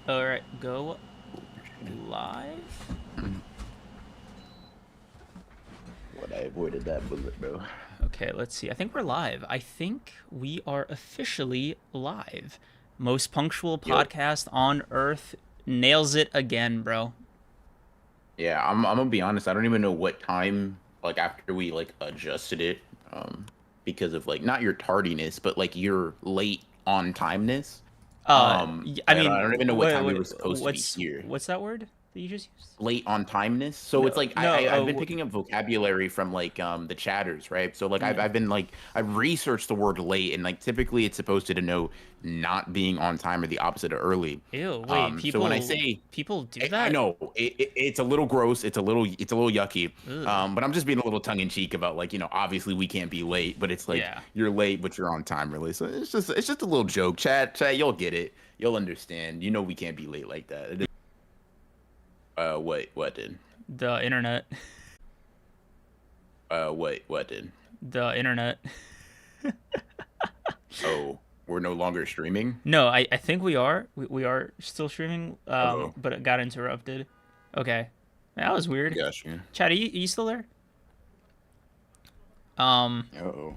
All right, go live. What, I avoided that bullet, bro. Okay, let's see. I think we're live. I think we are officially live. Most punctual Yep. podcast on earth. Nails it again, bro. Yeah, I'm gonna be honest. I don't even know what time, like after we like adjusted it, because of like not your tardiness, but like your late on timeness. I I mean, don't even know what time we were supposed to be here. what's that word that you just used? Late on timeness. So No, it's like no. I've been picking up vocabulary from like the chatters, right? So like Mm, I've been like I've researched the word late, and like typically it's supposed to denote not being on time or the opposite of early. ew. Wait, So when I people say people do I that? know it's a little gross, it's a little yucky, Ugh. but I'm just being a little tongue in cheek about like obviously we can't be late, but it's like Yeah. you're late but you're on time really. So it's just a little joke, chat, you'll get it, you'll understand. We can't be late like that. What did? The internet. What did? The internet. Oh, we're no longer streaming. No, I think we are. We are still streaming, Oh, but it got interrupted. Okay. That was weird. gosh, yeah. Chad, are you still there? Um, Oh,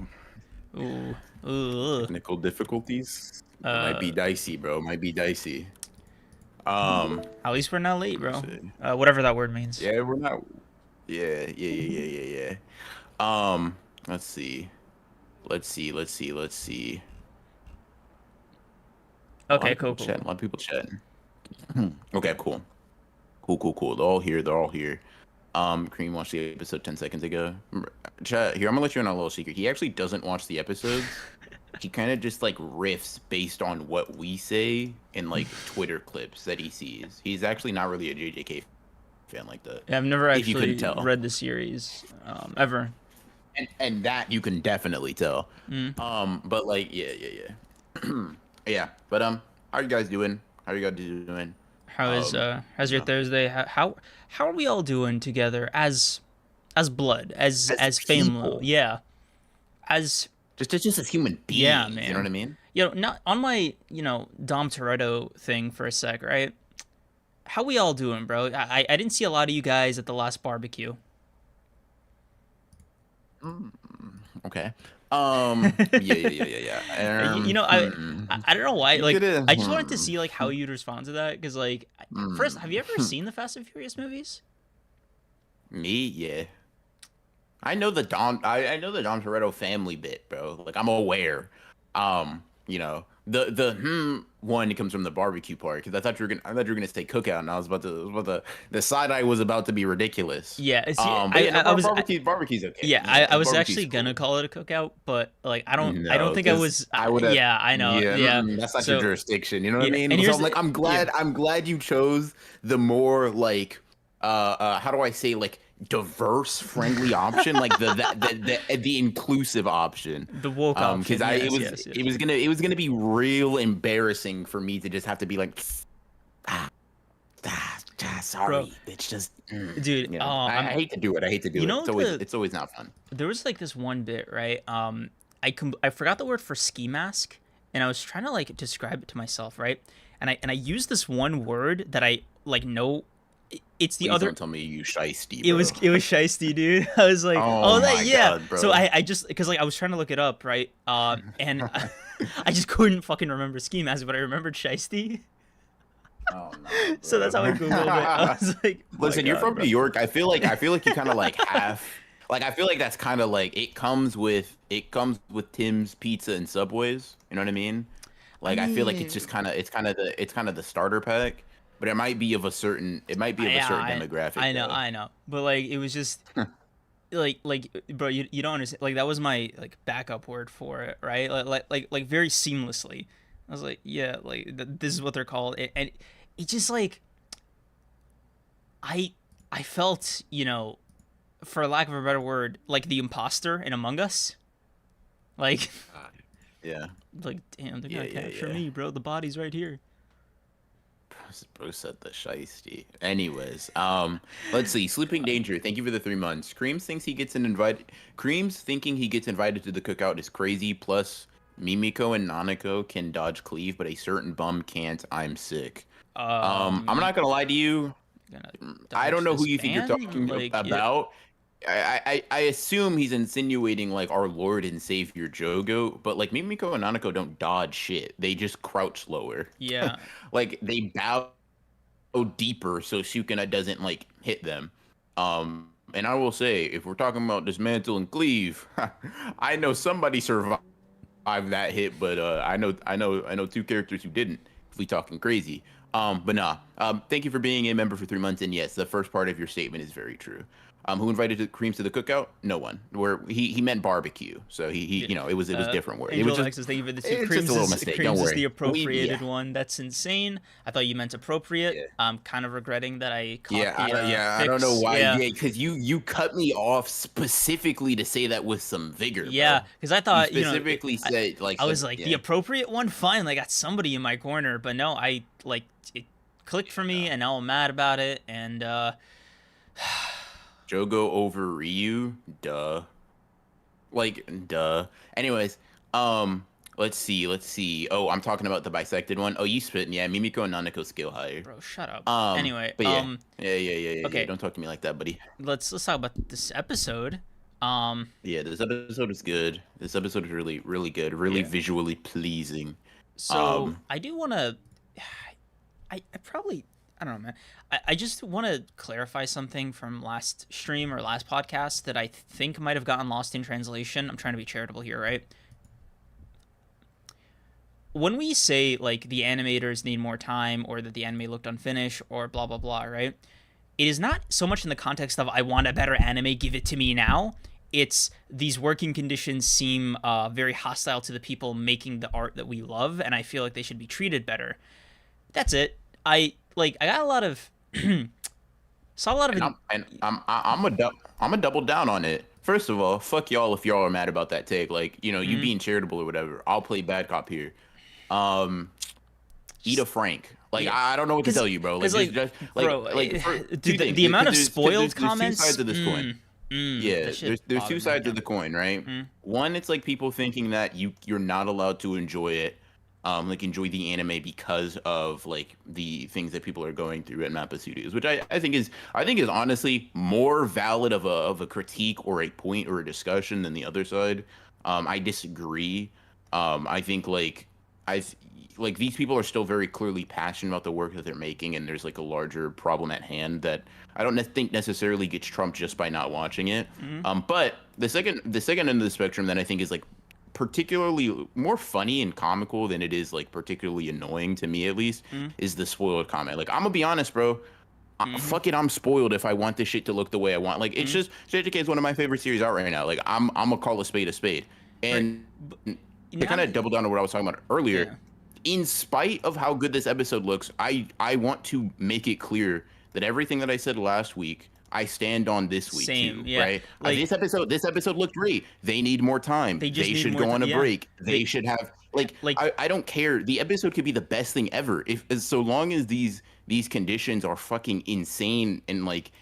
ooh, ooh, technical difficulties. It might be uh, dicey, bro. It might be dicey. Um, at least we're not late, let me bro. see. Whatever that word means. Yeah, we're not. Yeah. Let's see. Let's see. A lot Okay, of cool, people cool, chatting. cool. A lot of people chatting. Okay, cool. Cool. They're all here. They're all here. Cream watched the episode 10 seconds ago. Chat, here, I'm gonna let you in on a little secret. He actually doesn't watch the episodes. He kind of just like riffs based on what we say in like Twitter clips that he sees. He's actually not really a JJK fan like that. Yeah, I've never If you couldn't actually tell. read the series, ever. And that you can definitely tell. Mm. But like, yeah. Yeah. But how are you guys doing? How are you guys doing? How's your Yeah. Thursday? How are we all doing together as blood, As as family? people, Yeah, as just as human yeah, beings, you know what man. I mean? Not on my, Dom Toretto thing for a sec, right? How we all doing, bro? I didn't see a lot of you guys at the last barbecue. Mm, okay. Yeah. You know, I don't know why. You Like, could have. I just wanted to see like how you'd respond to that because like, first, have you ever Hmm. seen the Fast and Furious movies? Me, yeah. I know the Dom Toretto family bit, bro. Like I'm aware. The one comes from the barbecue part because I thought you were gonna say cookout, and the side eye was about to be ridiculous. Yeah, But yeah, no, I was barbecue's okay. yeah, Yeah, I was barbecue's actually cool. gonna call it a cookout, but like I don't No, think I because was. I would have. Yeah, I know. Yeah, Yeah, that's not your so jurisdiction. You know what I yeah, and mean? So here's I'm like, yeah. I'm glad you chose the more like, how do I say, like diverse, friendly option, like the inclusive option. The woke Because option. I Yes, yes, it yes. was gonna be real embarrassing for me to just have to be like, ah, Bro, sorry, bitch, just dude, I hate to do it. I hate to do you it. know It's always not fun. there was like this one bit, right? I forgot the word for ski mask, and I was trying to like describe it to myself, right? And I used this one word that I like know. It's the Please other. don't tell me you shiesty, It was bro. it was shiesty, dude. I was like, Oh oh that my yeah. god, So bro. I just because like I was trying to look it up, right? And I just couldn't fucking remember ski mask, but I remembered shiesty. Oh no, So that's how I googled it. I bro. was like, my Listen, you're god, from New bro. York. I feel like you kind of like half. Like I feel like that's kind of like it comes with Tim's Pizza and Subways. You know what I mean? I Like I feel like mean, it's kind of the starter pack, but it might be of a yeah, certain demographic though. I know, but like it was just bro, you don't understand. Like that was my like backup word for it, right? Like very seamlessly. I was like, yeah, like this is what they're called, and it just like I I felt, for lack of a better word, like the imposter in Among Us. Like, God. Yeah, like damn, they're yeah, gonna yeah, capture yeah. me, bro. The body's right here. Bro said the shiesty. Anyways, let's see. Sleeping Danger. Thank you for the 3 months. Creams thinking he gets invited to the cookout is crazy. Plus, Mimiko and Nanako can dodge cleave, but a certain bum can't. I'm sick. I'm not gonna lie to you. Gonna I don't dodge know who this you think you're ban? talking Like, about. I assume he's insinuating like our Lord and Savior Jogo, but like Mimiko and Nanako don't dodge shit. They just crouch lower. yeah. Like they bow deeper so Sukuna doesn't like hit them. And I will say, if we're talking about dismantle and cleave, I know somebody survived that hit, but I know two characters who didn't. If we talking crazy, but nah. Thank you for being a member for 3 months, and yes, the first part of your statement is very true. Who invited the creams to the cookout? No one. Where he meant barbecue, so he Yeah. you know it was different word. It Angel was just Alexis, thank you for the two. it's just a little mistake. Don't Creams is the worry. appropriated one. That's insane. I thought you meant appropriate. Yeah. I'm kind of regretting that I caught Yeah, the I don't know fix. why. Yeah, Yeah, because you cut me off specifically to say that with some vigor, yeah. bro. Because I You thought, specifically said like I was some like the yeah. appropriate one. Fine, I got somebody in my corner, but no, I like it clicked for me, and now I'm mad about it. And Jogo over Ryu, duh. Like duh. Anyways, let's see. Oh, I'm talking about the bisected one. Oh, you spit. Yeah, Mimiko and Nanako scale higher. bro, shut up. Anyway, But yeah. okay, Don't talk to me like that, buddy. let's talk about this episode. Um, Yeah, this episode is good. This episode is really good. Really Yeah. visually pleasing. so I do want to. I probably I don't know, man. I just want to clarify something from last stream or last podcast that I think might have gotten lost in translation. I'm trying to be charitable here, right? When we say like the animators need more time or that the anime looked unfinished or blah blah blah, right? It is not so much in the context of I want a better anime, give it to me now. It's these working conditions seem very hostile to the people making the art that we love, and I feel like they should be treated better. That's it. I got a lot of saw a lot of I'm a double down on it. First of all, fuck y'all if y'all are mad about that take. Like, you know, you Mhm. being charitable or whatever. I'll play bad cop here. Eat a Frank. Like, Yeah. I don't know what to tell you, bro. Like, bro, dude, the amount of spoiled there's comments. two sides of this coin. Yeah, that shit there's two bothered me, sides yeah. of the coin, right? Mm. One, it's like people thinking that you're not allowed to enjoy it, like enjoy the anime because of like the things that people are going through at Mappa Studios, which I think is honestly more valid of a critique or a point or a discussion than the other side. I disagree. I think like these people are still very clearly passionate about the work that they're making, and there's like a larger problem at hand that I don't think necessarily gets trumped just by not watching it. Mhm. But the second end of the spectrum that I think is like particularly more funny and comical than it is like particularly annoying to me at least Mhm. is the spoiled comment. Like, I'm gonna be honest, bro. Mhm. Fuck it, I'm spoiled if I want this shit to look the way I want. Like, it's Mhm. just JJK is one of my favorite series out right now. Like, I'm gonna call a spade a spade. And to Now kind of that- double down on what I was talking about earlier, Yeah. in spite of how good this episode looks, I want to make it clear that everything that I said last week, I stand on this week Same, too, yeah. right? Like- This episode looked great. They need more time. They just need should more go on a yeah. break. They They- should have like like- I don't care. The episode could be the best thing ever if so long as these conditions are fucking insane and like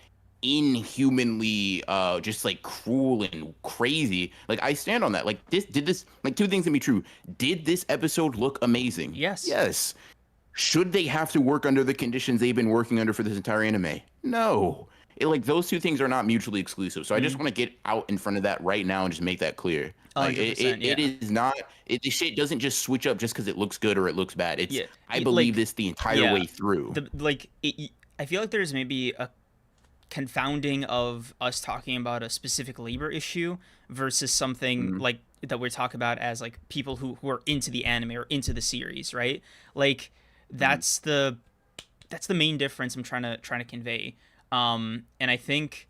inhumanly just like cruel and crazy. Like, I stand on that. Like, this like two things can be true. Did this episode look amazing? Yes. Yes. Should they have to work under the conditions they've been working under for this entire anime? No. Like, those two things are not mutually exclusive. So I just want to get out in front of that right now and just make that clear. Like, 100%, it yeah. is not. The shit doesn't just switch up just because it looks good or it looks bad. It's Yeah, I like- believe this the entire way through. I feel like there's maybe a confounding of us talking about a specific labor issue versus something Mhm. like that we're talking about as like people who are into the anime or into the series, right? Like that's the main difference I'm trying to convey. And I think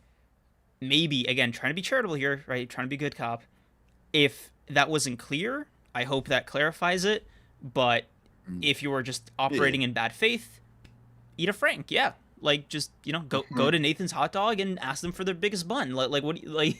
maybe again trying to be charitable here, right? Trying to be good cop. If that wasn't clear, I hope that clarifies it. But if you were just operating in bad faith, eat a Frank, yeah. Like, just, you know, go to Nathan's Hot Dog and ask them for their biggest bun. Like what do you like?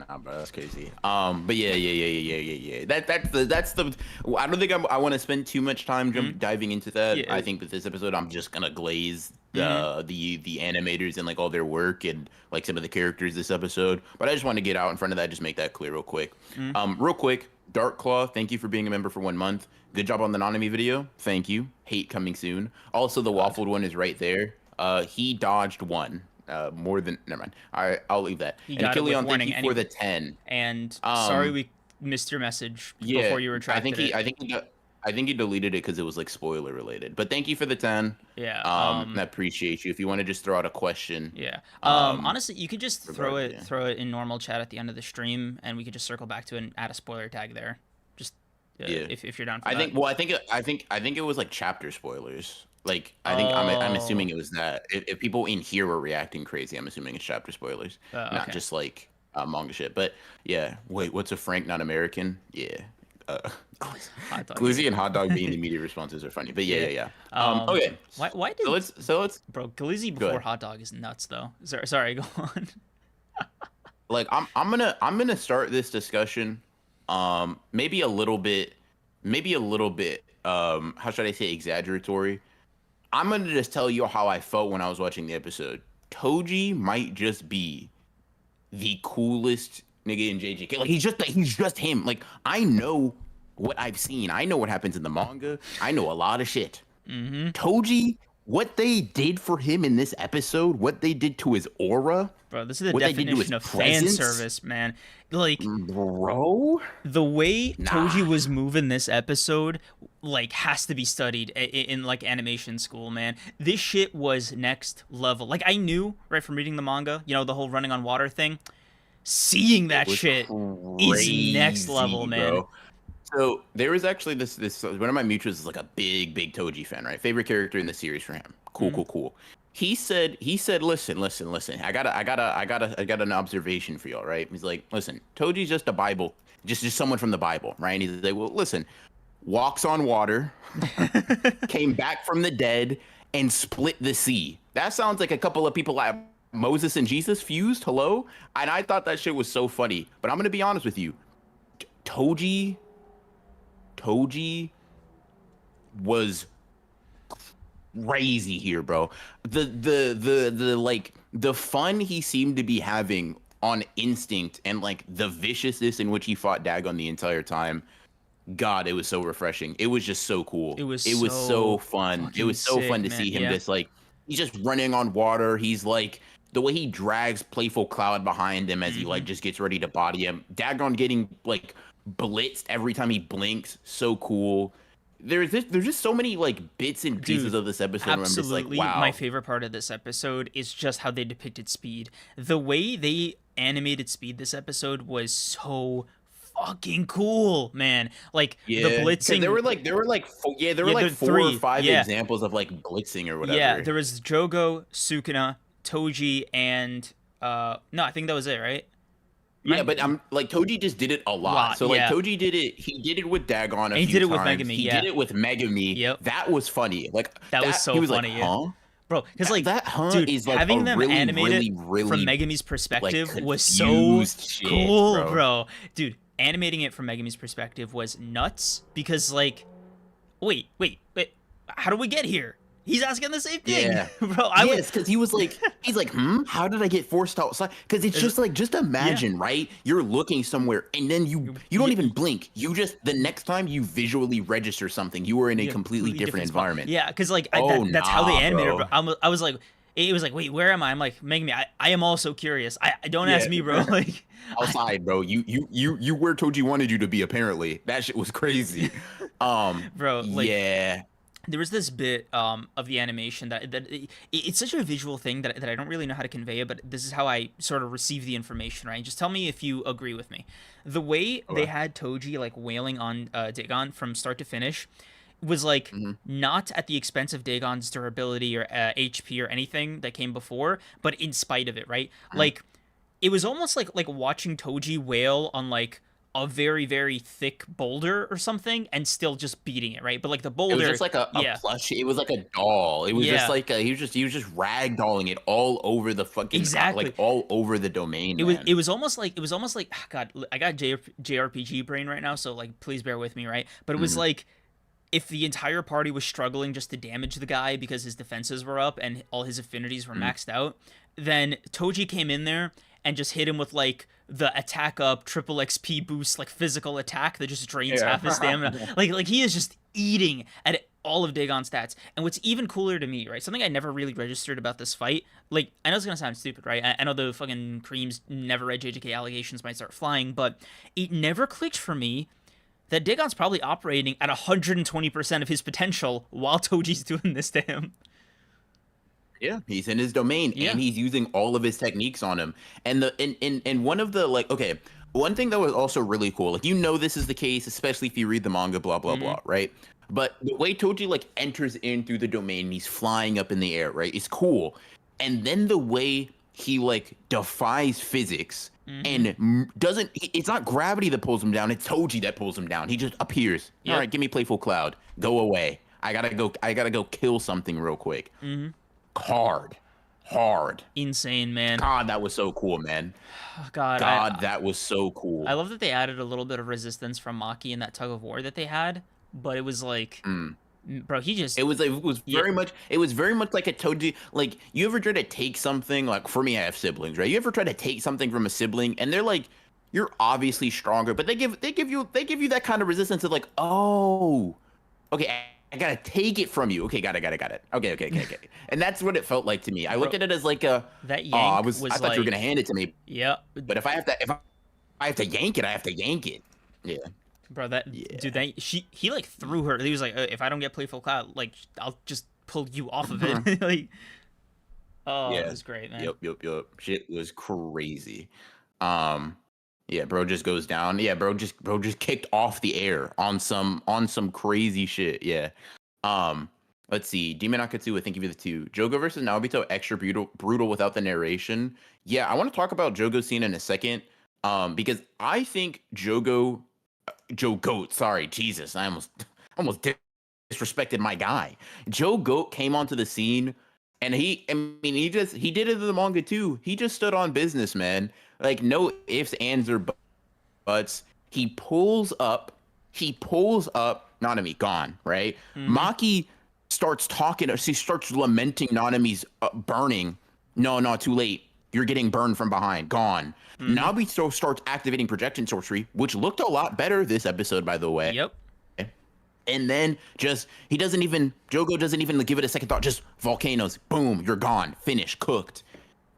Nah, bro, that's crazy. But yeah. That's the. I don't think I want to spend too much time diving into that. Yeah. I think that this episode I'm just gonna glaze the animators and like all their work and like some of the characters this episode. But I just want to get out in front of that, just make that clear real quick. Real quick. Dark Claw, thank you for being a member for 1 month. Good job on the Nanami video. Thank you. Hate coming soon. Also, the God. waffled one is right there. He dodged one. More than never mind. All right, I'll leave that. He And got it with Achilleon, thank warning you for anyway. the 10. And sorry Um, we missed your message yeah, before you I retracted think he, it. I think he, I think he deleted it because it was like spoiler related. But thank you for the 10. Yeah. I appreciate you. If you want to just throw out a question, Yeah. um, Honestly, you could just yeah. throw it in normal chat at the end of the stream, and we could just circle back to it and add a spoiler tag there. Just Yeah. if you're down for I that. think. Well, I think it was like chapter spoilers. Like I'm Oh. assuming it was that. If people in here were reacting crazy, I'm assuming it's chapter spoilers, not Okay. just like manga shit. But yeah, wait, what's a Frank not American? Yeah, uh, Hot dog. Glizzy and hot dog being the immediate responses are funny. But yeah, Yeah. yeah, yeah. Okay. Why So did let's bro Glizzy go before ahead. hot dog is nuts though. Sorry, go on. Like I'm gonna start this discussion maybe a little bit how should I say exaggeratory. I'm gonna just tell you how I felt when I was watching the episode. Toji might just be the coolest nigga in JJK. Like he's just him. Like I know what I've seen. I know what happens in the manga. I know a lot of shit. Mm-hmm. Toji, what they did for him in this episode, what they did to his aura, Bro, this is the what they did to definition his of fan presence, service, man. Like bro. the way Nah, Toji was moving this episode, like has to be studied in like animation school, man. This shit was next level. Like I knew right from reading the manga, the whole running on water thing. Seeing it that was shit is next level, crazy, man. bro. So there was actually this one of my mutuals is like a big Toji fan, right? Favorite character in the series for him. Cool, Mm-hmm. cool, cool. He said, listen. I got an observation for y'all, right? He's like, listen, Toji's just a Bible, just someone from the Bible, right? And he's like, well, listen, walks on water, came back from the dead, and split the sea. That sounds like a couple of people like Moses and Jesus fused. Hello, and I thought that shit was so funny. But I'm gonna be honest with you, Toji Toji was crazy here, bro. The like the fun he seemed to be having on instinct and like the viciousness in which he fought Dagon the entire time. God, it was so refreshing. It was just so cool. It was It was so so fun. It fucking was so fun sick, to man. see him Yeah. just like he's just running on water. He's like the way he drags playful Cloud behind him as he Mm-hmm. like just gets ready to body him. Dagon getting like blitzed every time he blinks. So cool. There's just so many like bits and pieces Dude, of this episode where I'm just like, absolutely. My wow. favorite part of this episode is just how they depicted Speed. The way they animated Speed this episode was so fucking cool, man. Like the Yeah, because blitzing. there were Yeah, like there are 4 or 5 Yeah, examples of like blitzing or yeah. whatever. There was Jogo, Sukuna, Toji, and no, I think that was it, right? Yeah, Right? but I'm like Toji just did it a lot. Lot, So like yeah. Toji did it. He did it with Dagon a And he few did it with times. Megami, He yeah. did it with Megami. Yep. That was funny. Like That was that he so was like, funny, yeah. huh? Bro, because That, like, that huh dude, is like a having them really, animated from really Megami's like perspective was so confused shit, cool, bro. bro. Dude, animating it from Megami's perspective was nuts because like, wait, how do we get here? He's asking the same thing, Yeah. bro. Yes, because he's like, how did I get forced outside? Because it's just like, just imagine, right? You're looking somewhere and then you don't even blink. You just, the next time you visually register something, you are in a yeah, completely different spot. environment. Yeah, because like Oh, that's how they nah, animated, bro. bro. I was like, it was like, wait, where am I? I'm like, Megami, I am also curious. I don't Yeah. ask me, bro. Like, Outside, bro. You where Toji wanted you to be, apparently. That shit was crazy. bro, like. Yeah. There was this bit of the animation it's such a visual thing that I don't really know how to convey it, but this is how I sort of receive the information, right? Just tell me if you agree with me. The way they Okay. had Toji like wailing on Dagon from start to finish was like Hmm. not at the expense of Dagon's durability or HP or anything that came before, but in spite of it, right? Like it was almost like watching Toji wail on like a very thick boulder or something and still just beating it, right? But like the It was boulder, just like a yeah, plush. It was like a doll. It was just yeah, like he was just ragdolling it all over the fucking exactly. like all over the domain, It was man. it was almost like God, I got JRPG brain right now, so like please bear with me, right? But it was Mhm. like if the entire party was struggling just to damage the guy because his defenses were up and all his affinities were Mhm. maxed out, then Toji came in there and just hit him with like the attack up triple XP boost like physical attack that just drains Yeah. half his stamina. Like he is just eating at all of Dagon's stats. And what's even cooler to me, right? Something I never really registered about this fight. Like I know it's gonna sound stupid, right? I know the fucking Creams never read JJK allegations might start flying, but it never clicked for me that Dagon's probably operating at 120% of his potential while Toji's doing this to him. Yeah, he's in his domain Yeah. and he's using all of his techniques on him. And and one of the like okay, one thing that was also really cool, like this is the case, especially if you read the manga, blah blah Mm-hmm. blah, right? But the way Toji like enters in through the domain, he's flying up in the air, right? It's cool. And then the way he like defies physics Mm-hmm. and doesn't it's not gravity that pulls him down, it's Toji that pulls him down. He just appears. All Yep. right, give me playful cloud. Go away. I gotta go kill something real quick. Mm-hmm. Hard, hard. Insane, man. God, that was so cool, man. Oh, God, God, that was so I cool. love that they added a little bit of resistance from Maki in that tug of war that they had, but it was like, Mm. bro, he just yeah. It was very much like a Toji. Like, you ever try to take something? Like, for me, I have siblings, right? You ever try to take something from a sibling, and they're like, you're obviously stronger, but they give you that kind of resistance of like, oh, okay, I gotta take it from you. Okay, got it. Okay, okay. And that's what it felt like to me. I looked Bro, at it as like a, that oh, yank I was thought you were gonna like, hand it to me, yeah, but if I have to yank it, I have to yank it. Yeah, bro, that dude, yeah. that he like threw her. He was like, if I don't get playful cloud, like I'll just pull you off of Mhm. it. Like, oh, it Yeah. was great, man. Yep. Shit was crazy. Um, yeah, bro just goes down. Yeah, bro just kicked off the air on some crazy shit. Yeah. Um, let's see. Demon Akatsu, I think give you the two. Jogo versus Naobito, extra brutal without the narration. Yeah, I want to talk about Jogo's scene in a second. Because I think Joe Goat, sorry, Jesus, I almost disrespected my guy. Joe Goat came onto the scene and I mean, he did it in the manga too. He just stood on business, man. Like no ifs, ands, or buts. He pulls up, Nanami gone, right? Mm-hmm. Maki starts talking, she starts lamenting Nanami's burning. No, too late. You're getting burned from behind, gone. Mm-hmm. Nabi starts activating projection sorcery, which looked a lot better this episode, by the way. Yep. And then Jogo doesn't even give it a second thought. Just volcanoes, boom, you're gone, finished, cooked.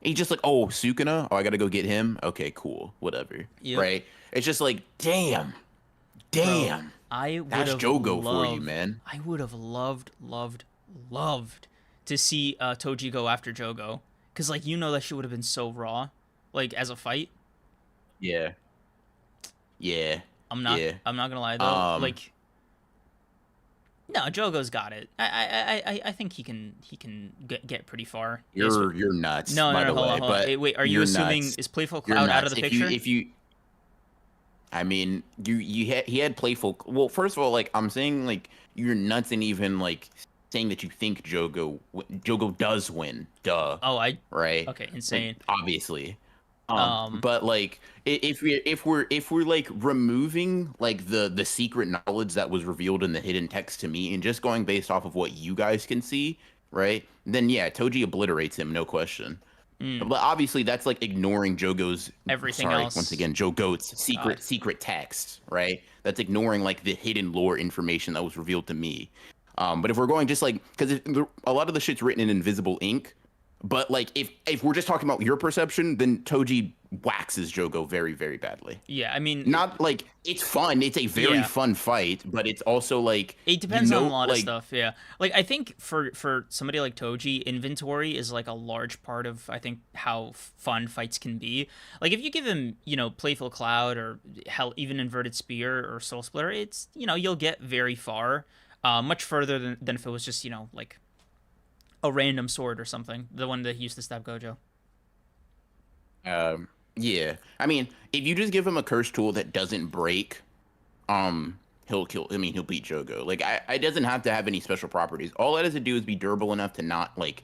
He's just like, oh, Sukuna, oh, I gotta go get him. Okay, cool, whatever, Yep. right? It's just like, damn, Bro, damn, I would that's have Jogo for you, loved, man. I would have loved to see Toji go after Jogo, cause like that shit would have been so raw, like as a fight. Yeah, yeah, I'm not, yeah. I'm not gonna lie though, Um, like no, Jogo's got it. I think he can get pretty far. you're nuts, No, by no, no, the hold on, way, hold on. but Wait, are you you're assuming nuts. is Playful You're Cloud out of nuts. the If you picture? if you I mean, he had playful. Well, first of all, like I'm saying, like you're nuts, and even like saying that you think Jogo does win. Duh, Oh, right? okay, Like insane. obviously. Um, But like if we're like removing like the secret knowledge that was revealed in the hidden text to me, and just going based off of what you guys can see, right? Then yeah, Toji obliterates him, no question. mm, But obviously, that's like ignoring everything sorry, once else. again, Joe Goat's God. secret text, right? That's ignoring like the hidden lore information that was revealed to me. But if we're going just like, because a lot of the shit's written in invisible ink, but like if we're just talking about your perception, then Toji waxes Jogo very, very badly. Yeah, I mean, Not like it's fun. It's a very yeah. fun fight, but it's also like It depends on a lot of like stuff, yeah. Like I think for somebody like Toji, inventory is like a large part of I think how fun fights can be. Like if you give him, Playful Cloud or hell even Inverted Spear or Soul Splitter, it's you'll get very far. Much further than if it was just, like a random sword or something. The one that he used to stab Gojo. yeah. I mean, if you just give him a curse tool that doesn't break, he'll kill. I mean, he'll beat Jogo. Like, I doesn't have to have any special properties. All it has to do is be durable enough to not like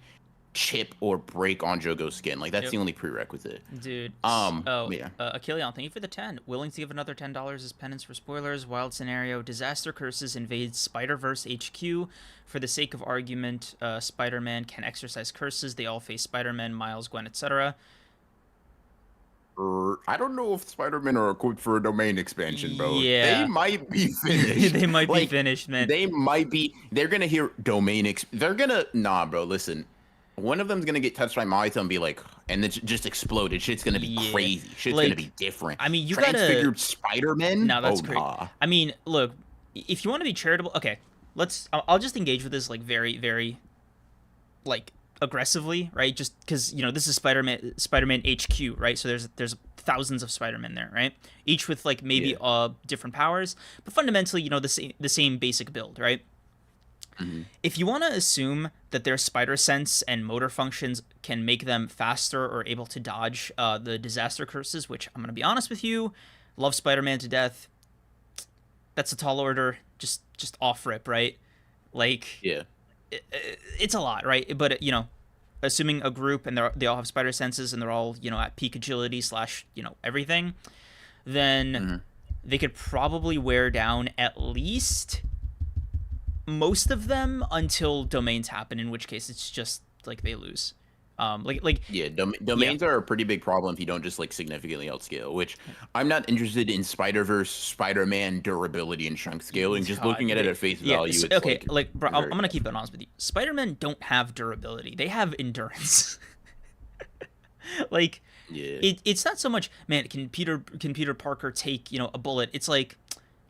chip or break on Jogo's skin. Like, that's Yep. the only prerequisite. Dude. Um, yeah. Achilleon, thank you for the 10. Willing to give another $10 as penance for spoilers. Wild scenario. Disaster curses invade Spider-Verse HQ. For the sake of argument, Spider-Man can exercise curses. They all face Spider-Man, Miles, Gwen, etc. I don't know if Spider-Man are equipped for a domain expansion, bro. They Yeah, might be finished. they might be Like finished, man. they might be. They're gonna hear domain. They're gonna nah, bro. Listen, one of them's gonna get touched by Mahito and be like, and then just exploded. Shit's gonna be Yeah, crazy. Shit's gonna like be different. I mean, you gotta. Transfigured Spider-Man? No, Oh that's great. nah. I mean, look, if you want to be charitable, okay, let's. I'll just engage with this like very, very, like aggressively, right? Just because this is Spider-Man HQ, right? So there's thousands of Spider-Man there, right? Each with like maybe Yeah. different powers, but fundamentally, the same basic build, right? Hmm. If you want to assume that their spider sense and motor functions can make them faster or able to dodge the disaster curses, which I'm gonna be honest with you, love Spider-Man to death. That's a tall order. Just off rip, right? Like Yeah. it's a lot, right? But assuming a group and they all have spider senses and they're all at peak agility slash everything, then Hmm. they could probably wear down at least most of them until domains happen, in which case it's just like they lose. Like Yeah, yeah, domains are a pretty big problem if you don't just like significantly outscale, which I'm not interested in Spider-Verse, Spider-Man durability and chunk scaling. Just God, looking at it at face yeah. value, it's Okay, like bro, I'm very gonna keep it honest with you. Spider-Man don't have durability; they have endurance. Like yeah. it's not so much, man. Can Peter Parker take a bullet? It's like,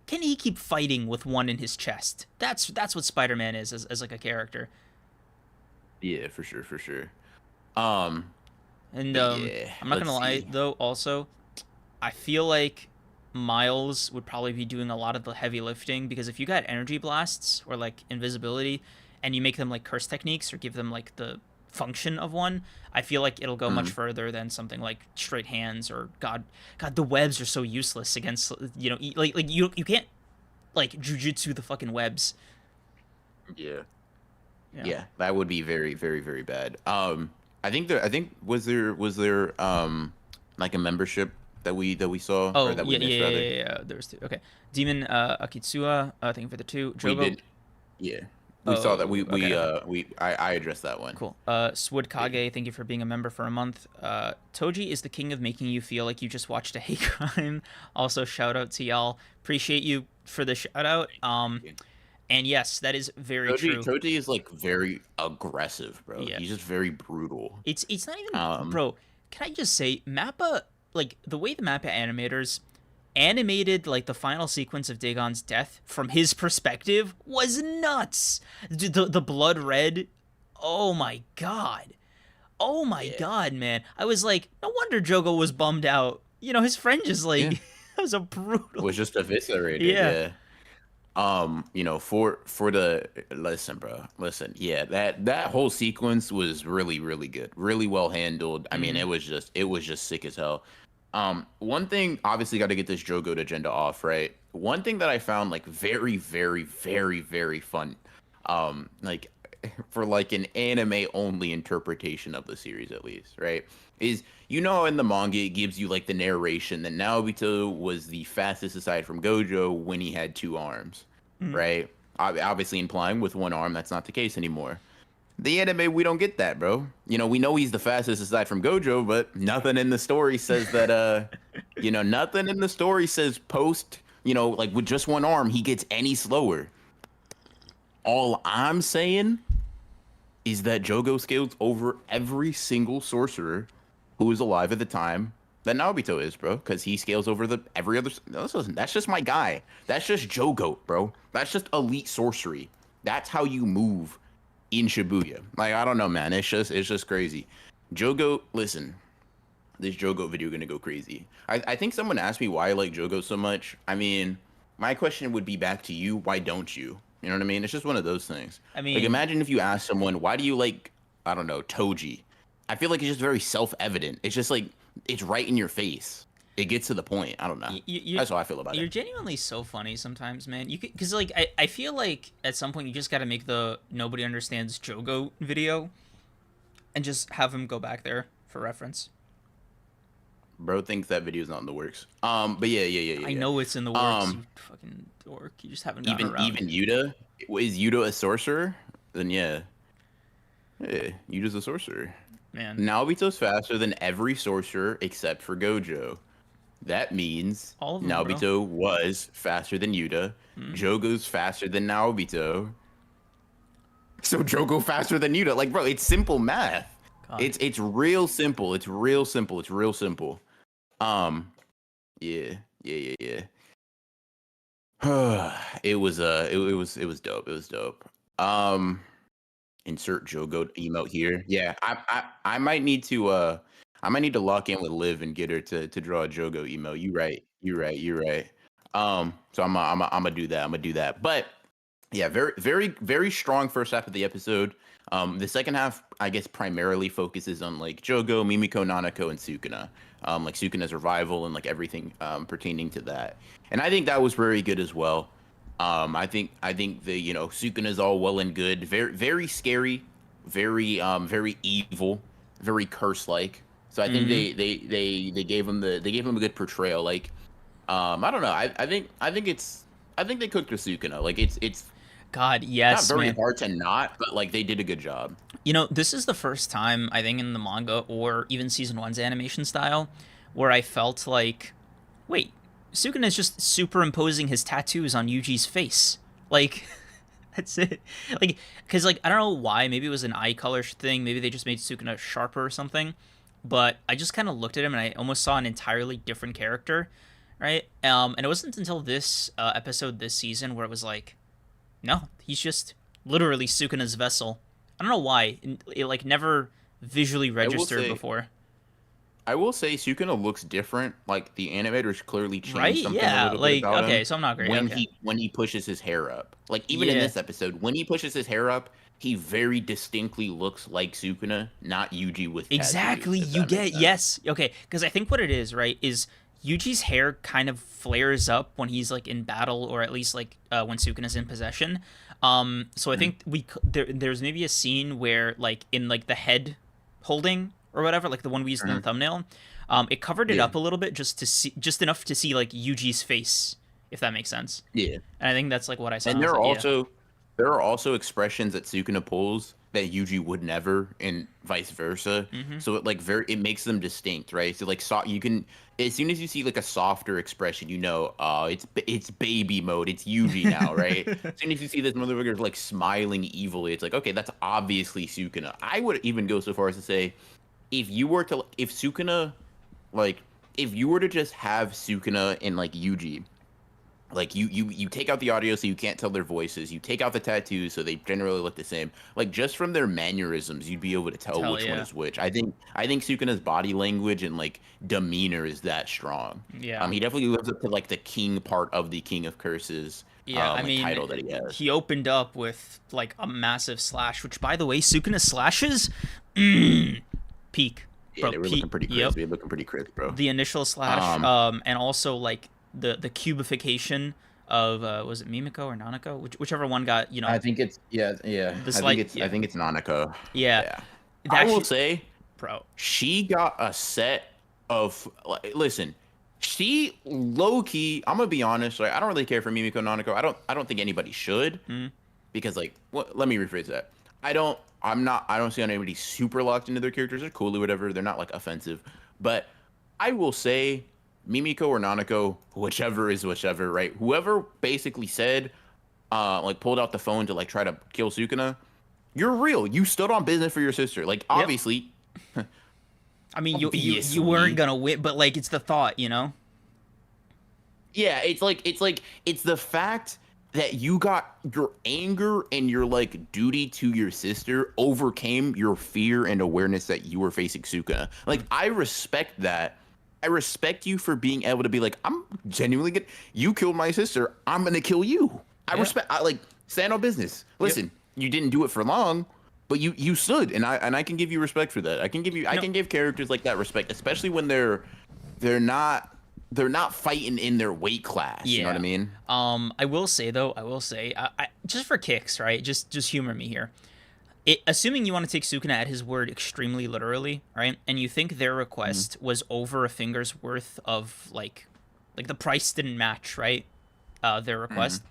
can he keep fighting with one in his chest? That's what Spider-Man is as like a character. Yeah, for sure, for sure. Um, And but yeah, I'm not let's gonna lie see. though. Also, I feel like Miles would probably be doing a lot of the heavy lifting because if you got energy blasts or like invisibility, and you make them like curse techniques or give them like the function of one, I feel like it'll go much Mhm. further than something like straight hands or God, the webs are so useless against like you can't like jujutsu the fucking webs. Yeah, Yeah. yeah, that would be very, very, very bad. I think was there like a membership that we saw or Oh that we yeah, yeah, missed yeah, rather. yeah, yeah. There's two. Okay, Demon Akitsuya. Thank you for the two. We Jogo. did, yeah. We saw that. Oh, okay, okay. I addressed that one. Cool. Sword Yeah. Kage, thank you for being a member for a month. Toji is the king of making you feel like you just watched a hate crime. Also, shout out to y'all. Appreciate you for the shout out. And yes, that is very true. Toji is like very aggressive, bro. Yeah, He's just very brutal. it's not even, Um, bro. Can I just say, Mappa, like the way the Mappa animators animated like the final sequence of Dagon's death from his perspective was nuts. The blood red. Oh my god. Oh my yeah, god, man. I was like, no wonder Jogo was bummed out. His friend just like yeah. that was a brutal. Was just eviscerated. Yeah. Yeah. For the listen, bro. Listen, yeah, that whole sequence was really, really good, really well handled. I mean, Mm-hmm. it was just sick as hell. One thing, obviously, got to get this Jogoat agenda off, right? One thing that I found like very, very, very, very fun, like for like an anime only interpretation of the series, at least, right? Is in the manga it gives you like the narration that Naobito was the fastest aside from Gojo when he had two arms, Mm-hmm. right? Obviously implying with one arm that's not the case anymore. The anime, we don't get that, bro. We know he's the fastest aside from Gojo, but nothing in the story says that. Nothing in the story says post. Like with just one arm, he gets any slower. All I'm saying is that Jogo scales over every single sorcerer who was alive at the time that Naobito is, bro. Because he scales over the every other. No, that's just my guy. That's just Jogo, bro. That's just elite sorcery. That's how you move in Shibuya. Like I don't know, man. It's just crazy. Jogo, listen, this Jogo video gonna go crazy. I think someone asked me why I like Jogo so much. I mean, my question would be back to you. Why don't you? You know what I mean? It's just one of those things. I Like mean, imagine if you ask someone, why do you like, I don't know, Toji? I feel like it's just very self-evident. It's just like it's right in your face. It gets to the point. I don't know. you That's how I feel about you're it. genuinely so funny sometimes, man. You because like I feel like at some point you just got to make the nobody understands Jogo video and just have him go back there for reference. Bro thinks that video's not in the works. But yeah, yeah, yeah, I yeah, know it's in the yeah. works, you fucking dork. You just haven't gotten around. Even Yuta, is Yuta a sorcerer? Then yeah, yeah, Yuta's a sorcerer. Man, Naobito's faster than every sorcerer except for Gojo. That means all of them, bro. Naobito was faster than Yuta. Mm. Jogo's faster than Naobito. So Jogo faster than Yuta. Like, bro, it's simple math. God. It's real simple. It's real simple. It's real simple. Um, yeah, yeah. It was dope. It was dope. Um, insert Jogo emote here. Yeah, I might need to lock in with Liv and get her to draw a Jogo emote. You right. You right. So I'm gonna do that. I'm gonna do that. But yeah, very strong first half of the episode. The second half, I guess, primarily focuses on like Jogo, Mimiko, Nanako, and Sukuna. Like Sukuna's revival and like everything pertaining to that. And I think that was very good as well. I think the Sukuna's all well and good, very scary, very evil, very curse like. So I think Mm-hmm. they gave him a good portrayal. Like I don't know. I think they cooked with Sukuna. Like it's God, not yes, very man. hard to not, but like they did a good job. This is the first time I think in the manga or even season one's animation style where I felt like, wait, Sukuna is just superimposing his tattoos on Yuji's face. Like, that's it. Like, because like I don't know why. Maybe it was an eye color thing. Maybe they just made Sukuna sharper or something. But I just kind of looked at him and I almost saw an entirely different character, right? And it wasn't until this episode this season where it was like, no, he's just literally Sukuna's vessel. I don't know why. It like never visually I will registered say before. I will say Sukuna looks different. Like the animators clearly Right? changed something a Yeah. little bit Like, about okay, him so I'm not great. Okay. when he pushes his hair up. Like even in Yeah. this episode, when he pushes his hair up, he very distinctly looks like Sukuna, not Yuji with tattoos, Exactly. if You that makes get sense. yes. Okay, because I think what it is, right, is Yuji's hair kind of flares up when he's like in battle, or at least like when Sukuna's in possession. So I Mhm. think there's maybe a scene where like in like the head holding or whatever, like the one we used in the Mhm. thumbnail, it covered it Yeah. up a little bit just enough to see like Yuji's face, if that makes sense. Yeah. And I think that's like what I saw. And And I was like, yeah, there are also expressions that Sukuna pulls that Yuji would never, and vice versa. mm-hmm. So it makes them distinct, right? So like you can, as soon as you see like a softer expression, oh, it's baby mode. It's Yuji now, right? As soon as you see this motherfucker like smiling evilly, it's like, okay, that's obviously Sukuna. I would even go so far as to say, if Sukuna, like if you were to just have Sukuna and like Yuji, like you take out the audio so you can't tell their voices, you take out the tattoos so they generally look the same, like just from their mannerisms you'd be able to tell Tell which one yeah, is which. I think Sukuna's body language and like demeanor is that strong. yeah. He definitely lives up to like the king part of the King of Curses Yeah, I like mean, title that he has. he opened up with like a massive slash, which by the way, Sukuna slashes, peak, Yeah, bro, they were peak. looking pretty Yep, crisp. They were looking pretty crisp, bro. the initial slash, um and also like the cubification of was it Mimiko or Nanako, whichever one got I think it's yeah. the I think slight, it's I yeah, think it's Nanako. yeah, Yeah. I that will shit, say bro. she got a set of listen, she low key, I'm gonna be honest, like I don't really care for Mimiko Nanako. I don't think anybody should, Mm, because like let me rephrase that. I don't see anybody super locked into their characters. They're cool or whatever. They're not like offensive. But I will say Mimiko or Nanako, whichever is whichever, right? Whoever basically said like pulled out the phone to like try to kill Sukuna, you're real. You stood on business for your sister. Like yep. obviously, I mean, you weren't obviously. gonna win, but like it's the thought. Yeah, it's the fact that you got your anger and your like duty to your sister overcame your fear and awareness that you were facing Sukuna. Like I respect that. I respect you for being able to be like, I'm genuinely good. You killed my sister. I'm gonna kill you. Yeah. I like stand on business. Yep. Listen, you didn't do it for long, but you stood, and I can give you respect for that. I No. can give characters like that respect, especially when they're not fighting in their weight class. You know what I Yeah. mean? I will say though, I just for kicks, right? Just humor me here. Assuming you want to take Sukuna at his word extremely literally, right? And you think their Mm-hmm. request was over a finger's worth of like the price didn't match, right? Their Mm-hmm. request.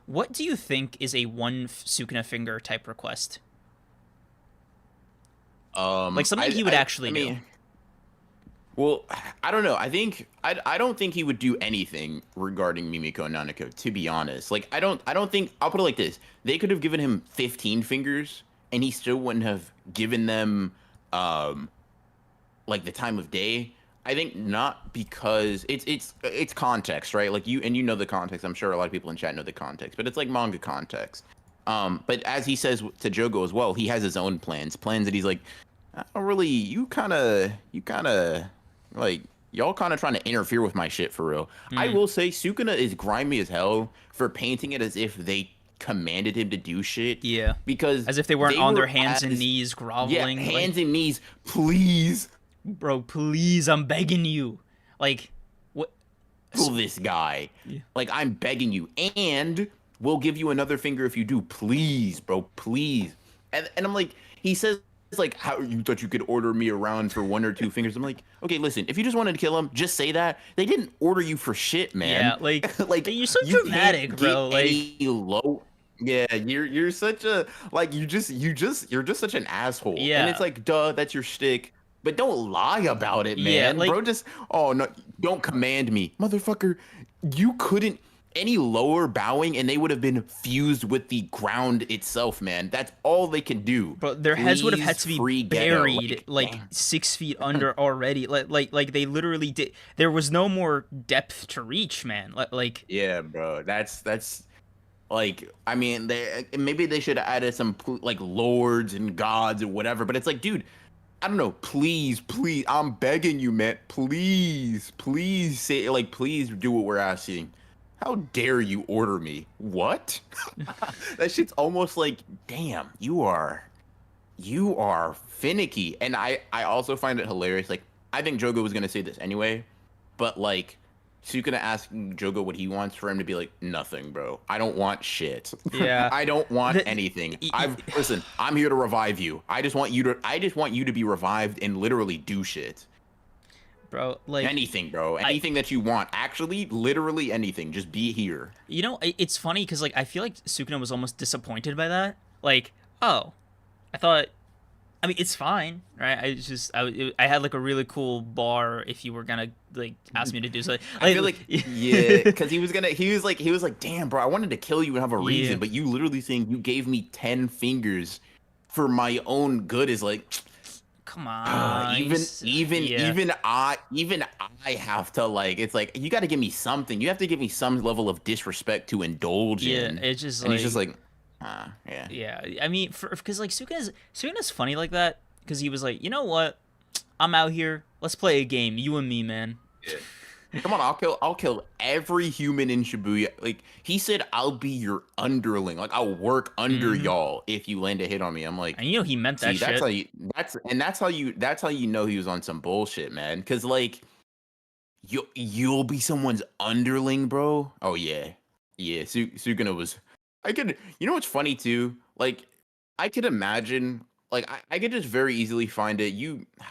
What do you think is a one Sukuna finger type request? Like something he would I actually do. mean, well, I don't know. I don't think he would do anything regarding Mimiko and Nanako, to be honest. Like I don't think I'll put it like this. They could have given him 15 fingers and he still wouldn't have given them um like the time of day. I think not because it's context, right? Like you know the context. I'm sure a lot of people in chat know the context, but it's like manga context. But as he says to Jogo as well, he has his own plans that he's like, I don't really, you kind of, like, y'all kind of trying to interfere with my shit for real. I Mm. will say, Sukuna is grimy as hell for painting it as if they commanded him to do shit, Yeah. because As if they weren't they on their were hands and as, knees yeah, groveling. Like, hands and knees, please bro, please, I'm begging you. Like, what? kill this guy. Yeah. Like, I'm begging you, and we'll give you another finger if you do, please, bro, please. And I'm like, he says, it's like, how you thought you could order me around for 1 or 2 fingers? I'm like, okay, listen, if you just wanted to kill him, just say that. They didn't order you for shit, man. Yeah, like, Like, you're so you dramatic, can't get bro. Like, any low. Yeah, you're such a, like, you're just such an asshole. And it's yeah, like, duh, that's your shtick. But don't lie about it, yeah, man. like, Bro, just, oh no, don't command me. Motherfucker, you couldn't any lower bowing and they would have been fused with the ground itself, man. That's all they can do. bro, their heads would have had Please, to be free ghetto. buried like Damn. 6 feet under already. Like they literally did. There was no more depth to reach, man. Like, Yeah, bro. That's like, I mean, they maybe they should have added some like lords and gods or whatever, but it's like, dude, I don't know. Please, please, I'm begging you, man. Please, please say, like, please do what we're asking. How dare you order me? What? That shit's almost like, damn, you are finicky. And I also find it hilarious. Like, I think Jogo was gonna say this anyway, but like, so you're gonna ask Jogo what he wants for him to be like, nothing, bro. I don't want shit. yeah, I don't want the, anything. y- y- I've listen. I'm here to revive you. I just want you to be revived and literally do shit. bro. Like, Anything, bro. I, Anything that you want. Actually, literally anything. Just be here. it's funny because like I feel like Sukuna was almost disappointed by that. Like, oh, I thought. I mean, it's fine, right? I just I had like a really cool bar if you were gonna like ask me to do something. I feel like, yeah, because he was like, damn, bro, I wanted to kill you and have a yeah, reason, but you literally saying you gave me 10 fingers for my own good is like, come on, yeah, even I have to, like, it's like, you got to give me something. You have to give me some level of disrespect to indulge yeah. in. It's just And like, he's just like, ah, yeah. yeah. I mean, because like Sukuna's funny like that because he was like, you know what, I'm out here. Let's play a game, you and me, man. Come on, I'll kill every human in Shibuya. Like, he said, I'll be your underling. Like, I'll work under Hmm. y'all if you land a hit on me. I'm like, And you know he meant that see, that's shit. how you that's how you know he was on some bullshit, man. Cause like, you'll be someone's underling, bro. Oh yeah. Yeah, Sukuna was, I could, you know what's funny too? Like, I could imagine, like, I could just very easily find it.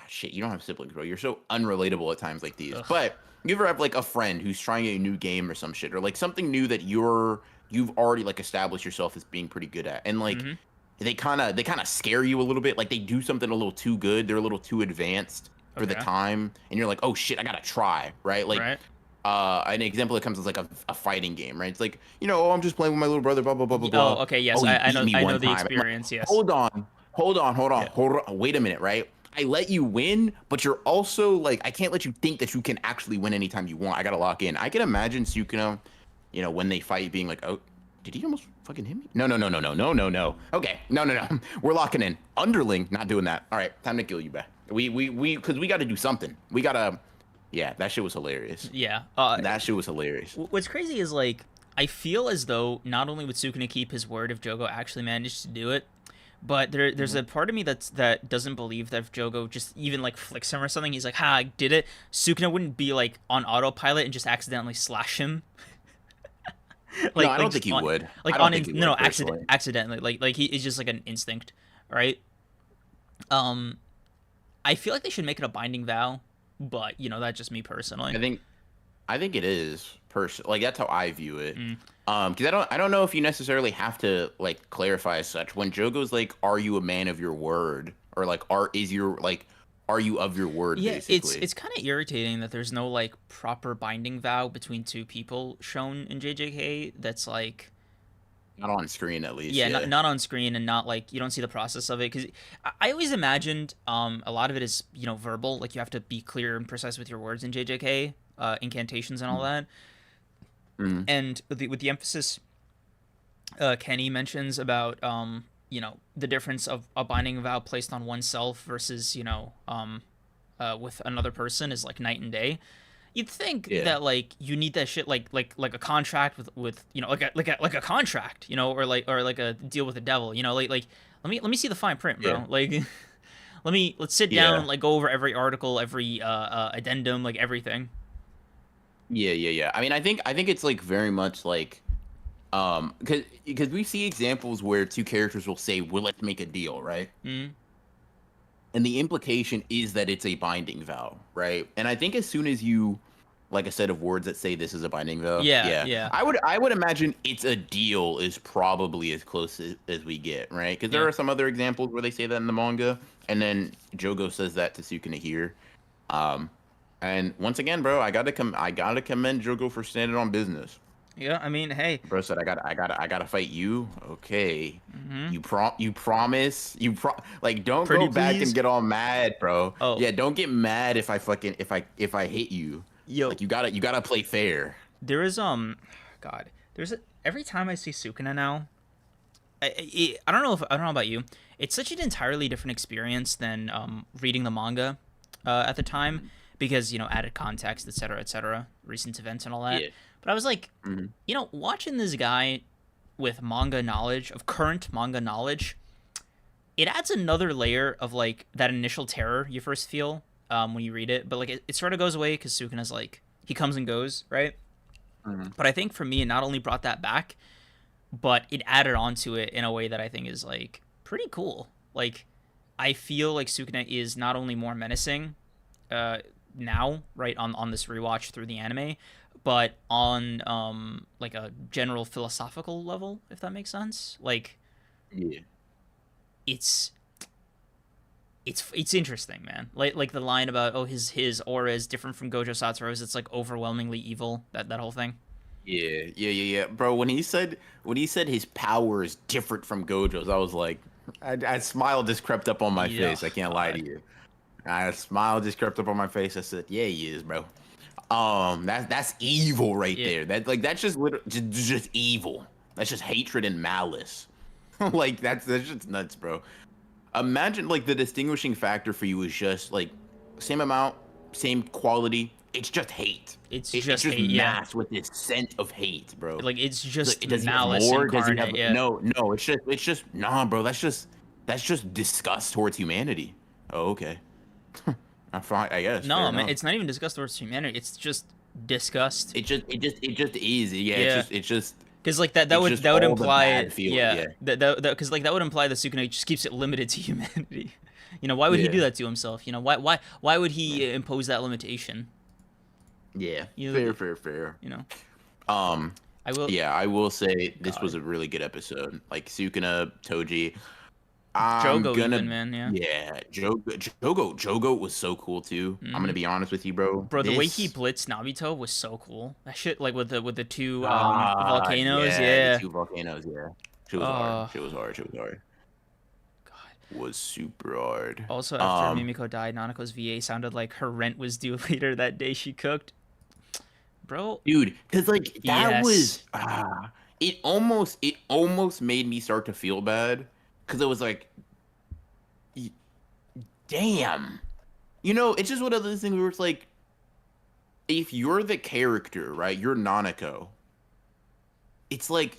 Shit, you don't have siblings, bro. You're so unrelatable at times like these. Ugh. But you ever have like a friend who's trying a new game or some shit, or like something new that you've already like established yourself as being pretty good at, and like Hmm. they kind of scare you a little bit. Like, they do something a little too good. They're a little too advanced for the Okay. time, and you're like, oh shit, I gotta try, right? Like, Right. an example that comes is like a fighting game, right? It's like, oh, I'm just playing with my little brother, blah blah blah blah blah. Oh, okay. Yes, Oh, you I beat know. me I know one the time. I'm like, experience. Yes. hold on, Yeah. hold on. Wait a minute, right? I let you win, but you're also like, I can't let you think that you can actually win anytime you want. I gotta lock in. I can imagine Sukuna, when they fight, being like, oh, did he almost fucking hit me? No, no, no, no, no, no, no, no. Okay, no, no, no. We're locking in. Underling, not doing that. All right, time to kill you, back. Because we got to do something. We gotta. Yeah, that shit was hilarious. Yeah. That shit was hilarious. What's crazy is like I feel as though not only would Sukuna keep his word if Jogo actually managed to do it, but there's a part of me that doesn't believe that if Jogo just even like flicks him or something, he's like, "Ha, I did it." Sukuna wouldn't be like on autopilot and just accidentally slash him. No, I don't just think he would. Like I don't on think he no, no, would, personally. accidentally. Like he is just like an instinct, right? Um, I feel like they should make it a binding vow, but that's just me personally. I think I think it is like, that's how I view it. Mm. Because I don't know if you necessarily have to like clarify as such. When Joe goes like, "Are you a man of your word?" or like are you of your word Yeah, it's basically? it's kind of irritating that there's no like proper binding vow between two people shown in JJK. That's like, Not on screen at least. yeah, not Yeah. not on screen, and not like you don't see the process of it, because I always imagined a lot of it is, verbal, like you have to be clear and precise with your words in JJK, incantations and all that, Mm-hmm. and with the emphasis Kenny mentions about the difference of a binding vow placed on oneself versus with another person is like night and day. You'd think Yeah. that like you need that shit like a contract with like a contract, or like a deal with the devil, like let me see the fine print, Yeah. bro. Like let's sit down, Yeah. like go over every article, every addendum, like everything. Yeah. Yeah. Yeah. I mean, I think it's like very much like because we see examples where two characters will say, "Well, let's make a deal," right? Mm. And the implication is that it's a binding vow, right? And I think as soon as you like a set of words that say this is a binding vow, Yeah, yeah, yeah, I would imagine it's a deal is probably as close as we get, right? Because yeah. there are some other examples where they say that in the manga, and then Jogo says that to Sukuna here. Um, and once again, bro, I gotta commend Jogo for standing on business. Yeah, I mean, hey. Bro said, I gotta fight you. Okay. Hmm. You promise? Like don't Pretty go back and please. get all mad, bro. Oh, Yeah, don't get mad if I fucking if I hit you. yo, Like you gotta play fair. there is God, every time I see Sukuna now, I don't know if I don't know about you. It's such an entirely different experience than reading the manga at the time, because added context, etc., recent events and all that. Yeah. But I was like, Hmm. watching this guy with manga knowledge, of current manga knowledge, it adds another layer of like that initial terror you first feel when you read it. But like it sort of goes away because Sukuna's like he comes and goes, right? Hmm. But I think for me, it not only brought that back, but it added on to it in a way that I think is like pretty cool. Like I feel like Sukuna is not only more menacing uh, now, right, on this rewatch through the anime, but on like a general philosophical level, if that makes sense. Like Yeah. it's it's interesting, man. Like the line about, oh, his aura is different from Gojo Satoru's. It's like overwhelmingly evil. That whole thing. Yeah. Yeah. Yeah. Yeah. Bro, when he said his power is different from Gojo's, I was like, I smile just crept up on my Yeah, face. I can't lie to God. you. A smile just crept up on my face. I said, "Yeah, he is, bro." That's evil right Yeah, there. That's just just evil. That's just hatred and malice. Like that's just nuts, bro. Imagine like the distinguishing factor for you is just like same amount, same quality. It's just hate. it's It's just just hate. Yeah, masked with this scent of hate, bro. like it's Like, just does he have malice more? Does he have incarnate. Yeah. no? No, it's just nah, bro. That's just disgust towards humanity. Oh, okay. I'm fine. I guess fair No, man, enough. it's not even disgust towards humanity. It's just disgust. It just is. Yeah, Yeah, because like that it's would just that would all the imply bad it. feeling. Yeah, Yeah, that because like that would imply that Sukuna just keeps it limited to humanity. Why would he do yeah, that to himself? Why would yeah, he impose that limitation? yeah. You know, Fair, fair, fair. you know. Um, I will. yeah, I will say this was God, a really good episode. Like Sukuna, Toji. I'm Jogo even, gonna, man. Yeah. yeah, Jogo was so cool too. I'm Hmm. gonna be honest with you, bro. Bro, the way he This, blitzed Nabito was so cool. That shit, like with the two volcanoes. yeah, the Yeah. two volcanoes. Yeah, shit was hard. Oh Shit was hard. Shit was hard. God. Was super hard. Also, after Mimiko died, Nanako's VA sounded like her rent was due later that day she cooked. Bro, Dude, because like that was yes. it almost made me start to feel bad because it was like y- damn, it's just one of those things where it's like if you're the character, right, you're Nanako, it's like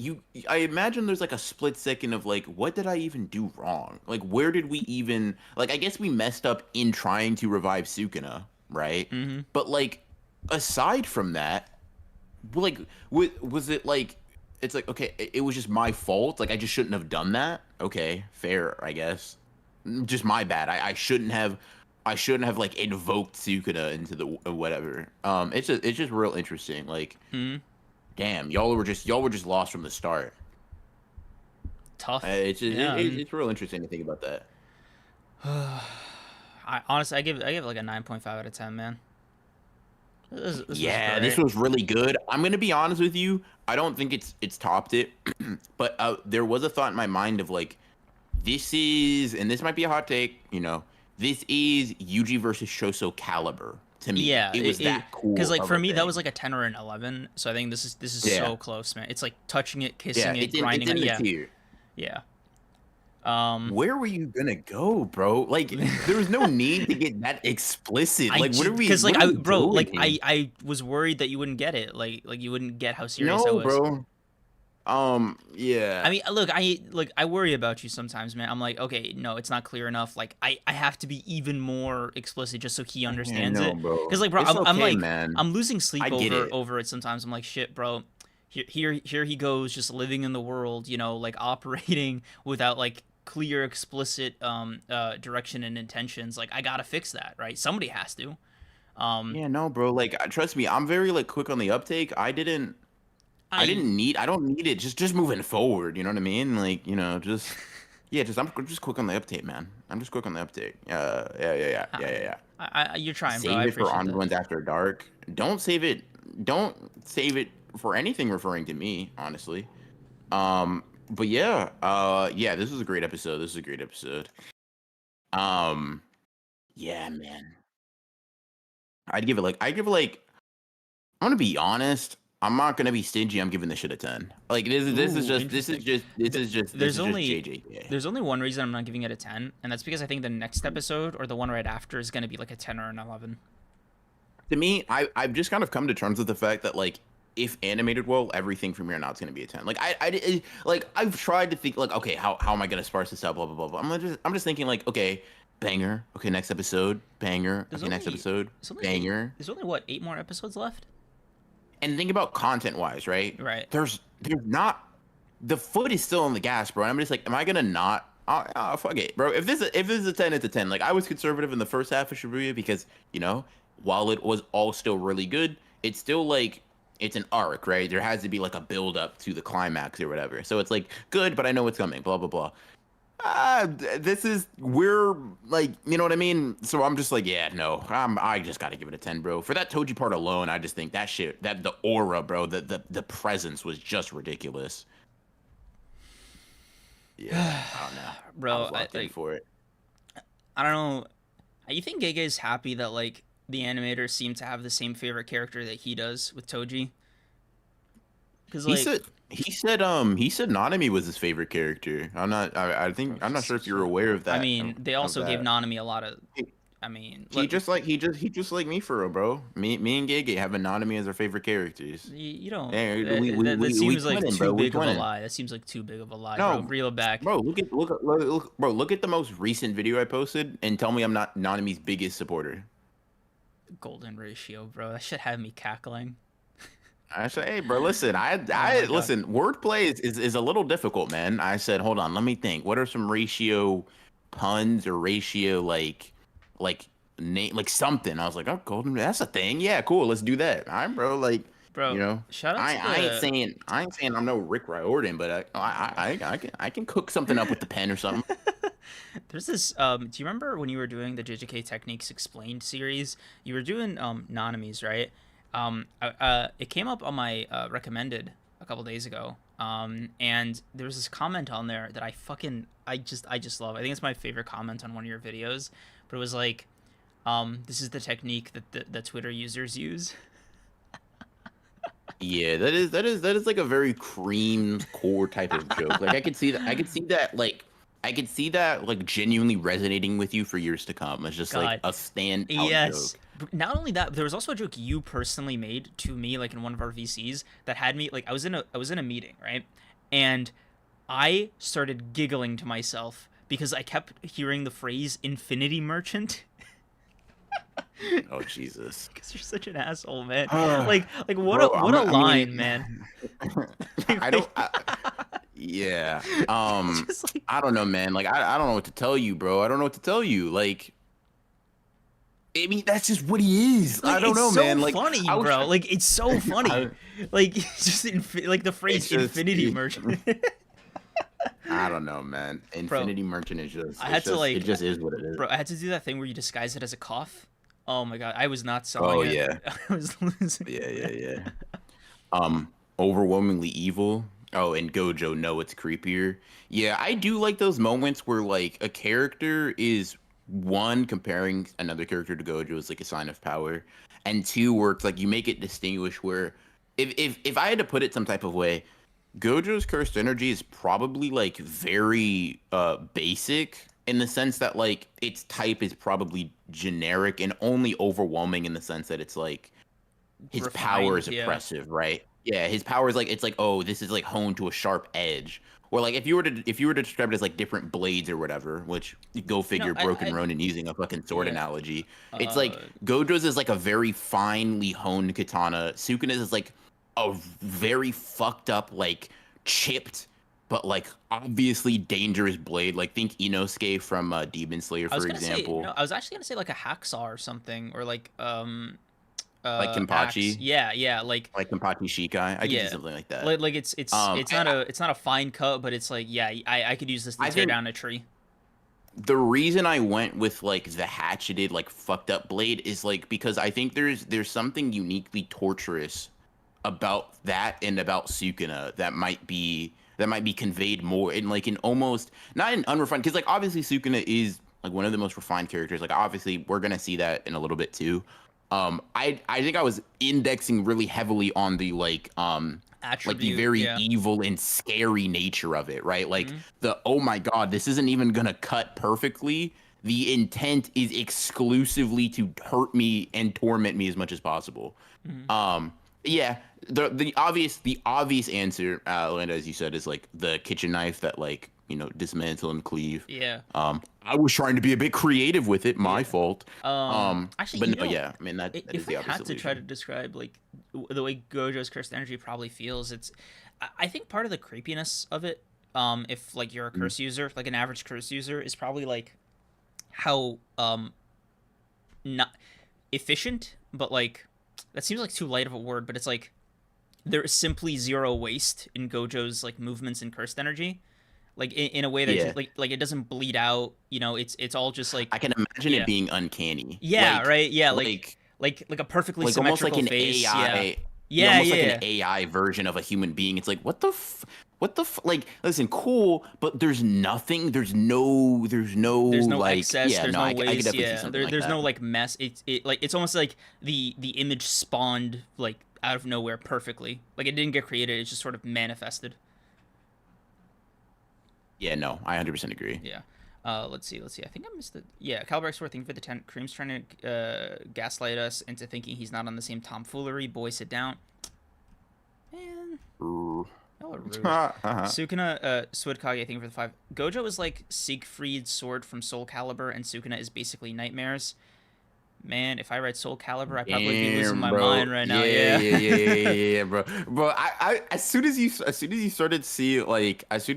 I imagine there's like a split second of like what did I even do wrong, like where did we even, like I guess we messed up in trying to revive Sukuna, right, Mm-hmm. but like aside from that, like was it like it's like okay, it was just my fault, like I just shouldn't have done that, okay, fair, I guess. Just my bad. I shouldn't have like invoked Sukuna into the whatever. It's just real interesting, like Mm-hmm. damn, y'all were just lost from the start. Tough. It's just Yeah. it's real interesting to think about that. I honestly, I give it like a 9.5 out of 10, man. This was Yeah, this great. was really good. I'm gonna be honest with you. I don't think it's topped it, but there was a thought in my mind of like, this is, and this might be a hot take, this is Yuji versus Shoso caliber to me. Yeah, It was that because cool like of for a me that was thing. like a 10 or an 11. So I think this is Yeah, so close, man. It's like touching it, yeah, kissing it, it's grinding in it. the Yeah, tier. yeah. Um, Where were you gonna go, bro? Like, there was no need to get that explicit. I Like, just because like what are I we bro like doing? I was worried that you wouldn't get it. Like you wouldn't get how serious I No, was. bro. I Yeah. mean, look, I worry about you sometimes, man. I'm like, okay, no, it's not clear enough. Like, I have to be even more explicit just so he Yeah, understands no, it. Because, bro. like, bro, It's I'm okay, like, man. I'm losing sleep I get it. over it sometimes. I'm like, shit, bro. Here he goes, just living in the world, like operating without like clear, explicit direction and intentions. Like, I gotta fix that, right? Somebody has to. Um, Yeah, no, bro. Like, trust me, I'm very like quick on the uptake. I I don't need it. Just moving forward. You know what I mean? Like, just yeah, I'm just quick on the uptake, man. I'm just quick on the uptake. Yeah. you're trying, bro. I Save it for appreciate On that. Ones After Dark. Don't save it. Don't save it for anything referring to me, honestly. But yeah, yeah, this was a great episode. This is a great episode. Um, yeah, man. I give it like, I'm gonna be honest. I'm not gonna be stingy. I'm giving this shit a 10. Like, Ooh, interesting. this There's is just only JJK. there's only one reason I'm not giving it a 10, and that's because I think the next episode or the one right after is going to be like a 10 or an 11. To me, I've just kind of come to terms with the fact that like, if animated well, everything from here on out is gonna be a 10. Like, like, I've tried to think like, okay, how am I gonna sparse this out? Blah blah blah blah. I'm just thinking like, okay, banger. Okay, next episode, banger. There's Okay, next only episode, there's only eight. banger. There's only what, 8 more episodes left? And think about content wise, right? Right. There's not, the foot is still on the gas, bro. And I'm just like, am I gonna not? Fuck it, bro. If this is a 10, it's a 10. Like, I was conservative in the first half of Shibuya because, while it was all still really good, it's still like, it's an arc, right? There has to be like a build up to the climax or whatever. So it's like good, but I know what's coming. Blah blah blah. We're like, you know what I mean? So I'm just like, yeah, no, I just gotta give it a 10, bro. For that Toji part alone, I just think that shit, that the aura, bro, the presence was just ridiculous. Yeah, I don't know. I Bro, was locked in for it. I don't know. You think Gege is happy that like the animators seem to have the same favorite character that he does with Toji? Because He like, said he said Nanami was his favorite character. I think, bro, I'm not he's sure if such you're a. aware of I that mean, they of also gave that. Nanami a lot of. He, I mean, he just like me for real, bro. Me and Gege have Nanami as our favorite characters. you don't. Hey, That we seems like twinning, too bro. We big of a twinning. lie. That seems like too big of a lie, bro. No, Reel it back. bro. Bro. Look at the most recent video I posted and tell me I'm not Nanami's biggest supporter. Golden ratio, bro. That shit had me cackling. I said, hey, bro, listen. Oh my god. Listen. Wordplay is a little difficult, man. I said, hold on, let me think. What are some ratio puns or ratio like name, like something? I was like, oh, golden. That's a thing. Yeah, cool. Let's do that. All right, bro. Like, Bro, shout out to I ain't saying I'm no Rick Riordan, but I can cook something up with the pen or something. there's this do you remember when you were doing the JJK Techniques Explained series? You were doing Nanamis, right? It came up on my recommended a couple days ago. And there was this comment on there that I just love. I think it's my favorite comment on one of your videos. But it was like, this is the technique that the Twitter users use. Yeah, that is like a very cream core type of joke. Like, I could see that like genuinely resonating with you for years to come. It's just like God. a standout Yes. joke. Not only that, there was also a joke you personally made to me, like in one of our VCs, that had me like I was in a meeting, right? And I started giggling to myself because I kept hearing the phrase "infinity merchant." Oh Jesus. Because you're such an asshole, man. Bro, What a I line, mean, man. I don't. Yeah. Just like, I don't know, man. Like, I don't know what to tell you, bro. I don't know what to tell you. Like, I mean, that's just what he is. I don't it's know, so man. Like, funny, I was, bro. Like it's so funny. I, Like just like the phrase it's just, "infinity merchant." I don't know, man. Bro, Infinity Merchant is just I had to it like, just is what it is. bro, I had to do that thing where you disguise it as a cough. Oh my god, I was not selling Oh it. yeah. I was losing Yeah, yeah, it. yeah. Overwhelmingly evil. Oh, and Gojo, no, it's creepier. Yeah, I do like those moments where like a character is one comparing another character to Gojo is like a sign of power, and two where it's like you make it distinguish where if I had to put it some type of way, Gojo's cursed energy is probably like very basic in the sense that like its type is probably generic and only overwhelming in the sense that it's like his power Refined, is yeah. oppressive, right? Yeah, his power is like it's like, oh, this is like honed to a sharp edge. Or like if you were to describe it as like different blades or whatever, which go You know, figure, Broken I Ronin using a fucking sword yeah. analogy. It's like Uh, Gojo's is like a very finely honed katana. Sukuna's is like a very fucked up, like chipped, but like obviously dangerous blade. Like think Inosuke from Demon Slayer, I was for gonna say no. example. I was actually gonna say like a hacksaw or something, or like Like axe. Kenpachi, Yeah, yeah, like Kenpachi Shikai. I could see yeah. something like that. Like it's I, it's not a fine cut, but it's like yeah, I could use this to I tear think down a tree. the reason I went with like the hatcheted, like fucked up blade is like because I think there's something uniquely torturous about that and about Sukuna that might be conveyed more in like an almost not an unrefined because like obviously Sukuna is like one of the most refined characters. Like obviously we're gonna see that in a little bit too. I think I was indexing really heavily on the like the Attribute, very yeah. evil and scary nature of it, right? Like Hmm. the oh my god, this isn't even gonna cut perfectly. The intent is exclusively to hurt me and torment me as much as possible. Hmm. Um, yeah, the obvious answer, Linda, as you said, is like the kitchen knife that like dismantle and cleave. Yeah, I was trying to be a bit creative with it, my yeah. fault. Actually, But you no, know, yeah, I mean that is if the I obvious had to try to solution. describe like the way Gojo's cursed energy probably feels, it's I think part of the creepiness of it, if like you're a Mm. curse user, like an average curse user, is probably like how not efficient, but like that seems like too light of a word, but it's like there is simply zero waste in Gojo's like movements and cursed energy, like in a way that Yeah, just like it doesn't bleed out. You know, it's all just like I can imagine it yeah, being uncanny, yeah, right, yeah, like like a perfectly almost like symmetrical an face. Yeah, AI, yeah, yeah, almost like an yeah. AI version of a human being. It's like like listen, cool, but there's nothing, there's no There's no like excess. yeah, There's no, no I could waste. definitely see Yeah, something like there's that. no like mess. It's almost like the image spawned like out of nowhere perfectly. Like it didn't get created. It just sort of manifested. Yeah, no, I 100% agree. Yeah. Let's see. Let's see. I think I missed it. Yeah, Calibrex for thinking for the 10. Cream's trying to gaslight us into thinking he's not on the same tomfoolery. Boy, sit down. Man, Ooh. y'all are rude. Sukuna, Suidkage, I think for the 5. Gojo is like Siegfried's sword from Soul Calibur, and Sukuna is basically nightmares. Man, if I read Soul Calibur, I'd probably be losing Damn, my bro. mind right now. Yeah, Yeah. yeah, yeah, yeah, yeah, yeah, bro. Bro, as soon as you started as soon as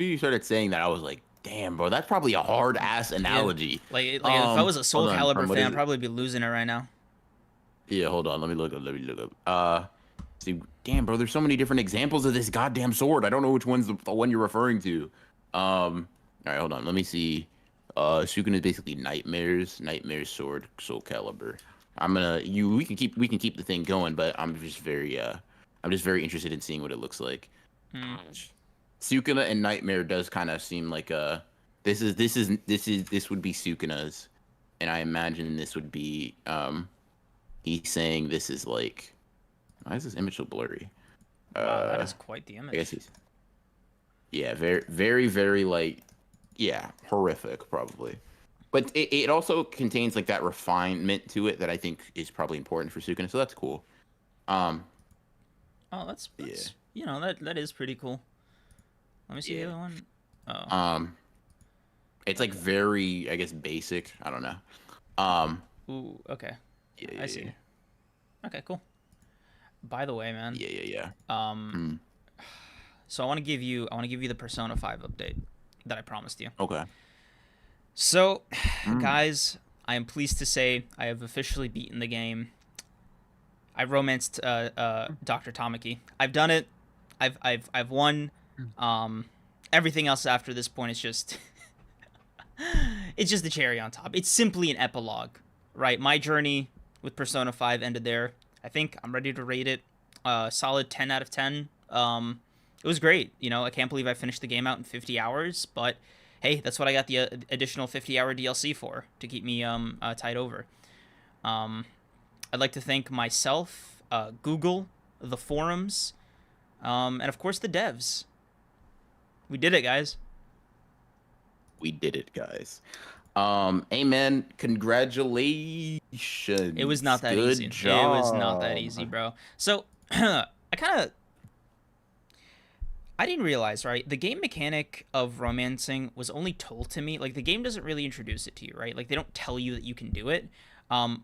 you started saying that, I was like, damn, bro, that's probably a hard ass Yeah. analogy. Like if I was a Hold Soul on, Calibur what fan, is I'd it? probably be losing it right now. Yeah, hold on, let me look up. See, damn, bro, there's so many different examples of this goddamn sword. I don't know which one's the one you're referring to. All right, hold on, let me see. Shuriken is basically nightmares sword, Soul Calibur. We can keep the thing going, but I'm just very interested in seeing what it looks like. Hmm. Sukuna and Nightmare does kind of seem like this would be Sukuna's, and I imagine this would be he's saying this is like why is this image so blurry? Wow, that Uh is quite the I guess image. he's yeah, very very very like yeah, horrific probably. But it also contains like that refinement to it that I think is probably important for Sukuna, so that's cool. Um Oh, yeah. that's you know that is pretty cool. Let me see the Yeah. other one. Oh, Um it's like very I guess basic, I don't know. Um ooh, okay, yeah, I yeah, see. Okay, cool. By the way, man, yeah, yeah, yeah. um, Mm, so I want to give you the Persona 5 update that I promised you. okay. So, Mm, guys, I am pleased to say I have officially beaten the game. I romanced Dr. Tamaki. I've done it. I've won. Um, Everything else after this point is just it's just the cherry on top. It's simply an epilogue, right? My journey with Persona 5 ended there. I think I'm ready to rate it solid 10 out of 10. It was great. You know, I can't believe I finished the game out in 50 hours, but hey, that's what I got the additional 50-hour DLC for, to keep me tied over. I'd like to thank myself, Google, the forums, and of course the devs. We did it, guys. We did it, guys. Amen. Congratulations. It was not that Good easy. It was not that job. easy, bro. So I didn't realize, right? The game mechanic of romancing was only told to me. Like, the game doesn't really introduce it to you, right? Like, they don't tell you that you can do it.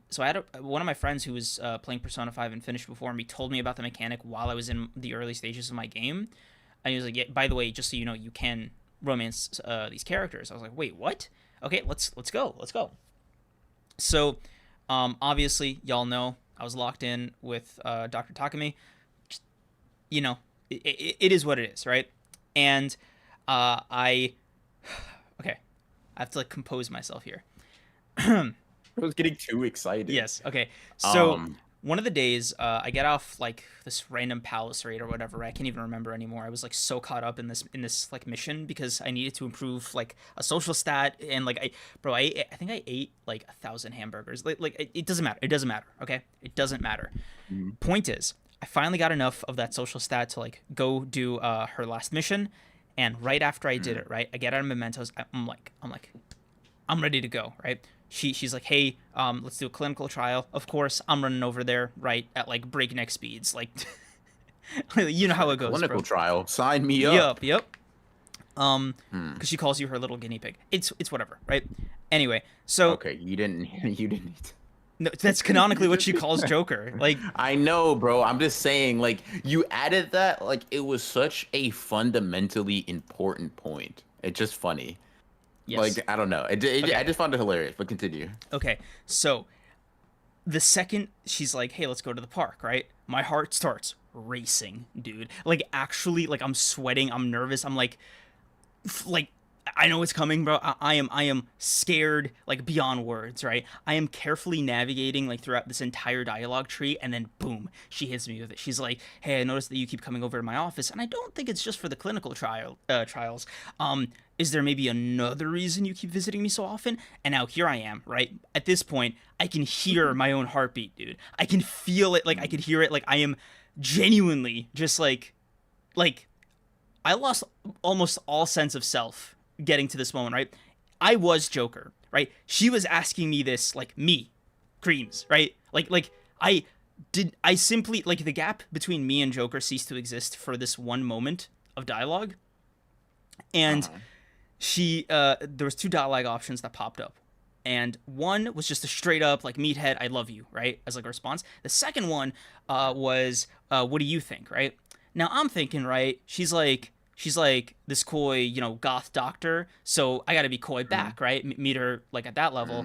So I had one of my friends who was playing Persona 5 and finished before me told me about the mechanic while I was in the early stages of my game. And he was like, yeah, by the way, just so you know, you can romance these characters. I was like, wait, what? Okay, let's go. Let's go. So, obviously, y'all know I was locked in with Dr. Takumi. Just, you know, it is what it is, right? And I okay, I have to like compose myself here. I was getting too excited. Yes. Okay. So Um, one of the days, I get off like this random palace raid or whatever. I can't even remember anymore. I was like so caught up in this like mission because I needed to improve like a social stat and like I think I ate like 1,000 hamburgers. Like it doesn't matter. It doesn't matter. Okay. It doesn't matter. mhm. Point is, I finally got enough of that social stat to like go do her last mission, and right after I did it, right, I get out of mementos. I'm ready to go, right? She's like, hey, let's do a clinical trial. Of course, I'm running over there, right, at like breakneck speeds, like you know how it goes, Clinical bro. trial. Sign me up. Yep. Hmm. Because she calls you her little guinea pig. It's whatever, right? Anyway, so Okay, you didn't. You didn't. no, that's canonically what she calls Joker. Like, I know, bro. I'm just saying, like, you added that, like, it was such a fundamentally important point. It's just funny. yes, Like, I don't know. I okay, just found it hilarious, but continue. okay. So the second she's like, hey, let's go to the park, right? My heart starts racing, dude. Like, actually, like, I'm sweating, I'm nervous, I'm like I know it's coming, bro. I am scared like beyond words, right? I am carefully navigating like throughout this entire dialogue tree, and then boom, she hits me with it. She's like, "Hey, I noticed that you keep coming over to my office, and I don't think it's just for the clinical trials. Is there maybe another reason you keep visiting me so often?" And now here I am, right? At this point, I can hear my own heartbeat, dude. I can feel it, like I could hear it, like I am genuinely just like I lost almost all sense of self getting to this moment, right? I was Joker, right? She was asking me this, like me, Creams, right? Like I simply like the gap between me and Joker ceased to exist for this one moment of dialogue, and Uh-huh. she there was two dialogue options that popped up. And one was just a straight up like meathead, I love you, right? As like a response. The second one was what do you think, right? Now I'm thinking, right? She's like this coy, goth doctor. So I got to be coy Mhm. back, right? Meet her like at that level.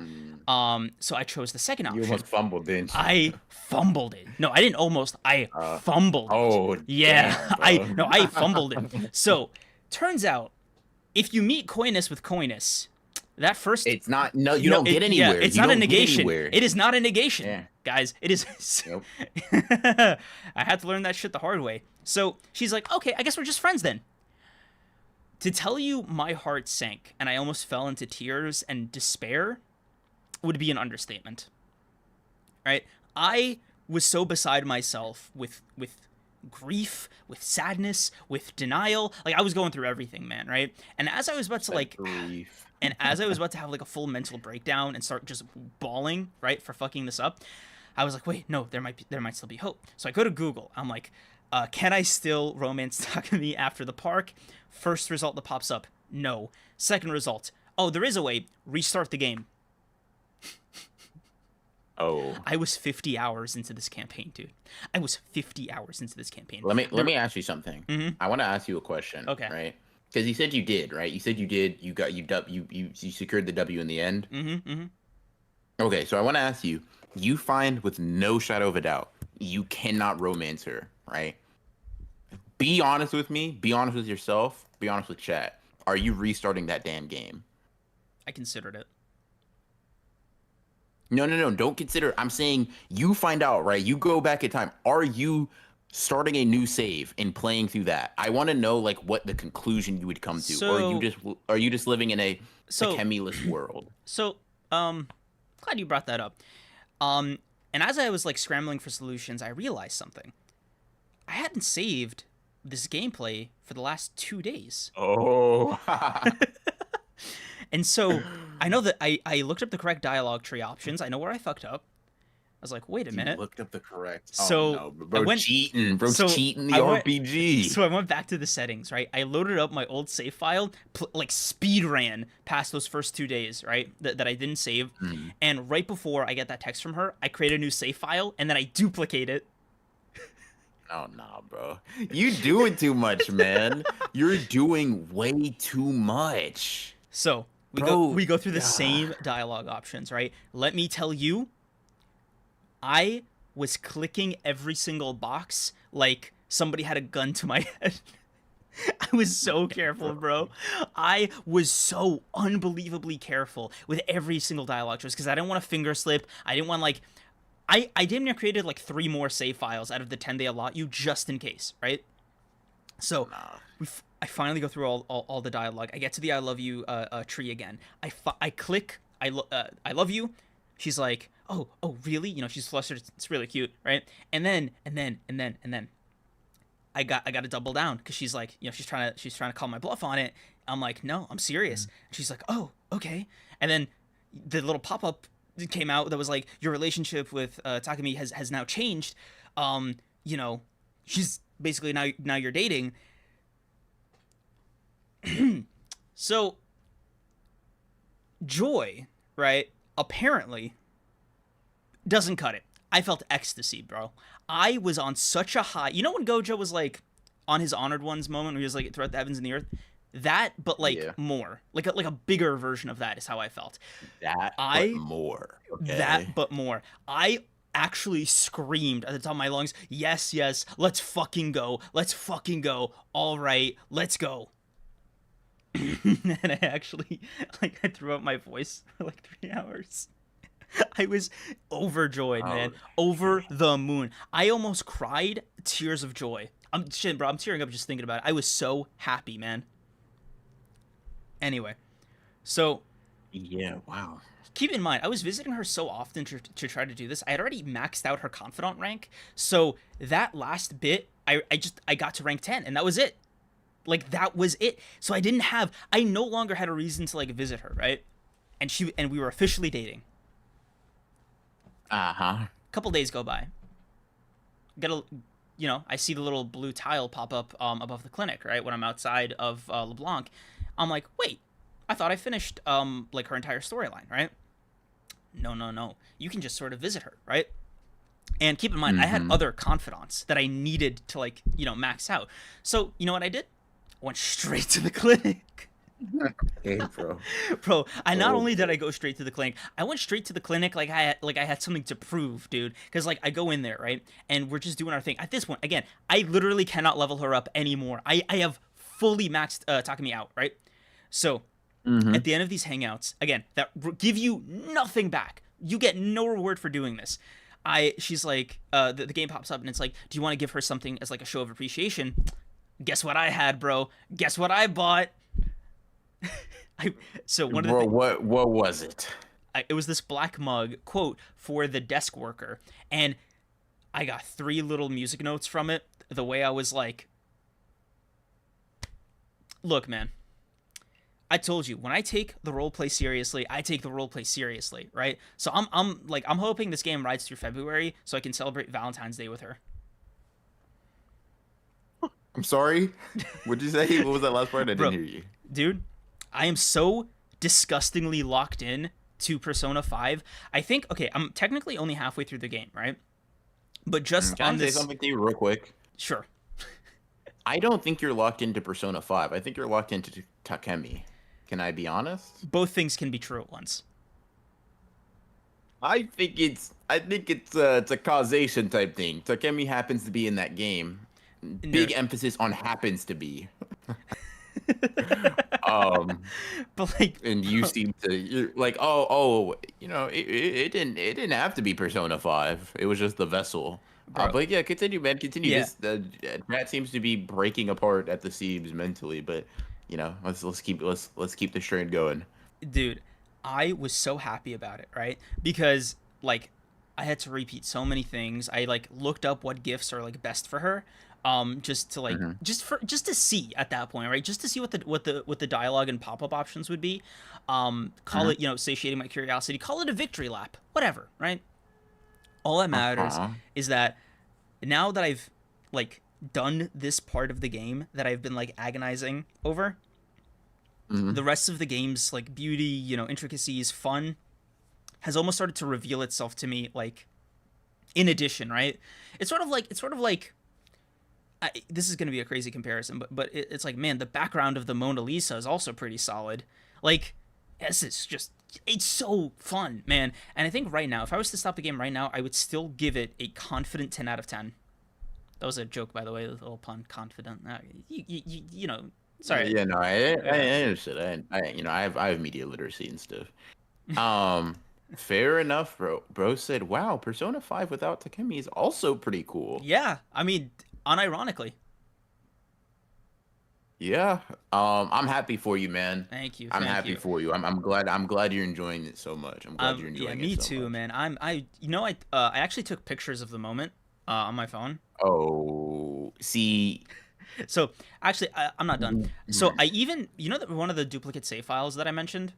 Mm. So I chose the second You option. almost fumbled, didn't you? I fumbled it. No, I didn't almost. I Uh, fumbled it. oh, Yeah, damn, I bro. no, I fumbled it. So turns out if you meet coyness with coyness, that first It's not. No, you don't get yeah, anywhere. it's You not a don't get negation. anywhere. It is not a negation, Yeah. guys. It is. Nope. I had to learn that shit the hard way. So she's like, okay, I guess we're just friends then. To tell you my heart sank and I almost fell into tears and despair would be an understatement. Right? I was so beside myself with grief, with sadness, with denial. Like I was going through everything, man, right? And as I was about to That like grief. and as I was about to have like a full mental breakdown and start just bawling, right, for fucking this up, I was like, wait, no, there might still be hope. So I go to Google. I'm like, can I still romance Takumi after the park? First result that pops up, no. Second result, oh, there is a way. Restart the game. Oh. I was 50 hours into this campaign, dude. I was 50 hours into this campaign. Let me ask you something. Mhm. I want to ask you a question, Okay. right? Because you said you did, right? You said you did. You got you secured the W in the end. Mm-hmm. Okay, so I want to ask you. You find with no shadow of a doubt, you cannot romance her, right? be honest with me. Be honest with yourself. Be honest with chat. Are you restarting that damn game? I considered it. No, no, no. Don't consider. I'm saying you find out, right? You go back in time. Are you starting a new save and playing through that? I want to know like what the conclusion you would come to, or So are you just living in a so Takemi-less world? so glad you brought that up. Um and as I was like scrambling for solutions, I realized something. I hadn't saved this gameplay for the last 2 days. Oh. And so I know that I looked up the correct dialogue tree options. I know where I fucked up. I was like, wait a You minute. looked up the correct. Oh So no, I bro, went cheating. Bro's so cheating the I went RPG. so I went back to the settings, right? I loaded up my old save file, like speed ran past those first 2 days, right? That I didn't save. Mm. And right before I get that text from her, I create a new save file and then I duplicate it. Oh no, bro. You doing too much, man. You're doing way too much. So Bro, we go through the ah. same dialogue options, right? Let me tell you, I was clicking every single box like somebody had a gun to my head. I was so careful, bro. I was so unbelievably careful with every single dialogue choice because I didn't want to finger slip. I didn't want like I damn near created like 3 more save files out of the 10 they allot you just in case, right? So Nah. I finally go through all the dialogue. I get to the I love you tree again. I click I love you. She's like, oh really? You know, she's flustered. It's really cute, right? And then I got to double down because she's like, you know, she's trying to call my bluff on it. I'm like, no, I'm serious. And she's like, oh, okay. And then the little pop up came out that was like, your relationship with Takumi has now changed. You know, she's basically now you're dating. So Joy, right? Apparently doesn't cut it. I felt ecstasy, bro. I was on such a high. You know when Gojo was like on his honored ones moment where he was like throughout the heavens and the earth? That, but like Yeah. more. Like a bigger version of that is how I felt. That, but I more. Okay. that but more. I actually screamed at the top of my lungs, yes, yes, let's fucking go. Let's fucking go. All right, let's go. And I actually like I threw out my voice for like 3 hours. I was overjoyed, Oh, man. Over shit. the moon. I almost cried tears of joy. I'm shit, bro. I'm tearing up just thinking about it. I was so happy, man. Anyway, so Yeah. Wow. keep in mind, I was visiting her so often to try to do this. I had already maxed out her confidant rank. So that last bit, I got to rank 10, and that was it. Like that was it. So I no longer had a reason to like visit her, right? And we were officially dating. Uh huh. A couple days go by. Get a I see the little blue tile pop up above the clinic, right? When I'm outside of LeBlanc. I'm like, wait, I thought I finished like her entire storyline, right? No, no, no. You can just sort of visit her, right? And keep in mind, I had Mm-hmm. other confidants that I needed to like, max out. So, you know what I did? I went straight to the clinic. Hey, bro. Bro, I not Oh, only did bro. I go straight to the clinic, I went straight to the clinic like I had something to prove, dude. Because like I go in there, right, and we're just doing our thing. At this point, again, I literally cannot level her up anymore. I have fully maxed Takumi out, right? So Mm-hmm. at the end of these hangouts, again, that give you nothing back. You get no reward for doing this. She's like, the game pops up and it's like, do you want to give her something as like a show of appreciation? Guess what I had, bro? Guess what I bought? So one of the Bro, what was it? it was this black mug quote for the desk worker, and I got 3 little music notes from it. The way I was like, look, man, I told you when I take the role play seriously, I take the role play seriously, right? So I'm hoping this game rides through February so I can celebrate Valentine's Day with her. I'm sorry. What'd you say? What was that last part? I didn't Bro, hear you. dude, I am so disgustingly locked in to Persona 5. I think okay, I'm technically only halfway through the game, right? But just Can I on say this something to you real quick? sure. I don't think you're locked into Persona 5. I think you're locked into Takemi. Can I be honest? Both things can be true at once. I think it's a causation type thing. Takemi happens to be in that game. No. Big emphasis on happens to be. Um, But like, and you bro, seem to you're like, it didn't have to be Persona 5. It was just the vessel. bro, But yeah, continue, man. Continue. yeah, This Matt seems to be breaking apart at the seams mentally, but let's keep the strain going. dude, I was so happy about it, right? Because like I had to repeat so many things. I like looked up what gifts are like best for her, just to like Hmm. just to see at that point, right? Just to see what the dialogue and pop up options would be. Call Hmm. it, satiating my curiosity. Call it a victory lap, whatever, right? All that matters Uh-huh. is that now that I've like done this part of the game that I've been like agonizing over, the Hmm. rest of the game's like beauty, intricacies, fun has almost started to reveal itself to me like in addition, right? It's sort of like this is going to be a crazy comparison, but it's like, man, the background of the Mona Lisa is also pretty solid. Like, this is just, it's so fun, man. And I think right now, if I was to stop the game right now, I would still give it a confident 10 out of 10. That was a joke, by the way, a little pun, confident. Sorry. Yeah, no, Yeah. I understood. I have media literacy and stuff. Um, Fair enough, bro. Bro said, "Wow, Persona 5 without Takemi is also pretty cool." Yeah, I mean, unironically. Yeah. I'm happy for you, man. Thank you, I'm thank happy you. for you. I'm glad you're enjoying it so much. I'm glad you're Yeah, enjoying it me so too, much. man. I actually took pictures of the moment on my phone. Oh, see, So actually, I'm not done. So mhm. I even, that one of the duplicate save files that I mentioned,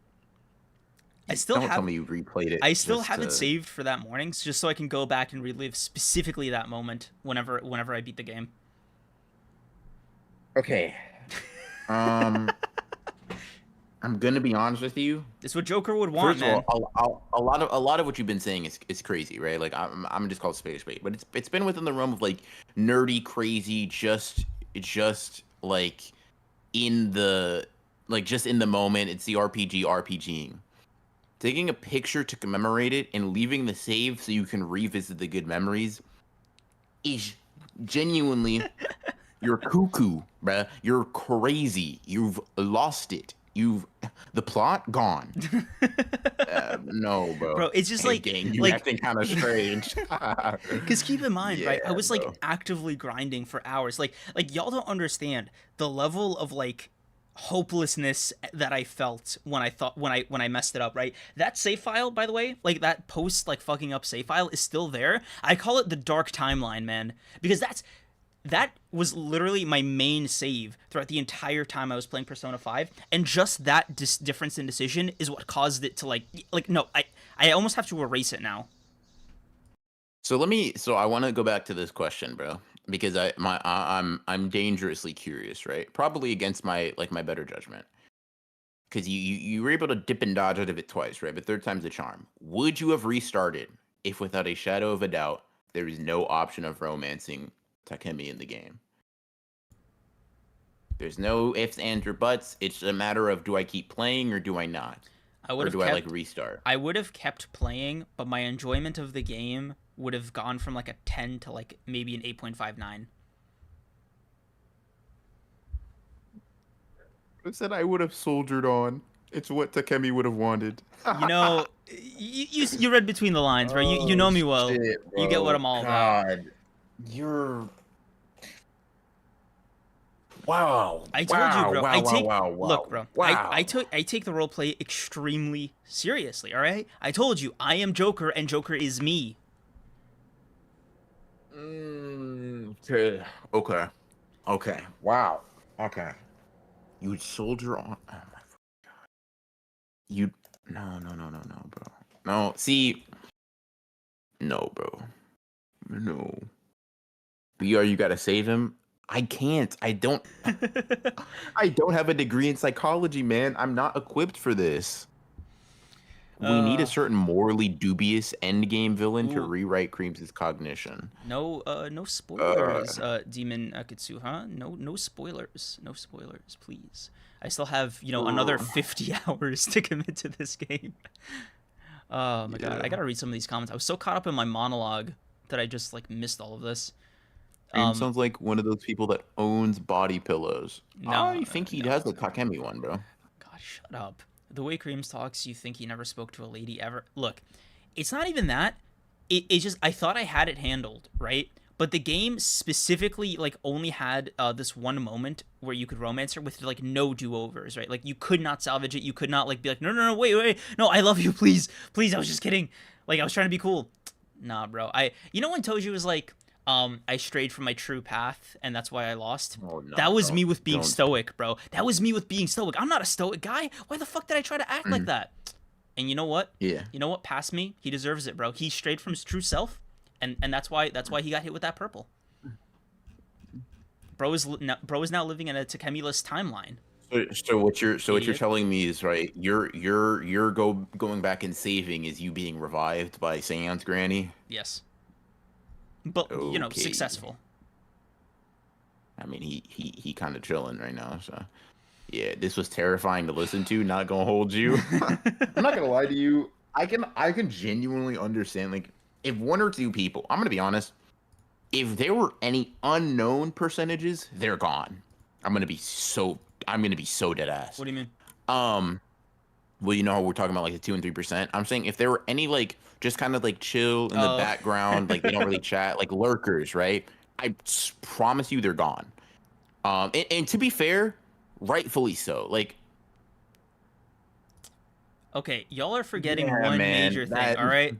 I still Don't tell have, me you replayed it I still just have it to. saved for that morning, just so I can go back and relive specifically that moment whenever I beat the game. Okay. Um, I'm gonna be honest with you. It's what Joker would want, First of man. all, a lot of what you've been saying is crazy, right? Like I'm just called space bait, but it's been within the realm of like nerdy, crazy, just like in the just in the moment. It's the RPGing. Taking a picture to commemorate it and leaving the save so you can revisit the good memories is genuinely you're cuckoo, bruh. You're crazy. You've lost it. You've the plot gone. No, bro. Bro, it's just Hey, like gang, you like acting kind of strange. Because keep in mind, Yeah, right? I was like bro. actively grinding for hours. Like y'all don't understand the level of like hopelessness that I felt when I messed it up. Right? That save file, by the way, like that post like fucking up save file is still there. I call it the dark timeline, man, because that was literally my main save throughout the entire time I was playing Persona 5, and just that difference in decision is what caused it to like no, I almost have to erase it now. So I want to go back to this question, bro, because I'm dangerously curious, right? Probably against my better judgment. Because you were able to dip and dodge out of it twice, right? But third time's the charm. Would you have restarted if, without a shadow of a doubt, there is no option of romancing Takemi in the game? There's no ifs, ands, or buts. It's a matter of do I keep playing or do I not, I would or have do I like kept restart? I would have kept playing, but my enjoyment of the game would have gone from like a 10 to like maybe an 8.59. I said I would have soldiered on. It's what Takemi would have wanted. You read between the lines, bro. You Oh know me well. shit, You get what bro. I'm all about. God. You're wow. I told you, Wow. bro. Wow. I Wow. take Wow. Look, Wow. bro. Wow. I take the role play extremely seriously, all right? I told you I am Joker and Joker is me. Okay. Okay. Okay. Wow. Okay. You would soldier on. Oh my. You. No. No. No. No. No, bro. No. See. No, bro. No. BR, you gotta save him. I can't. I don't have a degree in psychology, man. I'm not equipped for this. We need a uh certain morally dubious endgame villain to ooh, rewrite Creams' cognition. no Uh, spoilers, Demon Akatsuha. No spoilers. No spoilers, please. I still have, another uh, 50 hours to commit to this game. Oh my god, I yeah. gotta read some of these comments. I was so caught up in my monologue that I just like missed all of this. Cream Um, sounds like one of those people that owns body pillows. no, I think he no, has the no. Takemi one, bro. God, shut up. The way Creams talks, you think he never spoke to a lady ever. Look, it's not even that. It's just I thought I had it handled, right? But the game specifically like only had this one moment where you could romance her with like no do overs, right? Like you could not salvage it. You could not like be like, no, no, no, wait, wait, no, I love you, please, please. I was just kidding. Like I was trying to be cool. Nah, bro. You know when Toji was like, I strayed from my true path and that's why I lost. Oh no, That was don't me with being don't. stoic, bro. That was me with being stoic. I'm not a stoic guy. Why the fuck did I try to act like Mm, that? And you know what? yeah. You know what? Past me, he deserves it, bro. He strayed from his true self, and that's why he got hit with that purple. Bro is now living in a Takemi-less timeline. So what you're Idiot. telling me is right. You're going back and saving is you being revived by Seance Granny. Yes, but Okay. successful. I mean, he kind of chilling right now. So yeah, this was terrifying to listen to. Not gonna hold you. I'm not gonna lie to you. I can genuinely understand like if one or two people. I'm gonna be honest. If there were any unknown percentages, they're gone. I'm gonna be so. I'm gonna be so dead ass. What do you mean? Um. Well, you know how we're talking about like the 2 and 3%. I'm saying if there were any like just kind of like chill in the Oh, background, like they don't really chat, like lurkers, right? Promise you they're gone. And to be fair, rightfully so. Like, okay. Y'all are forgetting yeah, one man, major thing. that All right.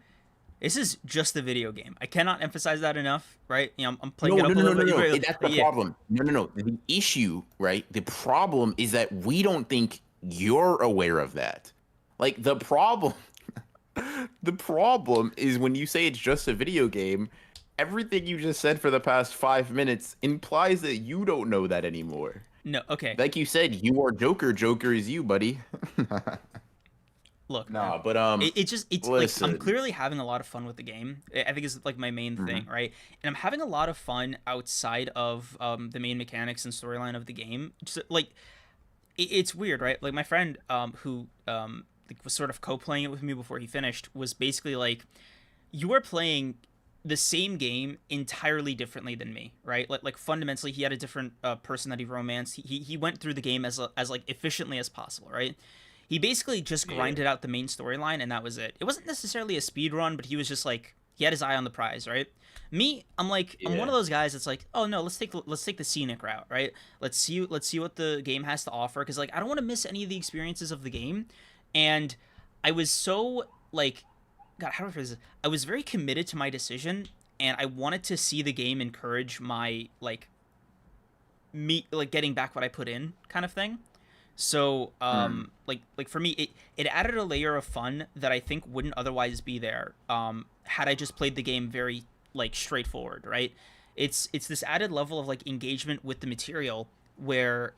This is just a video game. I cannot emphasize that enough, right? I'm playing no, it no, up a no, no, little no, bit. no. Right? That's the Yeah. problem. No, no, no. The issue, right? The problem is that we don't think you're aware of that. Like the problem, the problem is when you say it's just a video game, everything you just said for the past 5 minutes implies that you don't know that anymore. No. Okay. Like you said, you are Joker. Joker is you, buddy. Look, man. Nah, but It's like I'm listen. clearly having a lot of fun with the game. I think it's like my main thing, Mhm. right? And I'm having a lot of fun outside of the main mechanics and storyline of the game. Just like it's weird, right? Like my friend who like, was sort of co-playing it with me before he finished was basically like, you are playing the same game entirely differently than me, right? Like fundamentally, he had a different person that he romanced. He went through the game as like efficiently as possible, right? He basically just Yeah, grinded out the main storyline and that was it. It wasn't necessarily a speed run, but he was just like he had his eye on the prize, right? Me, I'm one yeah, of those guys that's like, oh no, let's take the scenic route, right? Let's see what the game has to offer because like I don't want to miss any of the experiences of the game, and I was so like, God, how do I phrase this? I was very committed to my decision, and I wanted to see the game encourage my like me like getting back what I put in kind of thing. So, mm, like for me, it added a layer of fun that I think wouldn't otherwise be there. Had I just played the game very like straightforward, right? It's this added level of like engagement with the material where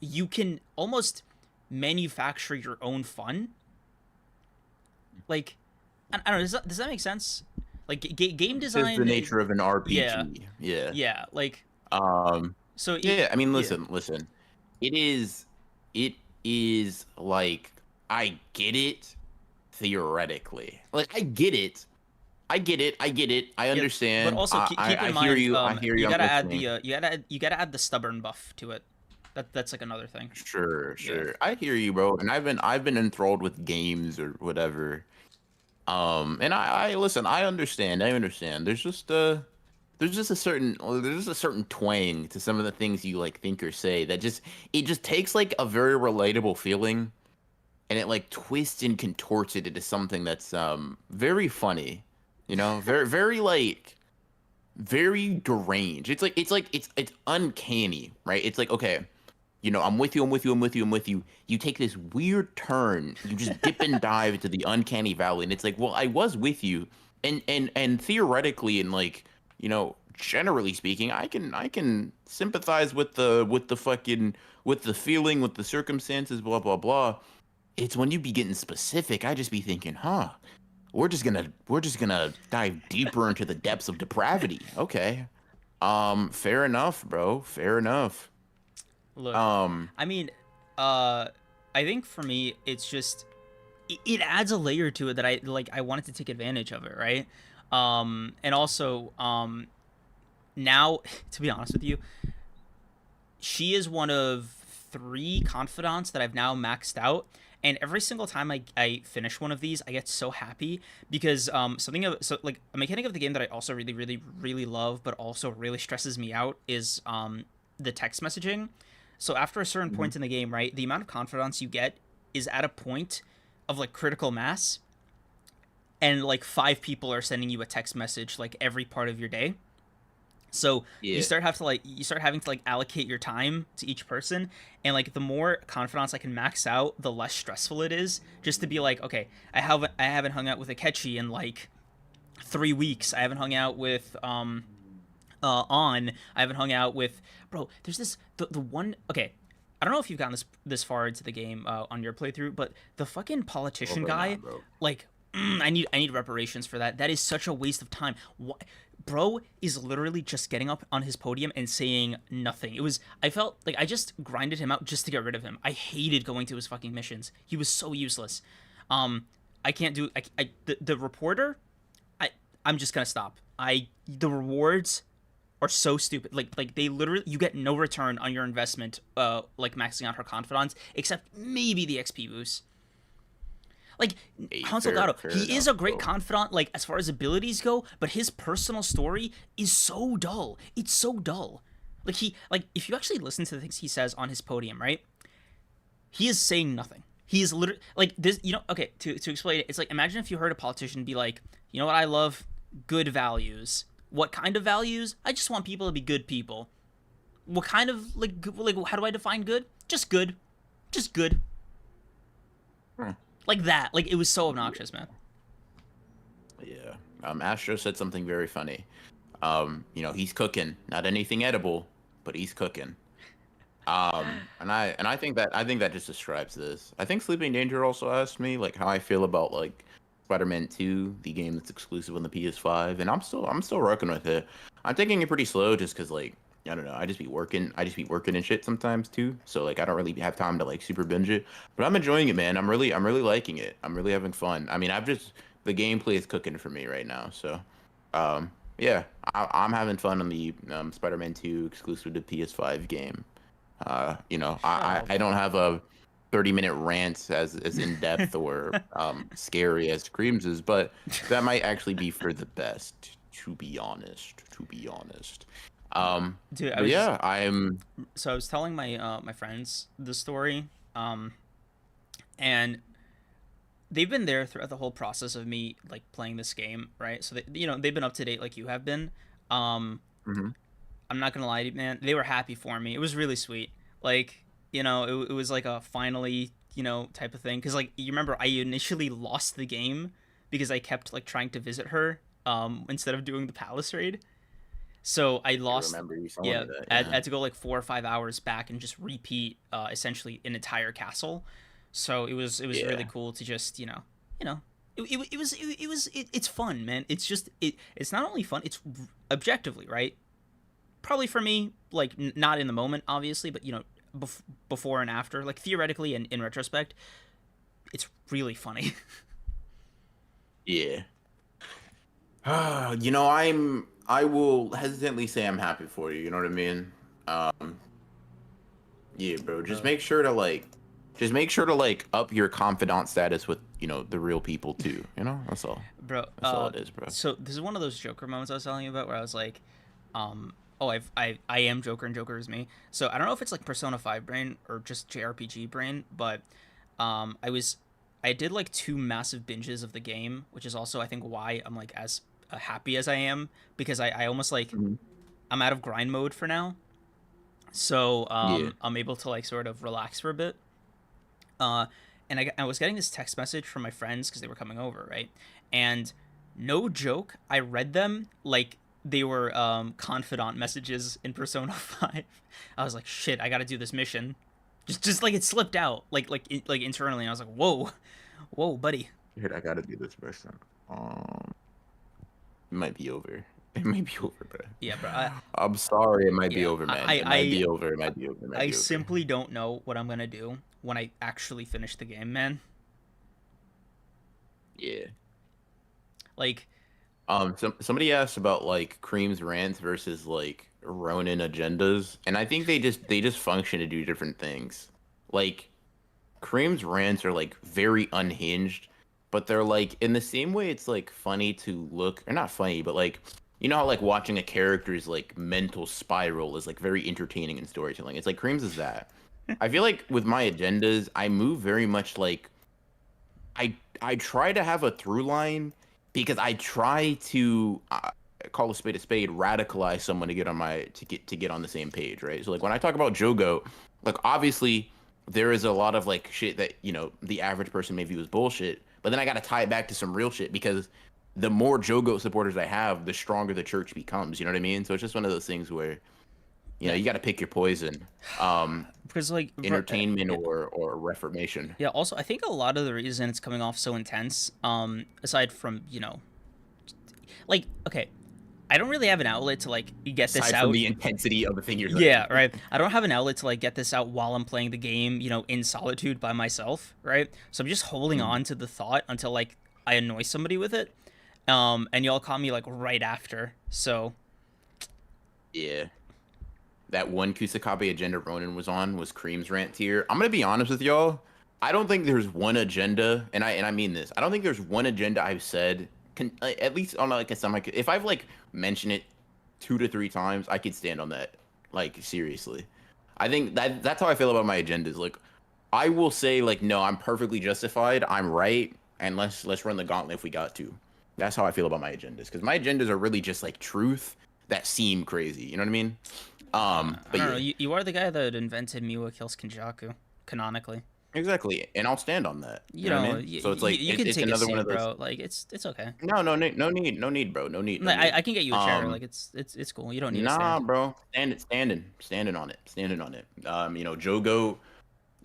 you can almost manufacture your own fun. Like, I don't know. Does that make sense? Like game it is the design, nature of an yeah, RPG. Yeah. yeah. Like Um. so, Yeah. I mean, yeah. listen. It is. It is like I get it theoretically. Like I get it. I get it. I get it. I Yeah, but understand. also keep I in hear mind, you. I hear you. you I'm gotta add listening. you gotta add the stubborn buff to it. That's like another thing. Sure, Yeah. sure. I hear you, bro. And I've been enthralled with games or whatever. And I listen. I understand. I understand. There's just a certain twang to some of the things you like think or say that just it just takes like a very relatable feeling and it like twists and contorts it into something that's very funny. You know, very like very deranged. It's uncanny, right? It's like, okay, I'm with you, I'm with you, I'm with you, I'm with you. You take this weird turn, you just dip and dive into the uncanny valley, and it's like, well, I was with you, and theoretically, and like, generally speaking, I can sympathize with the fucking with the feeling, with the circumstances, blah blah blah. It's when you be getting specific, I just be thinking, huh? We're just gonna dive deeper into the depths of depravity. Okay. Fair enough, bro. Fair enough. Look, Um, I mean, uh, I think for me, it's just it adds a layer to it that I like. I wanted to take advantage of it, right? And also, now, to be honest with you, she is one of 3 confidants that I've now maxed out. And every single time I finish one of these, I get so happy because something of so like a mechanic of the game that I also really really really love, but also really stresses me out is the text messaging. So after a certain Hmm. point in the game, right, the amount of confidants you get is at a point of like critical mass, and like 5 people are sending you a text message like every part of your day. So Yeah. you start having to like allocate your time to each person, and like the more confidence I can max out, the less stressful it is. Just to be like, okay, I haven't hung out with Akechi in like 3 weeks. I haven't hung out with on. I haven't hung out with bro. There's this the one. Okay, I don't know if you've gotten this far into the game on your playthrough, but the fucking politician Probably guy, not, bro. like, I need reparations for that. That is such a waste of time. What, bro is literally just getting up on his podium and saying nothing. It was I felt like I just grinded him out just to get rid of him. I hated going to his fucking missions. He was so useless. I can't do the reporter. I I'm just gonna stop. The rewards are so stupid. Like they literally you get no return on your investment. Like maxing out her confidants, except maybe the XP boost. Like Hey, Han Salgado, fair he enough, is a great bro. confidant, like as far as abilities go, but his personal story is so dull. It's so dull. Like if you actually listen to the things he says on his podium, right? He is saying nothing. He is literally like this. You know, okay. To explain it, it's like imagine if you heard a politician be like, you know what I love, good values. What kind of values? I just want people to be good people. What kind of like how do I define good? Just good, just good, Hmm. like that. Like it was so obnoxious, man. Yeah. Astro said something very funny. He's cooking, not anything edible, but he's cooking. And I think that just describes this. I think Sleeping Danger also asked me like how I feel about like Spider-Man 2, the game that's exclusive on the PS5, and I'm still working with it. I'm taking it pretty slow just because like I don't know, I just be working and shit sometimes too. So like I don't really have time to like super binge it. But I'm enjoying it, man. I'm really liking it. I'm really having fun. I mean, the gameplay is cooking for me right now. So yeah, I'm having fun on the Spider-Man 2 exclusive to PS5 game. Shut I up. I don't have a 30-minute rant as in depth or scary as Creams's, but that might actually be for the best, to be honest. To be honest. Dude, But yeah, I'm. I was telling my my friends the story, um, and they've been there throughout the whole process of me like playing this game, right? So they've been up to date like you have been. Um, Mhm. I'm not gonna lie to you, man. They were happy for me. It was really sweet. Like it was like a finally type of thing. Cause like you remember, I initially lost the game because I kept like trying to visit her instead of doing the palace raid. So I I lost. remember you telling Yeah, me that. I Yeah. had to go like 4 or 5 hours back and just repeat essentially an entire castle. So it was really Yeah. cool to just you know it's fun, man. It's not only fun, it's objectively right. Probably for me, like not in the moment, obviously, but before and after, like theoretically and in retrospect, it's really funny. Yeah. I will hesitantly say I'm happy for you. You know what I mean? Um. Yeah, bro. Bro, Just make sure to like up your confidant status with the real people too. That's all. bro. That's all it is, bro. So this is one of those Joker moments I was telling you about, where I was like, oh, I am Joker and Joker is me. So I don't know if it's like Persona 5 brain or just JRPG brain, but I did like 2 massive binges of the game, which is also I think why I'm like as happy as I am, because I almost like Mhm. I'm out of grind mode for now. So Yeah. I'm able to like sort of relax for a bit. Uh, and I was getting this text message from my friends because they were coming over, right? And no joke, I read them like they were confidant messages in Persona 5. I was like, shit, I got to do this mission. Just like it slipped out, like internally. And I was like, whoa, whoa, buddy. Here, I gotta do this person. It might be over. It might be over, bro. Yeah, bro. I'm sorry. It might be Yeah, over, man. It might be over. It might be over. It might I be over. simply don't know what I'm gonna do when I actually finish the game, man. Yeah. Like Somebody asked about like Cream's rants versus like Ronin agendas, and I think they just function to do different things. Like Cream's rants are like very unhinged, but they're like in the same way it's like funny to look, or not funny, but like you know how like watching a character's like mental spiral is like very entertaining in storytelling. It's like Cream's is that. I feel like with my agendas, I move very much like I try to have a through line because I try to call a spade, radicalize someone to get on my to get on the same page, right? So like when I talk about Jogo, like obviously there is a lot of like shit that you know the average person may view as bullshit, but then I got to tie it back to some real shit because the more Jogo supporters I have, the stronger the church becomes. You know what I mean? So it's just one of those things where you know Yeah, you got to pick your poison, because like, entertainment yeah, or reformation. yeah. Also, I think a lot of the reason it's coming off so intense, aside from like, okay, I don't really have an outlet to like get this Aside from out. the intensity of the thing you're Yeah, saying. right. I don't have an outlet to like get this out while I'm playing the game, in solitude by myself, right? So I'm just holding on to the thought until like I annoy somebody with it. And y'all caught me like right after. So Yeah. That one Kusakabe agenda Ronin was on was Cream's rant tier. I'm gonna be honest with y'all. I don't think there's one agenda, and I mean this. I don't think there's one agenda I've said at least on like a semi. If I've like mentioned it 2 to 3 times, I could stand on that. Like seriously, I think that's how I feel about my agendas. Like, I will say like, no, I'm perfectly justified. I'm right, and let's run the gauntlet if we got to. That's how I feel about my agendas because my agendas are really just like truth that seem crazy. You know what I mean? I But don't know. yeah, You are the guy that invented Miwa kills Kenjaku canonically. exactly, and I'll stand on that. You know what I mean? So it's like You can it's take a another one seat, of those. bro. Like it's okay. No, no need, bro. No need, no Like, need. I can get you a chair. Um, Like it's cool. You don't need to nah, stand. bro. Standing on it, standing on it. You know, Jogo,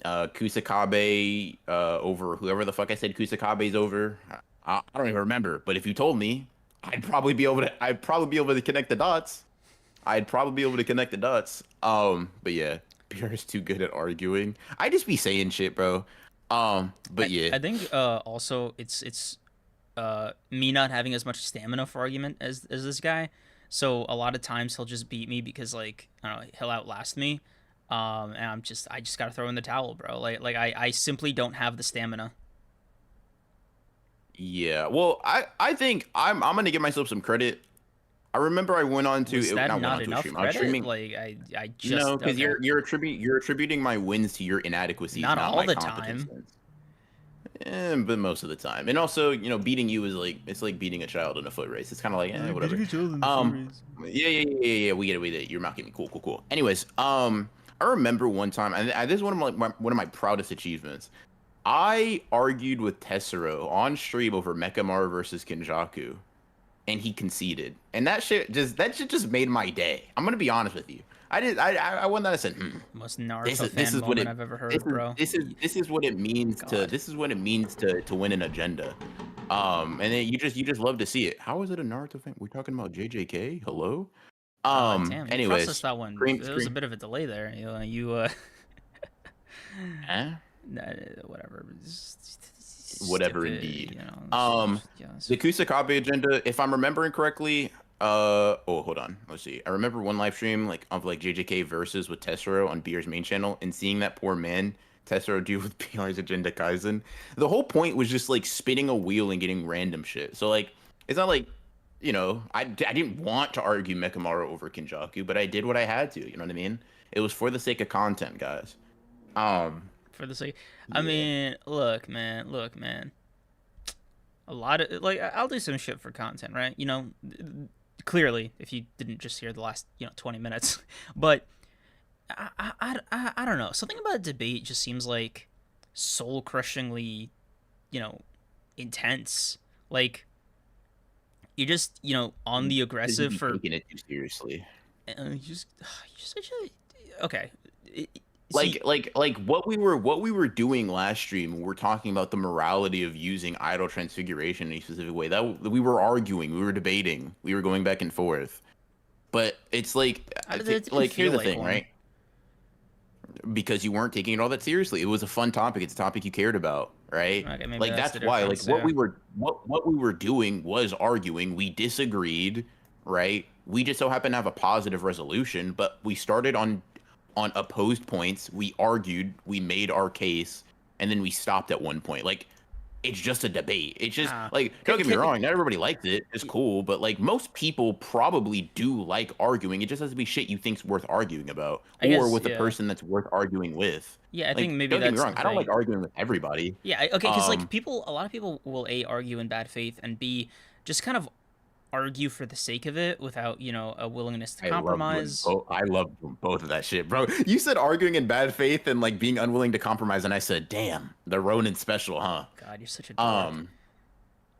Kusakabe, over whoever the fuck I said Kusakabe's over. I don't even remember. But if you told me, I'd probably be able to connect the dots. I'd probably be able to connect the dots. But yeah, Pierre is too good at arguing. I just be saying shit, bro. But yeah, I think also it's me not having as much stamina for argument as this guy. So a lot of times he'll just beat me because like I don't know, he'll outlast me. And I just gotta throw in the towel, bro. Like I simply don't have the stamina. yeah. Well, I think I'm gonna give myself some credit. I remember I went on to Was that not went not on to a enough stream. I was credit? streaming. Like I No, just because okay. you're attributing my wins to your inadequacies, Not not all my the time. competences. But most of the time, and also you know, beating you is like it's like beating a child in a foot race. It's kind of like whatever. Beating each other in the Um, furries. yeah. We get it. You're mocking me. Cool. Anyways, I remember one time, and this is one of one of my proudest achievements. I argued with Tessero on stream over Mechamaru versus Kinjaku, and he conceded. And that shit just made my day. I'm gonna be honest with you. I went that and said, Most Naruto this fan is what moment it I've ever heard, bro. this is what it means to God. this is what it means to win an agenda. And then you just love to see it. How is it a Naruto fan? We're talking about JJK. Hello. Damn, you processed Anyways, that one. There was a bit of a delay there. eh? Nah, whatever. Whatever Stupid, indeed. yeah. The Kusakabe agenda, if I'm remembering correctly, oh hold on, let's see. I remember one live stream like of like JJK versus with Tessero on Beer's main channel, and seeing that poor man Tessero deal with PR's agenda Kaizen. The whole point was just like spinning a wheel and getting random shit. So like it's not like you know I didn't want to argue Mechamaru over Kinjaku, but I did what I had to. You know what I mean? It was for the sake of content, guys. For the sake, I Yeah. mean, look, man. A lot of like, I'll do some shit for content, right? Clearly, if you didn't just hear the last 20 minutes, but I don't know. Something about debate just seems like soul crushingly, you know, intense. Like you're just on the Because you aggressive be for taking it too seriously. you just actually okay. See, Like what we were doing last stream, we were talking about the morality of using idle transfiguration in a specific way. That we were arguing, we were debating, we were going back and forth. But it's like it didn't like here's feel the like thing, one. right? because you weren't taking it all that seriously. It was a fun topic. It's a topic you cared about, right? Okay, maybe Like that's the that's why. Like difference. Yeah. what we were doing was arguing. We disagreed, right? We just so happened to have a positive resolution, but we started on opposed points. We argued, we made our case, and then we stopped at one point. Like it's just a debate. It's just Ah, like don't get me wrong, not everybody likes it. It's cool, but like most people probably do like arguing. It just has to be shit you think's worth arguing about, I or guess with a yeah. person that's worth arguing with. Yeah, I think Like maybe don't get me that's wrong, the I don't like thing. arguing with everybody. Yeah, okay, because like Um, people, a lot of people will a argue in bad faith and b just kind of argue for the sake of it without a willingness to compromise. I love doing both of that shit, bro. You said arguing in bad faith and like being unwilling to compromise, and I said, damn, the Ronin special, huh? God, you're such a dork. Um,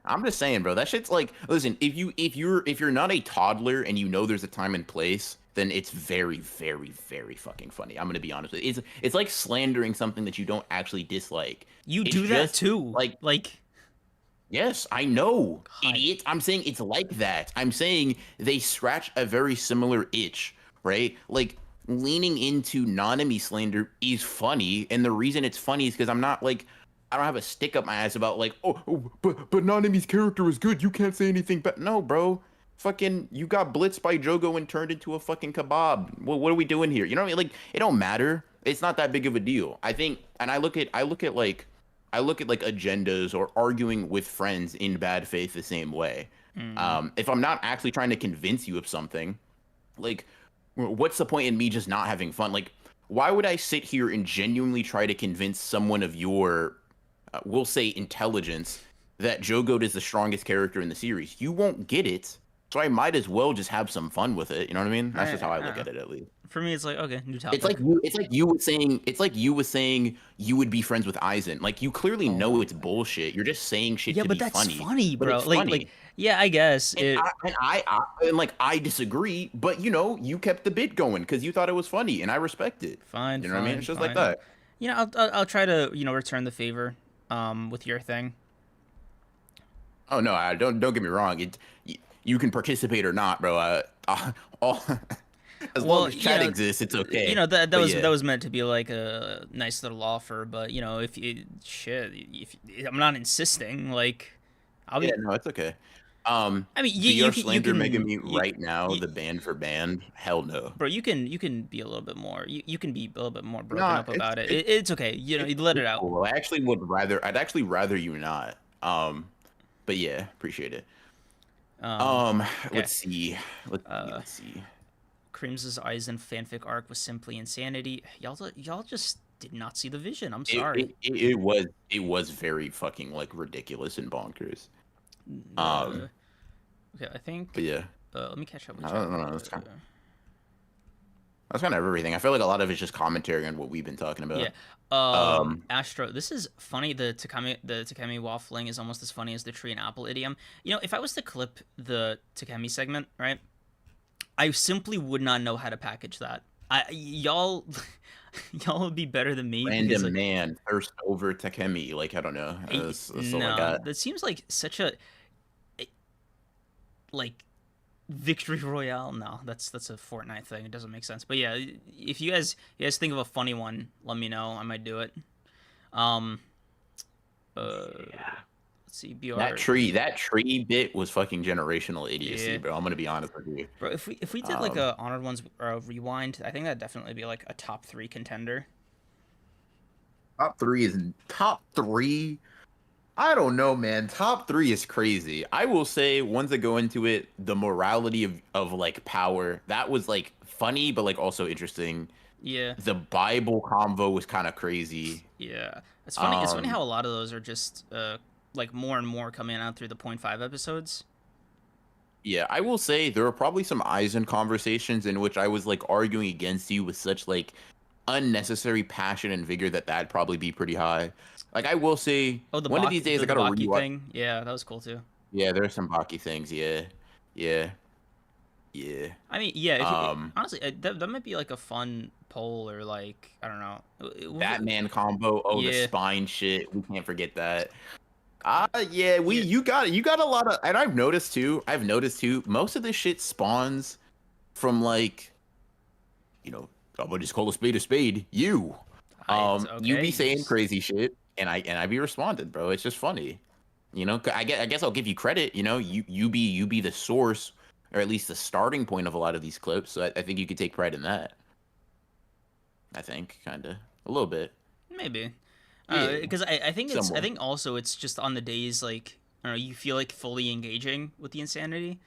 I'm just saying, bro. That shit's like, listen, if you're not a toddler and you know there's a time and place, then it's very, very, very fucking funny. I'm gonna be honest with you. It's like slandering something that you don't actually dislike. You It's do that just too. like, Like, yes, I know, God. idiot. I'm saying it's like that. I'm saying they scratch a very similar itch, right? Like leaning into Nanami slander is funny, and the reason it's funny is because I'm not like I don't have a stick up my ass about like, but Nanami's character is good. You can't say anything, but no, bro. Fucking, you got blitzed by Jogo and turned into a fucking kebab. Well, what are we doing here? You know what I mean? Like, it don't matter. It's not that big of a deal. I think, and I look at like agendas or arguing with friends in bad faith the same way. Mm. If I'm not actually trying to convince you of something, like, what's the point in me just not having fun? Like, why would I sit here and genuinely try to convince someone of your, we'll say, intelligence that Jogo is the strongest character in the series? You won't get it, so I might as well just have some fun with it. You know what I mean? That's just how I look at it, at least. For me, it's like, okay, new It's topic. like you was saying you would be friends with Aizen. Like you clearly Oh know my it's god. bullshit. You're just saying shit Yeah, to but be that's funny, funny, but bro. it's Like, funny. yeah, I guess And it. I disagree, but you kept the bit going because you thought it was funny, and I respect it. Fine, You know what I mean? fine, It's just like fine. that. I'll try to return the favor, with your thing. Oh no, I don't get me wrong. You can participate or not, bro. All, as long Well, as chat exists, it's okay. that But was yeah, meant to be like a nice little offer, but if you shit, if I'm not insisting, like, I'll yeah, be. no, it's okay. I mean, BR you slander Mega can Me right now, you, the band for band. Hell no. bro, you can be a little bit more. You can be a little bit more broken No, up about it. It's okay. You let it it's out. cool. I'd actually rather you not. But yeah, appreciate it. Um, Um, okay. let's see. Uh, Let's see. Creams' Aizen fanfic arc was simply insanity. Y'all just did not see the vision. I'm It, sorry. it, it, it was it was very fucking like ridiculous and bonkers. Uh, Um, okay, I but think. yeah, Let me catch up with I chat. don't know. That's kind of everything. I feel like a lot of it's just commentary on what we've been talking Yeah. about. Um, Astro, this is funny. The Takemi waffling is almost as funny as the tree and apple idiom. If I was to clip the Takemi segment, right, I simply would not know how to package that. Y'all, y'all would be better than me because Random like, man thirst over Takemi. Like I don't know. That's all I no, got. that seems like such a like victory royale. No, that's a Fortnite thing. It doesn't make sense. But yeah, if you guys think of a funny one, let me know. I might do it. Um, uh, Yeah. let's see, BR. That tree bit was fucking generational idiocy, Yeah, bro. I'm gonna be honest with you. bro. If we did like Um, a honored ones rewind, I think that'd definitely be like a top three contender. top three. I don't know, man. Top three is crazy. I will say, ones that go into it, the morality of like power, that was like funny, but like also interesting. Yeah, The Bible convo was kind of crazy. yeah. It's funny. It's funny Um, how a lot of those are just like more and more coming out through the point five episodes. yeah, I will say there were probably some Eisen conversations in which I was like arguing against you with such like unnecessary passion and vigor that that'd probably be pretty high. Like I will say, Oh, the one of these days I the gotta Baki rewatch. thing. Yeah, that was cool too. Yeah, there's some Baki things. Yeah, yeah, yeah. I mean, yeah. If you, Um, honestly, that might be like a fun poll or like I don't know. Batman combo. Oh, the Yeah, spine shit. We can't forget that. Yeah, yeah, you got a lot of, and I've noticed too. Most of this shit spawns from like, you know, I'm gonna just call a spade a spade. You Okay, be you saying just crazy shit, and I be responding, bro. It's just funny, you know. I guess I'll give you credit. You know, you be the source, or at least the starting point of a lot of these clips. So I think you could take pride in that. I think, kind of, a little bit. maybe. I don't know, Yeah, because I somewhat. think also it's just on the days like I don't know, you feel like fully engaging with the insanity.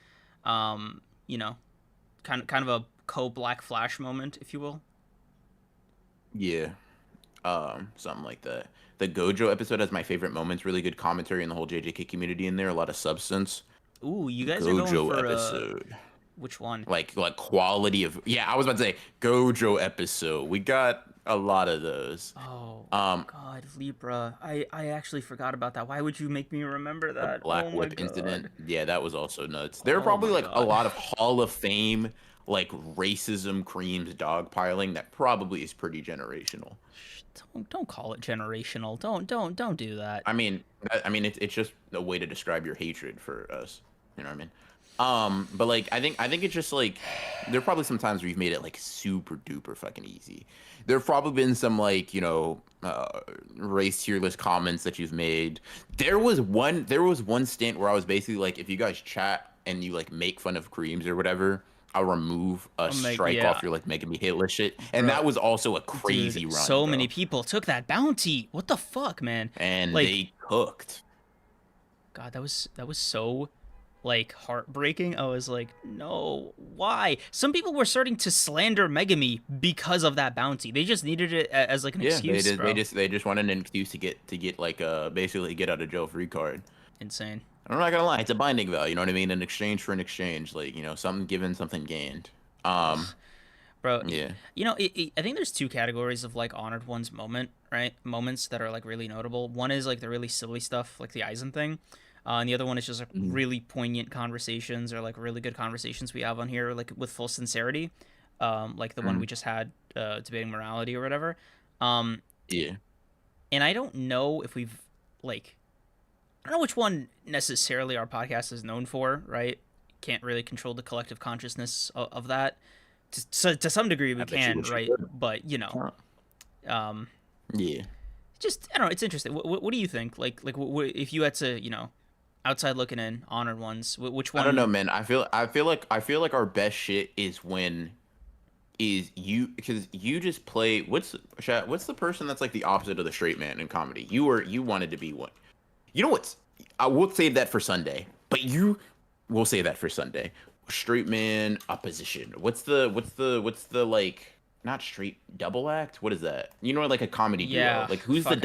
You know, kind of a co Black Flash moment, if you will. Yeah, something like that. The Gojo episode has my favorite moments. Really good commentary in the whole JJK community in there. A lot of substance. Ooh, you guys are going Gojo for episode. which one? Like quality of, yeah, I was about to say Gojo episode. We got a lot of those. Oh Um, God, Libra. I actually forgot about that. Why would you make me remember the that? Black Oh my Whip incident. God. Yeah, that was also nuts. There are Oh probably my like a God. lot of Hall of Fame like racism creams dogpiling that probably is pretty generational. Don't call it generational. Don't do that. I mean, it's just a way to describe your hatred for us. You know what I mean? But like, I think it's just like there are probably some times where you've made it like super duper fucking easy. There have probably been some like race tier list comments that you've made. There was one stint where I was basically like, if you guys chat and you like make fun of creams or whatever, I'll remove a I'm like, strike yeah, off your like making me hit list shit. And bro. that was also a Dude, crazy run, so many bro. people took that bounty. What the fuck, man? And Like, they cooked. God, that was so like heartbreaking. I was like, no, why? Some people were starting to slander Megami because of that bounty. They just needed it as like an Yeah, they excuse, just they bro. just they just wanted an excuse to get like basically get out of jail free card. Insane. I'm not gonna lie, it's a binding value, you know what I mean? An exchange for an exchange, like, something given, something gained. Um, Ugh. Bro, yeah. I think there's two categories of like honored ones right? Moments that are like really notable. One is like the really silly stuff, like the Aizen thing. And the other one is just like Mhm. really poignant conversations or like really good conversations we have on here, like with full sincerity. Like the one we Mhm. just had, debating morality or whatever. Um, Yeah. and I don't know if we've like, I don't know which one necessarily our podcast is known for, right? Can't really control the collective consciousness of that. To some degree, we I bet you can, wish you right? could. But Huh. um, Yeah. just I don't know. It's interesting. What do you think? If you had to, outside looking in, honored ones, which I don't know, one? man. I feel like our best shit is when is you because you just play what's the person that's like the opposite of the straight man in comedy? You wanted to be one. You know what's I will save that for Sunday. But you will say that for Sunday. Straight man opposition. What's the like not straight double act? What is that? You know, like a comedy duo. Yeah, Like fuck. who's the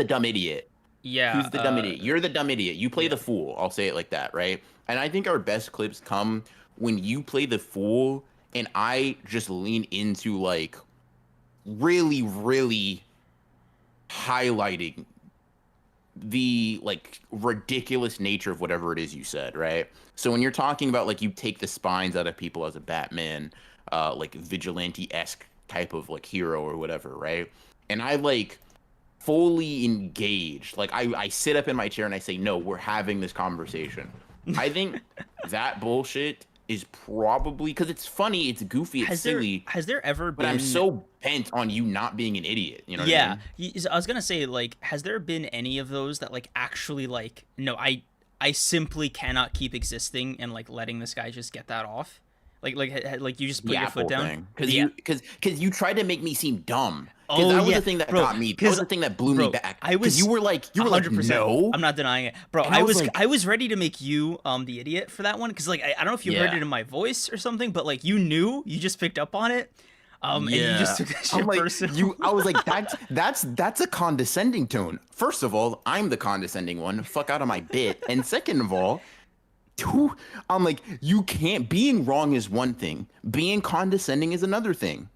dumb idiot? Yeah, Who's the dumb idiot? You're the dumb idiot. You play yeah. the fool. I'll say it like that, right? And I think our best clips come when you play the fool and I just lean into like really, really highlighting the like ridiculous nature of whatever it is you said, right? So when you're talking about like you take the spines out of people as a Batman, like vigilante-esque type of like hero or whatever, right? And I like fully engaged. Like I sit up in my chair and I say, no, we're having this conversation. I think that bullshit is probably because it's funny, it's goofy, it's silly, Has there ever but I'm been so bent on you not being an idiot. You know what I Yeah, mean? I was gonna say like, has there been any of those that like actually like, no, I simply cannot keep existing and like letting this guy just get that off, like you just put The your foot Apple down. thing, because Yeah. you tried to make me seem dumb. Because Oh that was yeah, the thing that bro. got me. That was Because the thing that blew me bro, back. I Because was you were like 100%. no, I'm not denying it, bro. and I was like, I was ready to make you the idiot for that one because like I don't know if you heard yeah. it in my voice or something, but like you just picked up on it, and you just Yeah. took that I'm shit like personal. I was like that's a condescending tone. First of all, I'm the condescending one. Fuck out of my bit. And second of all, who I'm like you can't being wrong is one thing. Being condescending is another thing.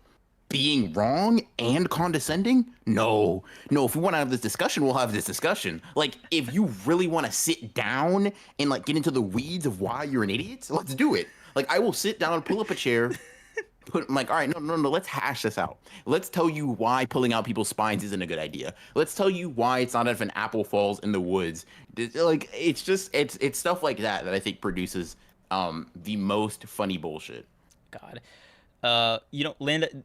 Being wrong and condescending? No. No, if we want to have this discussion, we'll have this discussion. Like if you really want to sit down and like get into the weeds of why you're an idiot, let's do it. Like I will sit down, pull up a chair, I'm like, all right, no, let's hash this out. Let's tell you why pulling out people's spines isn't a good idea. Let's tell you why it's not if an apple falls in the woods. Like, it's just, it's stuff like that that I think produces the most funny bullshit. God. Land.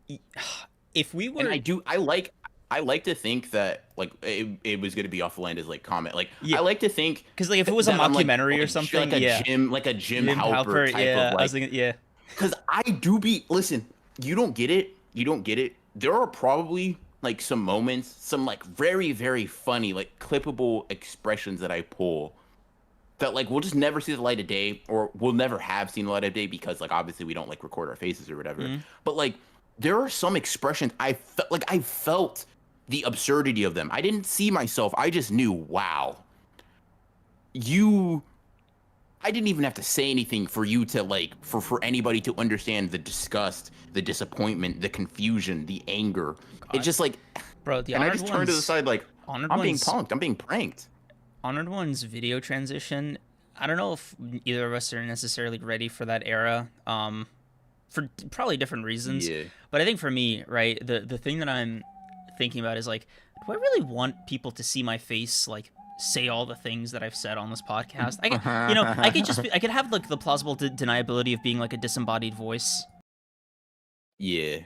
If we And were, I like to think that like it was gonna be off Landis like comment. Like yeah, I like to think because like if it was a that I'm mockumentary or something, yeah, like a Jim Jim Halper Halpert, type of yeah, I was like, thinking, yeah, because I do be listen, you don't get it. You don't get it. There are probably like some moments, some like very, very funny, like clippable expressions that I pull that like we'll just never see the light of day, or we'll never have seen the light of day because like obviously we don't like record our faces or whatever. mm, But like there are some expressions I felt the absurdity of them. I didn't see myself. I just knew, wow, you I didn't even have to say anything for you to like for anybody to understand the disgust, the disappointment, the confusion, the anger. It's God, just like, bro, the and I just turned to the side like, Honored I'm being Ones, punked. I'm being pranked. Honored Ones video transition. I don't know if either of us are necessarily ready for that era. For probably different reasons, Yeah. but I think for me, right, the thing that I'm thinking about is like, do I really want people to see my face like say all the things that I've said on this podcast? I could, I could just I could have like the plausible deniability of being like a disembodied voice. Yeah.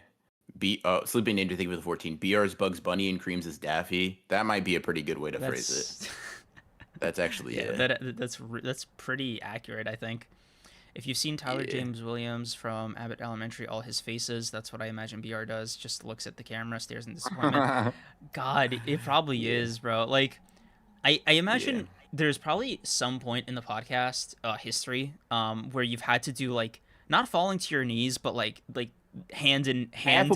Sleeping Ninja Thing with 14. BR's Bugs Bunny and Creams is Daffy. That might be a pretty good way to phrase it. That's That's actually yeah, yeah. that's pretty accurate, I think. If you've seen Tyler Yeah. James Williams from Abbott Elementary, all his faces, that's what I imagine BR does. Just looks at the camera, stares in disappointment. God, it probably Yeah. is, bro. Like, I Yeah. imagine there's probably some point in the podcast history where you've had to do like not falling to your knees, but like hand in hands.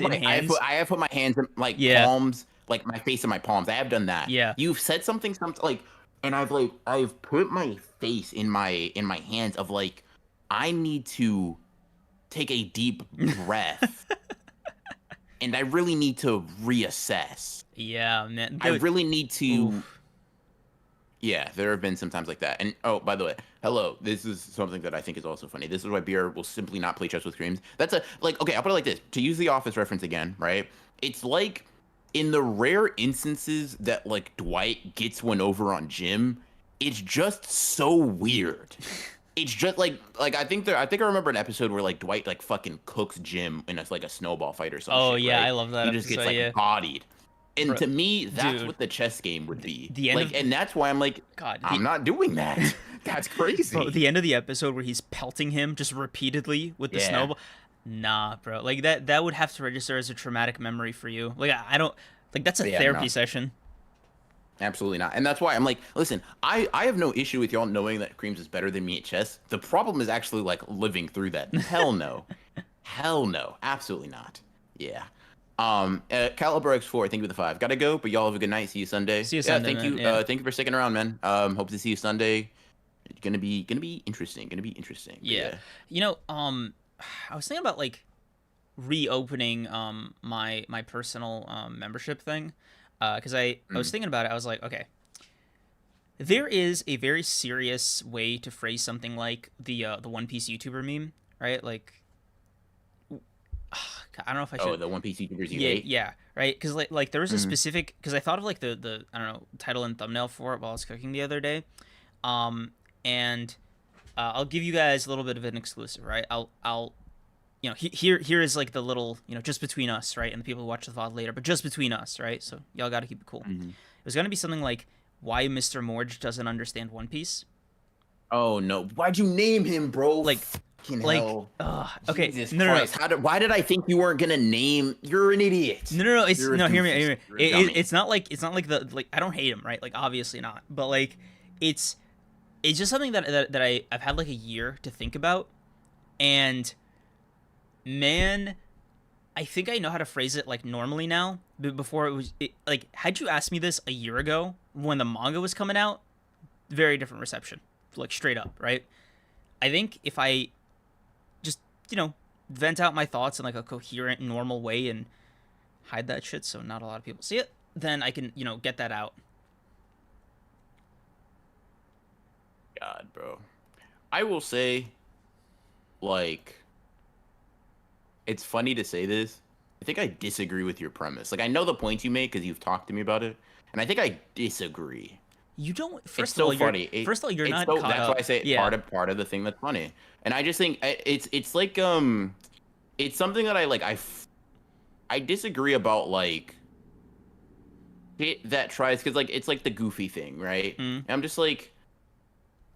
I have put my hands in like Yeah, palms, like my face in my palms. I have done that. yeah. You've said something like, and I've put my face in my hands of like I need to take a deep breath and I really need to reassess. Yeah, man. I Dude, really need to. oof. Yeah, there have been some times like that. And oh, by the way, hello. This is something that I think is also funny. This is why beer will simply not play chess with creams. That's a like. Okay, I'll put it like this. To use the Office reference again, right? It's like in the rare instances that like Dwight gets one over on Jim, it's just so weird. It's just like I think I remember an episode where like Dwight like fucking cooks Jim in a like a snowball fight or some Oh shit, yeah, right? I love that He just gets episode. like Yeah, bodied. And bro, to me, that's dude. what the chess game would be. The end Like, of and that's why I'm like, God, I'm not doing that. That's bro, crazy. the end of the episode where he's pelting him just repeatedly with the Yeah. snowball. Nah, bro. Like that would have to register as a traumatic memory for you. Like I don't like that's a Yeah, therapy no. session. Absolutely not. And that's why I'm like, listen, I have no issue with y'all knowing that Creams is better than me at chess. The problem is actually like living through that. Hell no. Hell no. Absolutely not. Yeah. Caliber X4, thank you for the 5. Gotta go, but y'all have a good night. See you Sunday. See you Yeah, Sunday, thank man. you. Yeah. Thank you for sticking around, man. Hope to see you Sunday. It's gonna be interesting. Gonna be interesting. But Yeah. yeah. You know, I was thinking about like reopening my personal membership thing. Cuz I was Mm. thinking about it. I was like, okay, there is a very serious way to phrase something like the One Piece YouTuber meme, right? Like I don't know if I Oh, should. the One Piece YouTubers you Yeah, hate? yeah, right. Because like there was a Mm. specific because I thought of like the I don't know title and thumbnail for it while I was cooking the other day, and I'll give you guys a little bit of an exclusive, right? I'll here is like the little just between us, right, and the people who watch the VOD later, but just between us, right? So y'all got to keep it cool. Mhm. It was gonna be something like why Mr. Morge doesn't understand One Piece, Oh no! Why'd you name him, bro? like Fucking like hell! okay, Jesus no no no Christ! Why did I think you weren't gonna name? You're an idiot. no no no it's You're a no hear me doofus. hear me You're a dummy. it's not like the like I don't hate him, right, like obviously not, but like it's it's just something that I've had like a year to think about, and man, I think I know how to phrase it like normally now. But before like had you asked me this a year ago when the manga was coming out, very different reception, like straight up, right? I think if I just vent out my thoughts in like a coherent, normal way and hide that shit so not a lot of people see it, then I can get that out. God, bro. I will say, like, it's funny to say this. I think I disagree with your premise. Like, I know the points you make because you've talked to me about it, and I think I disagree. You don't. It's First of so all, funny. first of all, you're It's not so caught that's why up. I say it's Yeah. part of the thing that's funny. And I just think it's like it's something that I disagree about like it that tries because like it's like the goofy thing, right? Mm. And I'm just like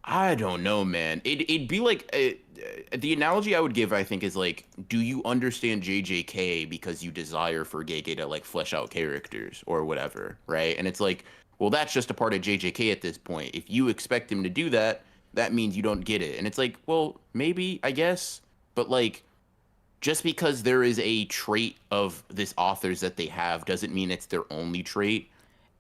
I don't know, man. It'd be like the analogy I would give, I think, is like, do you understand JJK because you desire for Gege to like flesh out characters or whatever, right? And it's like, well, that's just a part of JJK at this point. If you expect him to do that, that means you don't get it. And it's like, well, maybe, I guess, but like, just because there is a trait of this author's that they have doesn't mean it's their only trait.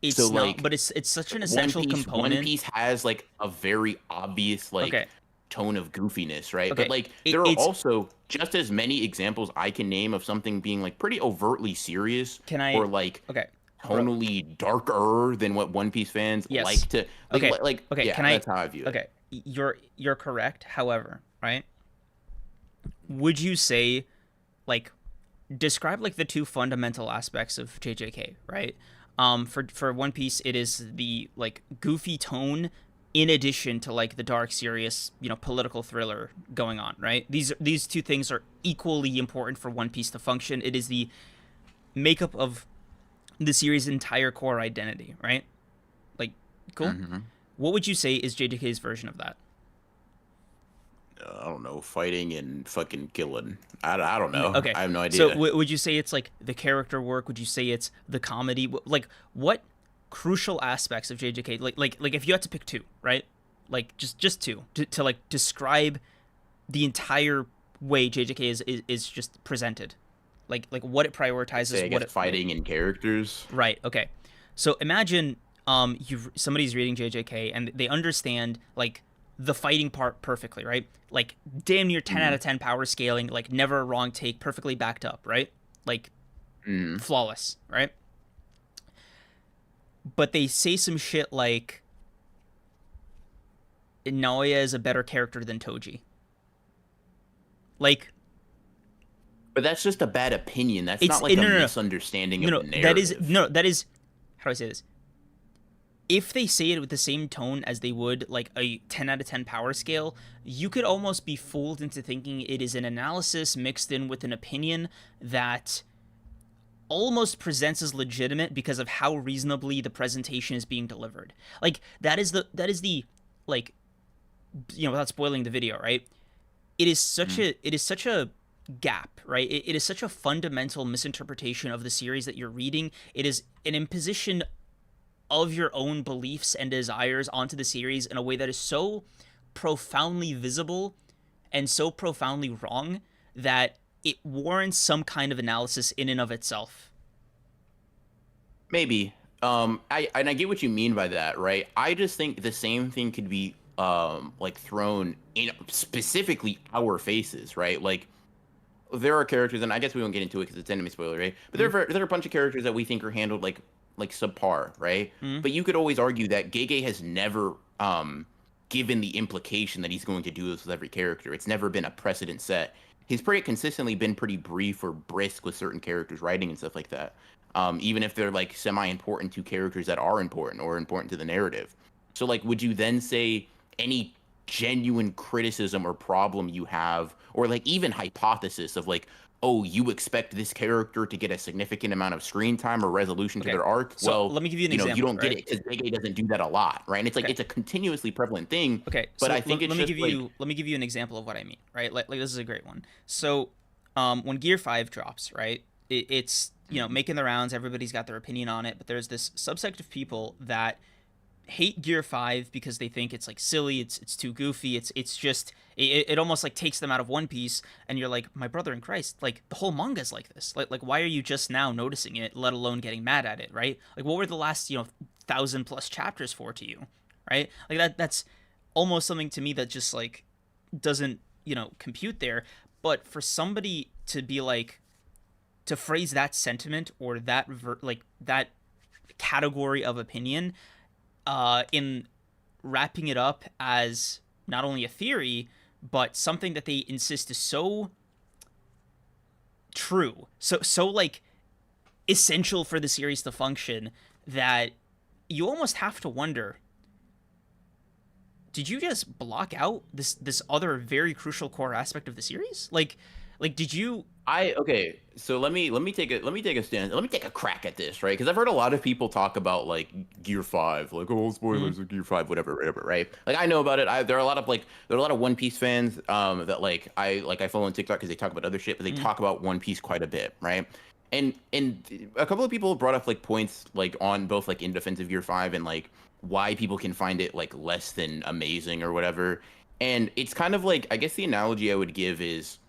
So It's not, like but it's such an one essential Piece, One component. Piece has like a very obvious like Okay, tone of goofiness, right? But okay. like It, there are it's also just as many examples I can name of something being like pretty overtly serious can I? or like Okay, bro. tonally darker than what One Piece fans Yes. like to Okay. Okay. yeah, Can I? that's how I view it. Okay. You're correct. However, right? Would you say like describe like the two fundamental aspects of JJK, right? For One Piece, it is the like goofy tone in addition to like the dark, serious, political thriller going on, right? These two things are equally important for One Piece to function. It is the makeup of the series' entire core identity, right? Like, cool. Hmm. What would you say is JJK's version of that? I don't know, fighting and fucking killing. I don't know. Okay, I have no so idea. would you say it's like the character work? Would you say it's the comedy? Like, what crucial aspects of JJK? Like if you had to pick two, right? Like just two to like describe the entire way JJK is just presented, like what it I'd say prioritizes, I what guess it like. fighting and characters. Right. Okay. So imagine somebody's reading JJK and they understand like the fighting part perfectly, right? Like damn near 10 out Mm-hmm. of 10 power scaling, like never a wrong take, perfectly backed up, right? Like Mm-hmm. flawless, right? But they say some shit like Naoya is a better character than Toji. Like But that's just a bad opinion. That's it's not like a no no no misunderstanding no of no the that is narrative. no that is how do I say this? If they say it with the same tone as they would like a 10 out of 10 power scale, you could almost be fooled into thinking it is an analysis mixed in with an opinion that almost presents as legitimate because of how reasonably the presentation is being delivered. Like that is the like without spoiling the video, right? It is such a gap, right? It is such a fundamental misinterpretation of the series that you're reading. It is an imposition of your own beliefs and desires onto the series in a way that is so profoundly visible and so profoundly wrong that it warrants some kind of analysis in and of itself. Maybe. I get what you mean by that, right? I just think the same thing could be like thrown in specifically our faces, right? Like there are characters, and I guess we won't get into it because it's enemy spoiler, right? But Mm, there are a bunch of characters that we think are handled like subpar, right? mm, But you could always argue that Gege has never given the implication that he's going to do this with every character. It's never been a precedent set. He's pretty consistently been pretty brief or brisk with certain characters writing and stuff like that. Even if they're like semi-important to characters that are important or important to the narrative. So like, would you then say any genuine criticism or problem you have, or like even hypothesis of like, oh, you expect this character to get a significant amount of screen time or resolution to okay. their arc? So Well, let me give you an you example, don't get right? it because Gege doesn't do that a lot, right? And it's like Okay. it's a continuously prevalent thing, Okay. but So I think it's let me just give like, you an example of what I mean, right? Like this is a great one. So when Gear 5 drops, right? It's mhm, making the rounds, everybody's got their opinion on it, but there's this subsect of people that hate Gear 5 because they think it's like silly, it's too goofy, it's just it almost like takes them out of One Piece, and you're like, my brother in Christ, like the whole manga's like this. Like why are you just now noticing it, let alone getting mad at it, right? Like what were the last, 1,000 plus chapters for to you, right? Like that's almost something to me that just like doesn't, compute there. But for somebody to be like to phrase that sentiment or like that category of opinion in wrapping it up as not only a theory but something that they insist is so true, so like essential for the series to function, that you almost have to wonder, did you just block out this other very crucial core aspect of the series? Like Like, did you? Okay, so let me take a crack at this, right? Because I've heard a lot of people talk about like Gear 5, like oh Mm, spoilers of Gear 5, whatever, right? Like I know about it. There are a lot of One Piece fans that I follow on TikTok because they talk about other shit, but they mm, talk about One Piece quite a bit, right? And a couple of people brought up like points like on both like in defense of Gear 5 and like why people can find it like less than amazing or whatever. And it's kind of like I guess the analogy I would give is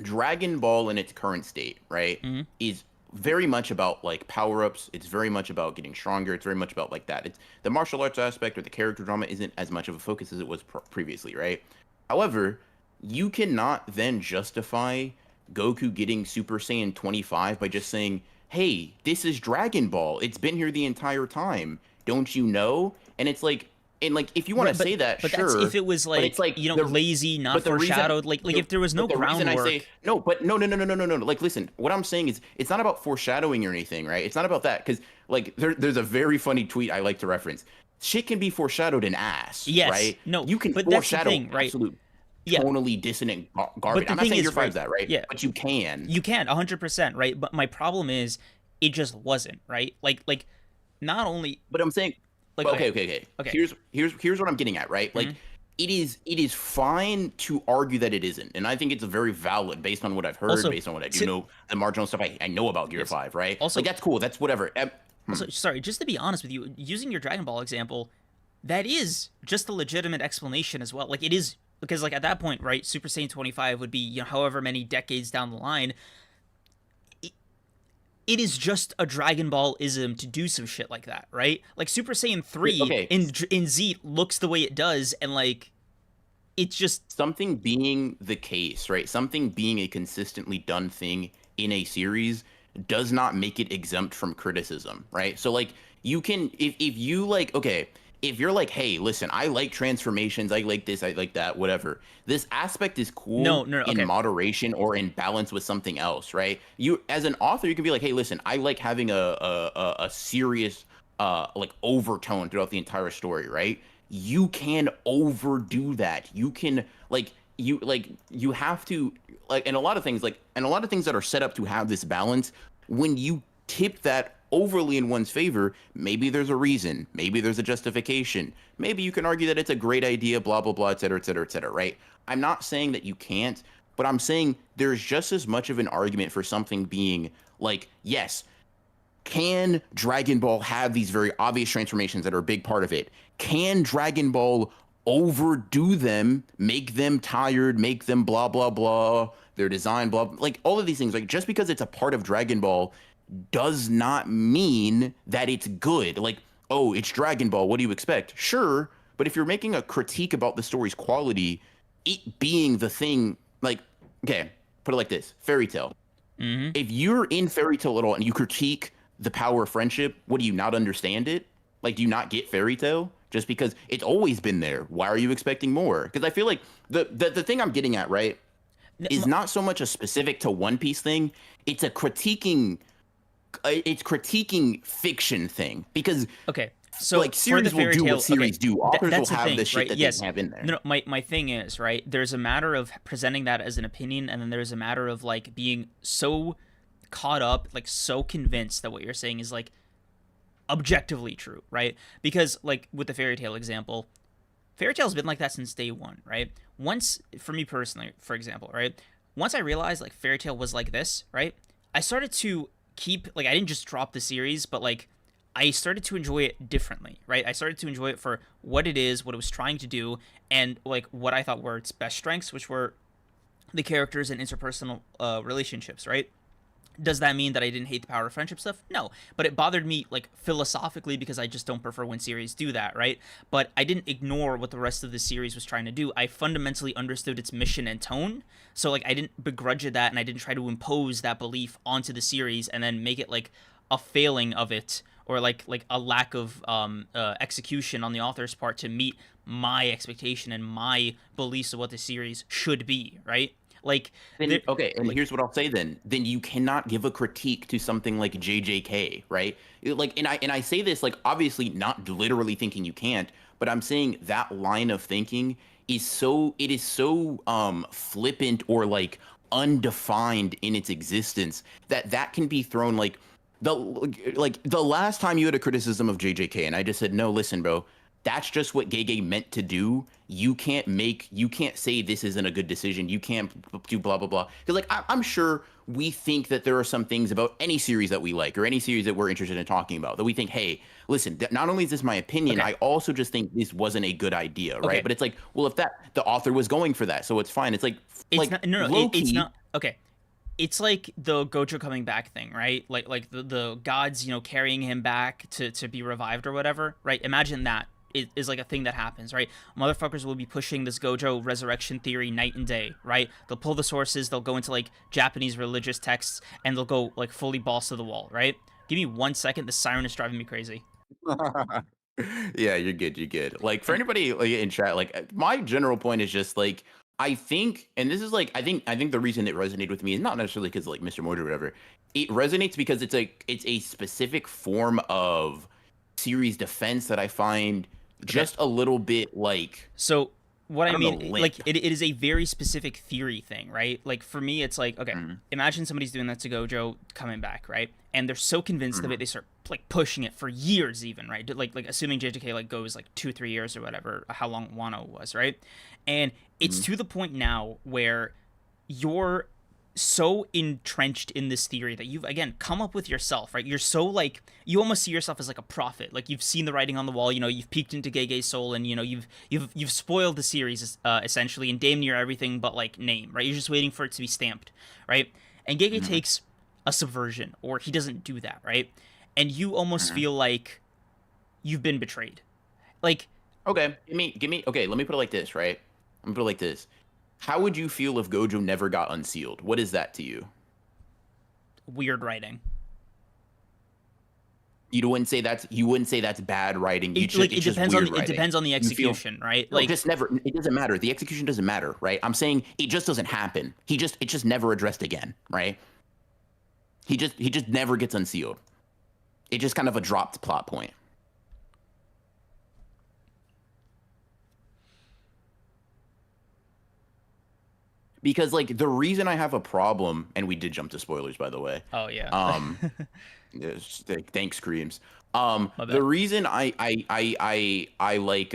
Dragon Ball in its current state, right, mm. is very much about like power ups. It's very much about getting stronger. It's very much about like that. It's the martial arts aspect or the character drama isn't as much of a focus as it was previously, right? However, you cannot then justify Goku getting Super Saiyan 25 by just saying, "Hey, this is Dragon Ball. It's been here the entire time. Don't you know?" And it's like, and like if you want to Right, say that, but that's if sure, it was but it's like, like you know, the lazy, not but the reason foreshadowed. Like if there was no the reason I say groundwork. no, but no. Like, listen, what I'm saying is it's not about foreshadowing or anything, right? It's not about that because like there's a very funny tweet I like to reference. Shit can be foreshadowed in ass, Yes, right? no, You can but that's the foreshadow thing, right? absolute Yeah, tonally dissonant but garbage. the I'm not thing saying your is, right? five's that, right? Yeah, But you can. you can 100%, right? But my problem is, it just wasn't right. Like not only But I'm saying, like but okay, okay. okay, Here's what I'm getting at, right? Like mhm. it is fine to argue that it isn't, and I think it's very valid based on what I've heard, Also, based on what I do to know, the marginal stuff I know about Gear yes, 5, right? Like also that's cool, that's whatever. also sorry, just to be honest with you, using your Dragon Ball example, that is just a legitimate explanation as well. Like it is because like at that point, right, Super Saiyan 25 would be, you know, however many decades down the line. It is just a Dragon Ball ism to do some shit like that, right? Like Super Saiyan 3 Okay, in Z looks the way it does, and like it's just something being the case, right? Something being a consistently done thing in a series does not make it exempt from criticism, right? So like you can if you like okay, if you're like, "Hey, listen, I like transformations, I like this, I like that, whatever." This aspect is no, cool no, no. in Okay, moderation or in balance with something else, right? You as an author, you can be like, "Hey, listen, I like having a serious like overtone throughout the entire story, right?" You can overdo that. You can you have to like and a lot of things that are set up to have this balance when you tip that overly in one's favor, maybe there's a reason, maybe there's a justification, maybe you can argue that it's a great idea, blah blah blah, etc., right? I'm not saying that you can't, but I'm saying there's just as much of an argument for something being like, yes, can Dragon Ball have these very obvious transformations that are a big part of it? Can Dragon Ball overdo them, make them tired, make them blah blah blah, their design blah, like all of these things, like just because it's a part of Dragon Ball does not mean that it's good. Like, oh, it's Dragon Ball, what do you expect? Sure, but if you're making a critique about the story's quality, it being the thing, like, okay, put it like this, Fairy Tale. mm-hmm. If you're in Fairy Tale at all and you critique the power of friendship, what, do you not understand it? Like, do you not get Fairy Tale just because it's always been there? Why are you expecting more? Because I feel like the thing I'm getting at, right, is not so much a specific to One Piece thing. It's a critiquing it's critiquing fiction thing because Okay, so like for the series will fairy do what tale, okay, series do. Authors will that's the have the thing, shit right? that they Yes, have in there. no, no, my thing is right. There's a matter of presenting that as an opinion, and then there's a matter of like being so caught up, like so convinced that what you're saying is like objectively true, right? Because like with the fairy tale example, fairy tale's been like that since day one, right? Once, for me personally, for example, right? Once I realized like fairy tale was like this, right? I started to keep like I didn't just drop the series, but like I started to enjoy it differently, right? I started to enjoy it for what it is, what it was trying to do, and like what I thought were its best strengths, which were the characters and interpersonal relationships, right? Does that mean that I didn't hate the power of friendship stuff? No, but it bothered me like philosophically because I just don't prefer when series do that, right? But I didn't ignore what the rest of the series was trying to do. I fundamentally understood its mission and tone, so like I didn't begrudge it that, and I didn't try to impose that belief onto the series and then make it like a failing of it or like a lack of execution on the author's part to meet my expectation and my beliefs of what the series should be, right? Like, Then there, okay, and like here's what I'll say then. Then you cannot give a critique to something like JJK, right? Like and I say this like obviously not literally thinking you can't, but I'm saying that line of thinking is so flippant or like undefined in its existence that can be thrown the last time you had a criticism of JJK and I just said no, listen bro, that's just what Gege meant to do. You can't say this isn't a good decision. You can't do blah blah blah. Because like I'm sure we think that there are some things about any series that we like or any series that we're interested in talking about that we think, hey, listen, not only is this my opinion, Okay. I also just think this wasn't a good idea, right? Okay. But it's like, well, if that the author was going for that, so it's fine. It's It's like not. No, no. low It's key. not. Okay. It's like the Gojo coming back thing, right? Like the gods, carrying him back to be revived or whatever, right? Imagine that is like a thing that happens, right? Motherfuckers will be pushing this Gojo resurrection theory night and day, right? They'll pull the sources, they'll go into like Japanese religious texts, and they'll go like fully balls to the wall, right? Give me 1 second. The siren is driving me crazy. Yeah, you're good. You're good. Like for And anybody like in chat, my general point is just like I think, and this is like I think the reason it resonated with me is not necessarily because like Mr. Mord or whatever. It resonates because it's a specific form of series defense that I find okay, just a little bit like so what I I don't know mean, limp. like it is a very specific theory thing, right? Like for me, it's like okay, Mhm, imagine somebody's doing that to Gojo coming back, right? And they're so convinced of it, mhm, they start like pushing it for years, even right? Like assuming JJK like goes like 2 3 years or whatever, how long Wano was, right? And it's mhm, to the point now where you're so entrenched in this theory that you've again come up with yourself, right? You're so like you almost see yourself as like a prophet. Like you've seen the writing on the wall, you've peeked into Gege's soul, and you've spoiled the series essentially and damn near everything but like name, right? You're just waiting for it to be stamped, right? And Gege mhm, takes a subversion, or he doesn't do that, right? And you almost mhm. feel like you've been betrayed. Like Okay, give me. Okay, let me put it like this, right? Let me put it like this. How would you feel if Gojo never got unsealed? What is that to you? weird writing. You wouldn't say that's bad writing. It like It's just on weird the it writing. depends on the You feel execution, right? no, Like just never. It doesn't matter. The execution doesn't matter, right? I'm saying it just doesn't happen. It's just never addressed again, right? He just never gets unsealed. It's just kind of a dropped plot point. Because like the reason I have a problem, and we did jump to spoilers by the way. oh yeah. Um, yes, thanks, Creams. My The bad. reason I like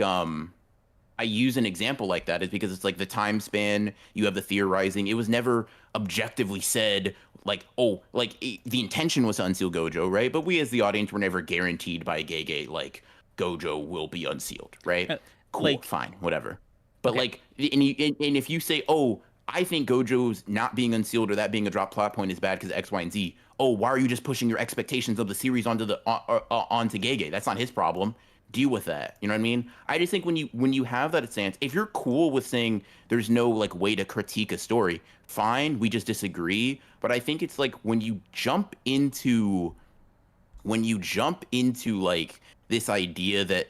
I use an example like that is because it's like the time span, you have the theorizing. It was never objectively said like, oh, the intention was to unseal Gojo, right? But we as the audience were never guaranteed by Gege like Gojo will be unsealed, right? Uh, Cool, like fine, whatever. But okay, like, and if you say, oh, I think Gojo's not being unsealed or that being a drop plot point is bad because X, Y, and Z. Oh, why are you just pushing your expectations of the series onto Gege? That's not his problem. Deal with that. You know what I mean? I just think when you have that stance, if you're cool with saying there's no like way to critique a story, fine. We just disagree. But I think it's like when you jump into like this idea that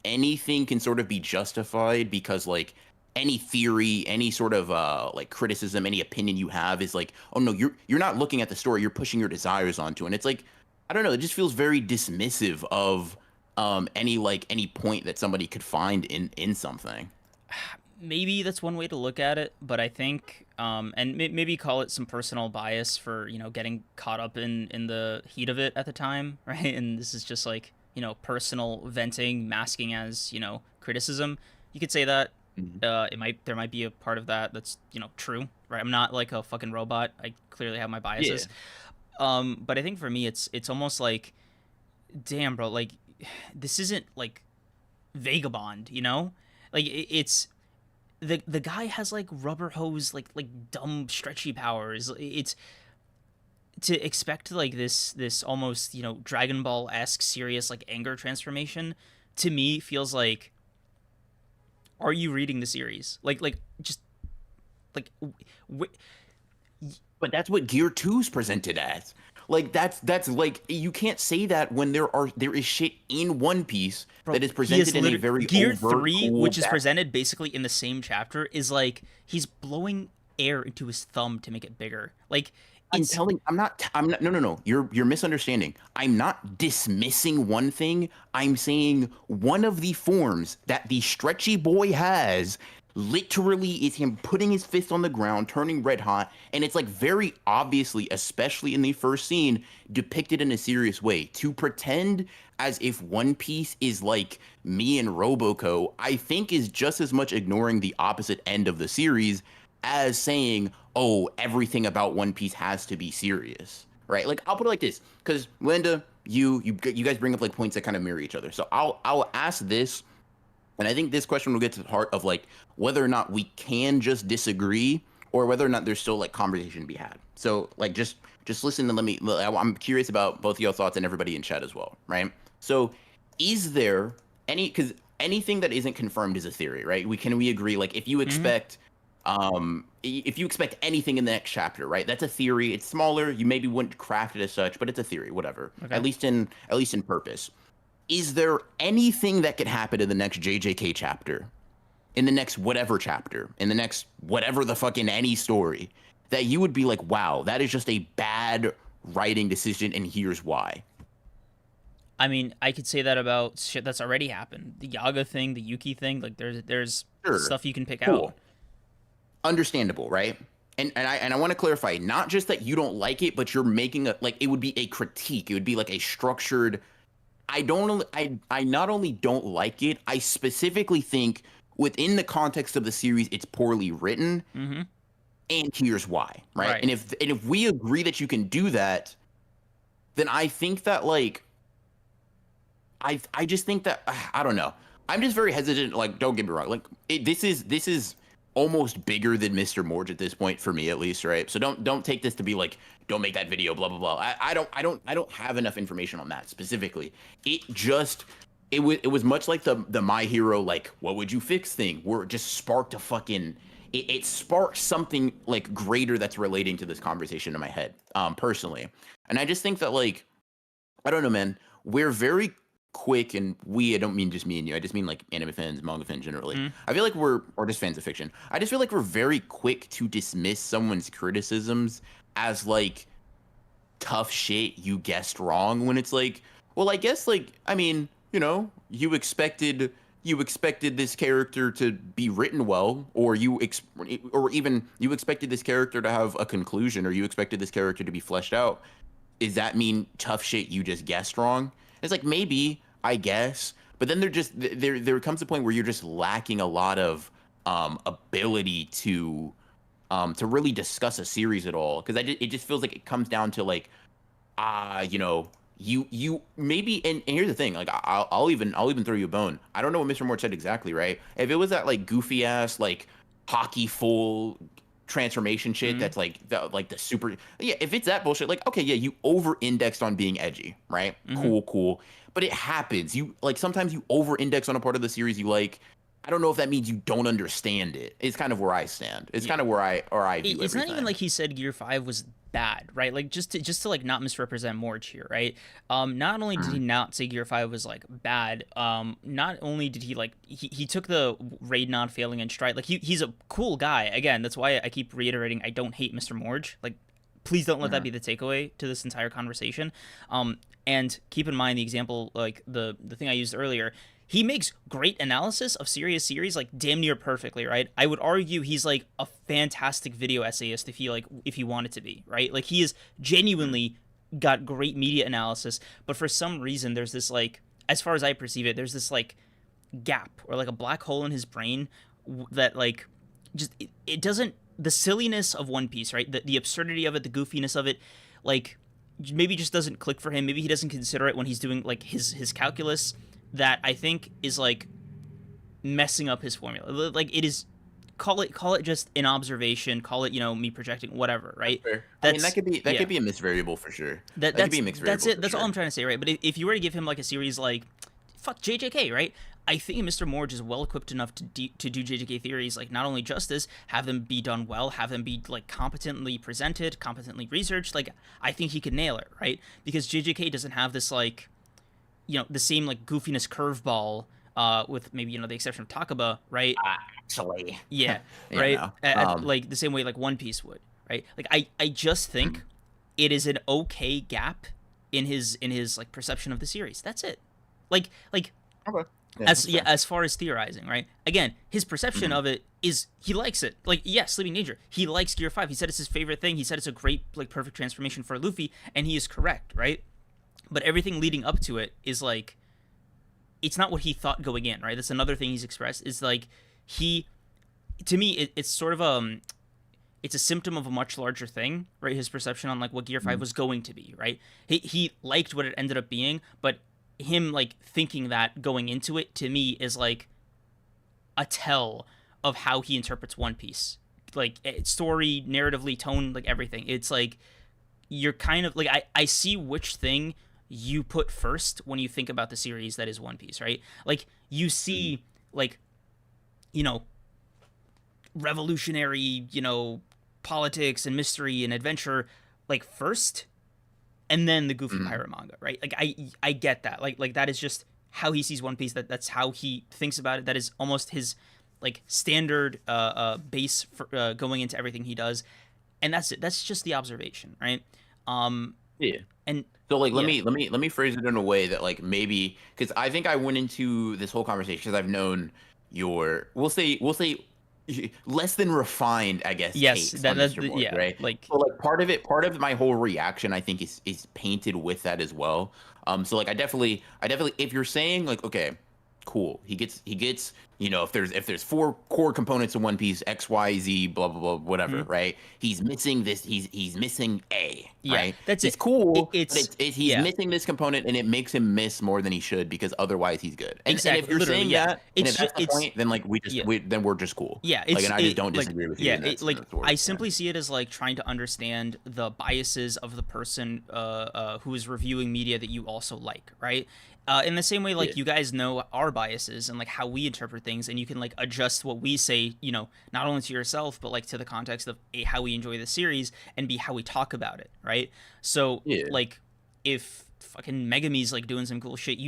anything can sort of be justified because like any theory, any sort of like criticism, any opinion you have is like, oh no, you're not looking at the story, you're pushing your desires onto it. And it's like, I don't know, it just feels very dismissive of any point that somebody could find in something. maybe that's one way to look at it, but I think and maybe call it some personal bias for getting caught up in the heat of it at the time, right? And this is just like personal venting masking as criticism. You could say that. Mhm. There might be a part of that that's true, right? I'm not like a fucking robot. I clearly have my Yeah. biases. But I think for me, it's almost like, damn, bro, like this isn't like Vagabond, like it's the guy has like rubber hose like dumb stretchy powers. It's to expect like this almost Dragon Ball esque serious like anger transformation to me feels like, are you reading the series like just like wh- But that's what Gear Two's presented as. Like that's like you can't say that when there is shit in One Piece bro, that is he is presented in a literally very Gear overt, 3, cool, which is presented basically in the same chapter, is like he's blowing air into his thumb to make it bigger. Like it's I'm not, no, no, no. You're misunderstanding. I'm not dismissing one thing. I'm saying one of the forms that the stretchy boy has literally is him putting his fist on the ground, turning red hot, and it's like very obviously, especially in the first scene, depicted in a serious way. To pretend as if One Piece is like me and Roboco, I think is just as much ignoring the opposite end of the series as saying, "Oh, everything about One Piece has to be serious." Right? Like I'll put it like this, because Linda, you guys bring up like points that kind of mirror each other. So I'll ask this, and I think this question will get to the heart of like whether or not we can just disagree or whether or not there's still like conversation to be had. So like just listen and let me. I'm curious about both of your thoughts and everybody in chat as well, right? So is there any, because anything that isn't confirmed is a theory, right? We agree like Mm-hmm. if you expect anything in the next chapter, right? That's a theory. It's smaller. You maybe wouldn't craft it as such, but it's a theory, whatever. Okay. At least in purpose. Is there anything that could happen in the next JJK chapter, in the next whatever chapter, in the next whatever the fucking any story, that you would be like, wow, that is just a bad writing decision, and here's why? I mean, I could say that about shit that's already happened. The Yaga thing, the Yuki thing. Like, there's Sure, stuff you can pick out. cool, understandable, right? And I want to clarify, not just that you don't like it, but you're making a like it would be a critique. It would be like a structured. I not only don't like it, I specifically think within the context of the series, it's poorly written, Mm-hmm. and here's why, right? Right. And if we agree that you can do that, then I think that like I just think that I don't know. I'm just very hesitant. Like, don't get me wrong. Like, this is almost bigger than Mr. Morge at this point for me, at least, right? So don't take this to be like, don't make that video, blah blah blah. I don't have enough information on that specifically. It just it was much like the My Hero, like, what would you fix thing, where it just sparked a fucking it sparked something like greater that's relating to this conversation in my head, personally. And I just think that like I don't know, man. We're very quick, and I don't mean just me and you. I just mean like anime fans, manga fans generally. Mm. I feel like or just fans of fiction. I just feel like we're very quick to dismiss someone's criticisms as like tough shit you guessed wrong, when it's like, well, I guess like, I mean, you expected this character to be written well, or or even you expected this character to have a conclusion, or you expected this character to be fleshed out. Does that mean tough shit you just guessed wrong? It's like, maybe, I guess, but then there comes a point where you're just lacking a lot of ability to really discuss a series at all, because it just feels like it comes down to like, you maybe, and here's the thing, like I'll even throw you a bone. I don't know what Mr. Moore said exactly, right? If it was that like goofy ass like hockey full transformation shit, Mm. that's like the super, yeah, if it's that bullshit, like, okay, yeah, you over indexed on being edgy, right? Mm-hmm. Cool, but it happens. You like, sometimes you over index on a part of the series you like. I don't know if that means you don't understand it. It's kind of where I stand. It's Yeah. kind of where I view It's not even everything. like he said Gear 5 was bad, right? Like, just to like not misrepresent Morge here, right? Not only did he Mhm. not say Gear 5 was like bad, not only did he like he took the raid not failing in stride. Like, he's a cool guy. Again, that's why I keep reiterating I don't hate Mr. Morge. Like, please don't let that Mhm. be the takeaway to this entire conversation. And keep in mind the example, like the thing I used earlier. He makes great analysis of serious series, like damn near perfectly, right? I would argue he's like a fantastic video essayist if he wanted to be, right? Like, he is genuinely got great media analysis, but for some reason there's this like, as far as I perceive it, there's this like gap or like a black hole in his brain that like just it doesn't, the silliness of One Piece, right? The absurdity of it, the goofiness of it, like maybe just doesn't click for him. Maybe he doesn't consider it when he's doing like his calculus, that I think is like messing up his formula. Like, it is, call it just an observation, call it, me projecting, whatever, That's right? fair. I mean, That's that yeah. could be a mixed variable for sure. That That could be that's a mixed that's variable it. for That's all I'm sure. trying to say, right? But if you were to give him like a series like fuck JJK, right? I think Mr. Morge is well equipped enough to do JJK theories, like not only justice, have them be done well, have them be like competently presented, competently researched. Like, I think he could nail it, right? Because JJK doesn't have this like, the same like goofiness curveball, with maybe, the exception of Takaba, right? Actually, Yeah, yeah, right. no. Like the same way like One Piece would, right? Like, I just think Mhm. it is an okay gap in his like perception of the series. That's it. Like Okay. Yeah, as that's yeah, fair. as far as theorizing, right? Again, his perception Hmm. of it is he likes it. Like, yeah, Sleeping Danger. He likes Gear 5. He said it's his favorite thing. He said it's a great, like, perfect transformation for Luffy, and he is correct, right? But everything leading up to it is like it's not what he thought going in, right? That's another thing he's expressed is like he to me it's sort of it's a symptom of a much larger thing, right? His perception on like what Gear 5 Hmm. was going to be, right? He liked what it ended up being, but him like thinking that going into it to me is like a tell of how he interprets One Piece. Like story, narratively, tone, like everything. It's like you're kind of like I see which thing you put first when you think about the series that is One Piece, right? Like you see like you know revolutionary, politics and mystery and adventure like first and then the goofy Hmm. pirate manga, right? Like I get that. Like that is just how he sees One Piece. That's how he thinks about it. That is almost his like standard base for going into everything he does. And that's it. That's just the observation, right? Um Yeah. and So like yeah. let me phrase it in a way that like maybe because I think I went into this whole conversation because I've known your we'll say less than refined I guess Yes, takes on Mr. Morge, yeah, right? like So like part of my whole reaction I think is painted with that as well. So like I definitely if you're saying like okay, cool, he gets if there's four core components in One Piece X Y Z blah blah blah whatever, mhm. right? He's missing this he's missing A, Yeah, right? that's He's it. cool, but It's he's yeah, missing this component, and it makes him miss more than he should because otherwise he's good. And if exactly, you're literally, saying yeah. that, and if It's just that's the it's point, then like yeah. then we're just cool. Yeah, Like, and I just don't like disagree with you yeah, in that sense like of the word. I Yeah, simply see it as like trying to understand the biases of the person who is reviewing media that you also like, right? In the same way, yeah, like you guys know our biases and like how we interpret things, and you can like adjust what we say, not only to yourself but like to the context of A, how we enjoy the series, and B, how we talk about it, right? So yeah, like if fucking Megumi's like doing some cool shit,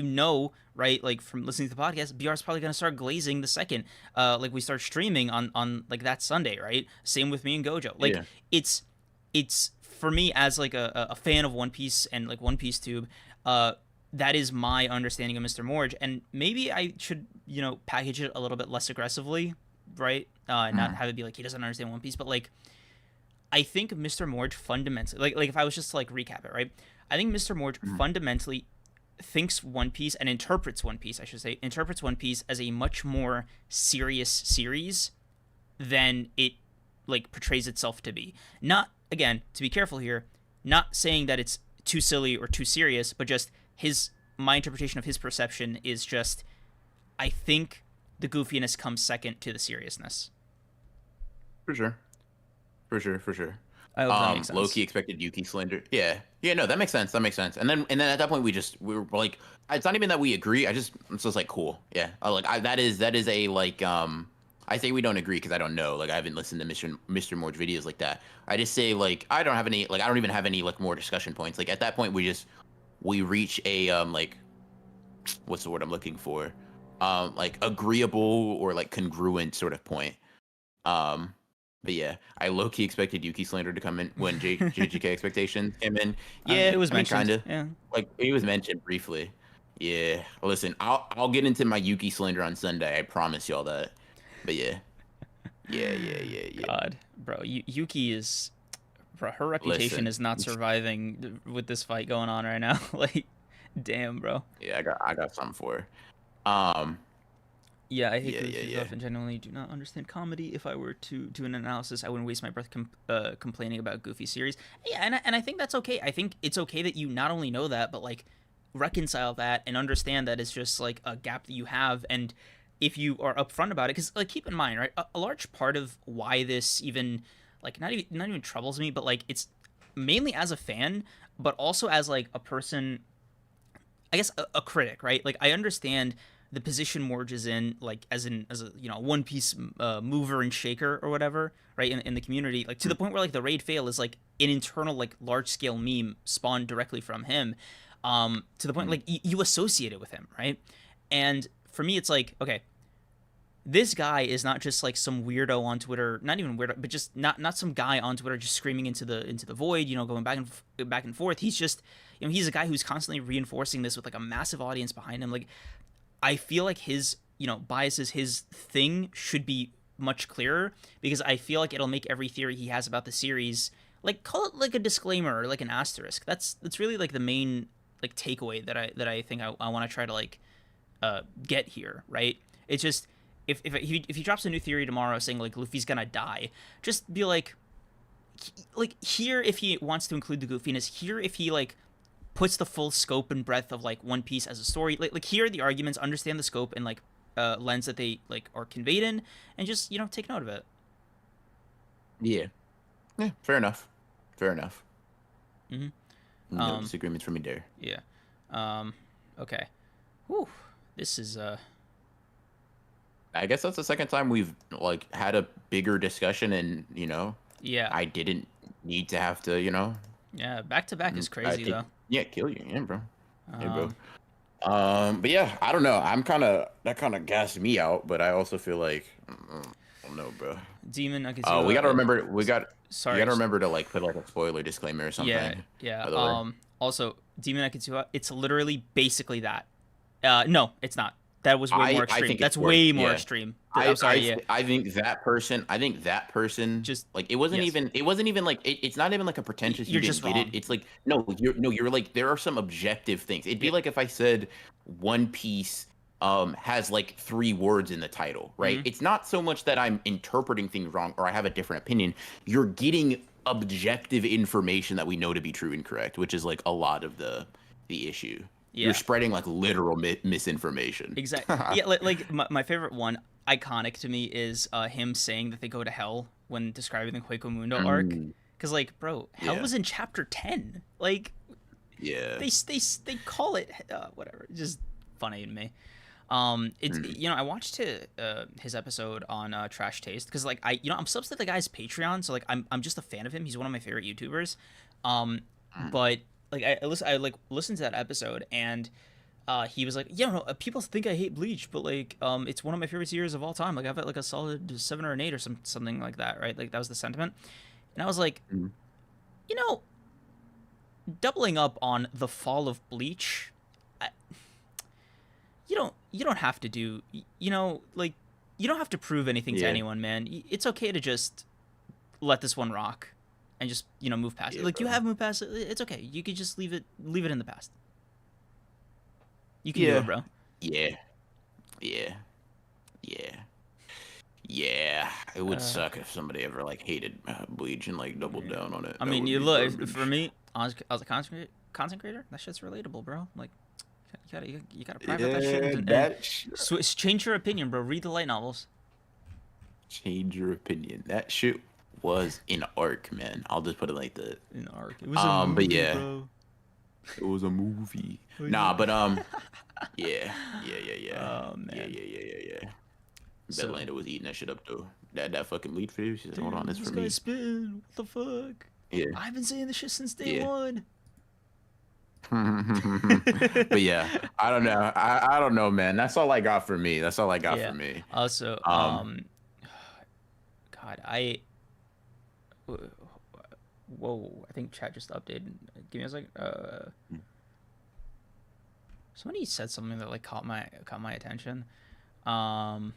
right? Like from listening to the podcast, BR's probably gonna start glazing the second, like we start streaming on like that Sunday, right? Same with me and Gojo. Like yeah, it's it's for me as like a fan of One Piece and like One Piece Tube, uh, that is my understanding of Mr. Morge, and maybe I should package it a little bit less aggressively, right? Not mhm, have it be like he doesn't understand One Piece, but like I think Mr. Morge fundamentally, like if I was just to like recap it, right? I think Mr. Morge mhm, fundamentally thinks One Piece and interprets One Piece, I should say, interprets One Piece as a much more serious series than it like portrays itself to be. Not again, to be careful here, not saying that it's too silly or too serious, but just his my interpretation of his perception is just I think the goofiness comes second to the seriousness. for sure, for sure, for sure. I hope that makes Loki sense. expected Yuki Slender. Yeah, yeah, no, that makes sense. That makes sense. And then at that point we were like, it's not even that we agree. It's just like cool. Yeah, that is a like I say we don't agree because I don't know. Like I haven't listened to Mr. Morge videos like that. I just say like I don't even have any like more discussion points. Like at that point we reach a like what's the word I'm looking for? Like agreeable or like congruent sort of point. Um, but yeah, I low key expected Yuki Slander to come in when JGK expectations came in. It Yeah, was I mean, mentioned. kind of. Yeah. Like he was mentioned briefly. Yeah, listen, I'll get into my Yuki Slander on Sunday. I promise y'all that. But yeah, yeah. God, bro, Yuki is, bro, her reputation Listen, is not surviving with this fight going on right now. Like, damn, bro. yeah, I got something for her. Um, Yeah, I hate goofy yeah. stuff and genuinely do not understand comedy. If I were to do an analysis, I wouldn't waste my breath complaining about goofy series. Yeah, and I think that's okay. I think it's okay that you not only know that, but like reconcile that and understand that it's just like a gap that you have. And if you are upfront about it, because like keep in mind, right, a large part of why this even like not even troubles me, but like it's mainly as a fan, but also as like a person, I guess a critic, right? Like I understand the position Morge is in, like as a One Piece mover and shaker or whatever, right? In the community, like to the point where like the raid fail is like an internal like large scale meme spawned directly from him, to the point Mhm, like you associate it with him, right? And for me, it's like okay, this guy is not just like some weirdo on Twitter, not even weirdo, but just not some guy on Twitter just screaming into the void, going back and forth. He's just, he's a guy who's constantly reinforcing this with like a massive audience behind him. Like I feel like his, biases, his thing should be much clearer, because I feel like it'll make every theory he has about the series, like, call it like a disclaimer or like an asterisk. That's really like the main like takeaway that I think I want to try to like get here, right? It's just, if he drops a new theory tomorrow saying like Luffy's gonna die, just be like here if he wants to include the goofiness, here if he like puts the full scope and breadth of like One Piece as a story. Like here are the arguments, understand the scope and like lens that they like are conveyed in, and just take note of it. Yeah. Yeah. Fair enough. Fair enough. Mm-hmm. No disagreements from me there. Yeah. Okay. Whew. This is I guess that's the second time we've like had a bigger discussion, and yeah. I didn't need to have to, Yeah. Back to back is crazy though. yeah, kill you, yeah, bro. Yeah, bro. Um. But yeah, I don't know. That kind of gassed me out, but I also feel like, I don't know, bro. Demon, I can see. We gotta remember. We Sorry. gotta remember to like put like a spoiler disclaimer or something. Yeah. Yeah. By the way. Also, Demon Akatsuha, it's literally basically that. No, it's not. That was way more I extreme. think That's it's worse. way more Yeah. extreme. I'm sorry. Yeah. I think that person Just like it wasn't yes. even like it's not even like a pretentious You're you just didn't get it. wrong. It's like you're like there are some objective things. It'd be Yeah. like if I said One Piece has like 3 words in the title, right? Mhm. It's not so much that I'm interpreting things wrong or I have a different opinion. You're getting objective information that we know to be true and correct, which is like a lot of the issue. You're Yeah. spreading like literal misinformation. Exactly. Yeah. Like my favorite one, iconic to me, is him saying that they go to hell when describing the Hueco Mundo arc. Mm, Because like, bro, hell yeah. was in chapter 10. Like Yeah. they call it whatever. It's just funny to me. It's Mm. I watched his episode on Trash Taste, because like I'm subs to the guy's Patreon, so like I'm just a fan of him. He's one of my favorite YouTubers. Mm. But like I like listened to that episode, and he was like, yeah, no, people think I hate Bleach, but like it's one of my favorite series of all time. Like I've had like a solid 7 or an 8 or something like that, right? Like that was the sentiment, and I was like, Mm. you know, doubling up on the fall of Bleach, I, you don't have to do, like, you don't have to prove anything to Yeah. anyone, man. It's okay to just let this one rock and just move past it. Yeah, Like, you bro. have moved past it. It's okay. You could just leave it in the past. You can do Yeah. it, bro. Yeah. Yeah. Yeah. Yeah. It would suck if somebody ever like hated Bleach and like doubled down on it. I That mean, would you be look, garbage. for me, as a content creator, that shit's relatable, bro. Like, you gotta private that shit and change your opinion, bro. Read the light novels. Change your opinion. That shit was an arc, man. I'll just put it like that. In the arc. It was a movie, But yeah, bro. it was a movie. Oh, Nah, yeah. but yeah. Oh, man. Yeah. So- Betlanda was eating that shit up though. That fucking lead for you. She said, "Hold on, this This for guy's me." spitting. What the fuck? Yeah. I've been saying this shit since day Yeah. one. But yeah, I don't know. I don't know, man. That's all I got for me. That's all I got Yeah. for me. Also, Um, God, whoa, I think chat just updated. Give me a second. Somebody said something that like caught my attention. Where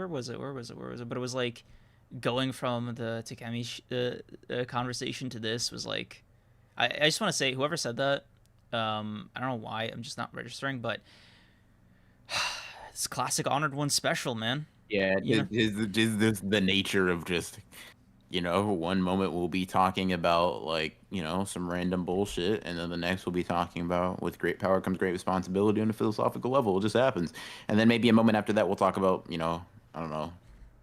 was it? But it was like going from the Takemi conversation to this was like, I just want to say, whoever said that, I don't know why, I'm just not registering, but it's classic Honored One special, man. Yeah, You know? is this the nature of just, one moment we'll be talking about like, some random bullshit, and then the next we'll be talking about with great power comes great responsibility on a philosophical level. It just happens. And then maybe a moment after that we'll talk about, I don't know,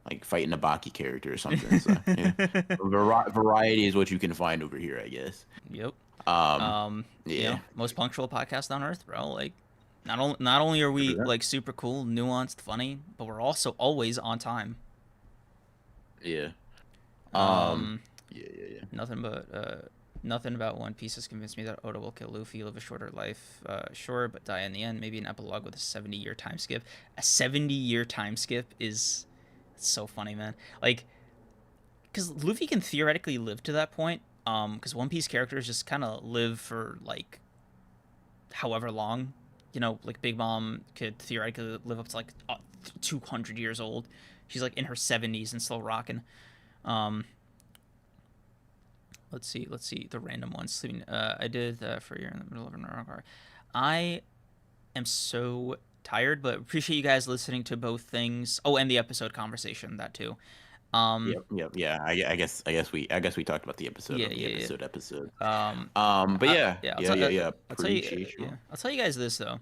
like fighting a Baki character or something. So yeah. Variety is what you can find over here, I guess. Yep. Yeah. Most punctual podcast on earth, bro. Like, not only are we True that. like super cool, nuanced, funny, but we're also always on time. Yeah. Um, Yeah. nothing about One Piece has convinced me that Oda will kill Luffy, live a shorter life, sure, but die in the end. Maybe an epilogue with a 70-year time skip. A 70-year time skip is so funny, man. Like, because Luffy can theoretically live to that point. Because One Piece characters just kind of live for like however long, like Big Mom could theoretically live up to like 200 years old. She's like in her 70s and still rocking. Um, let's see the random ones. I did for a year in the middle of an hour. I am so tired, but appreciate you guys listening to both things. Oh, and the episode conversation, that too. Um, Yep. Yeah. I guess we talked about the episode yeah, of the yeah, episode. Um, But yeah, yeah, yeah. I'll tell you, Appreciate you. I'll tell you guys this though.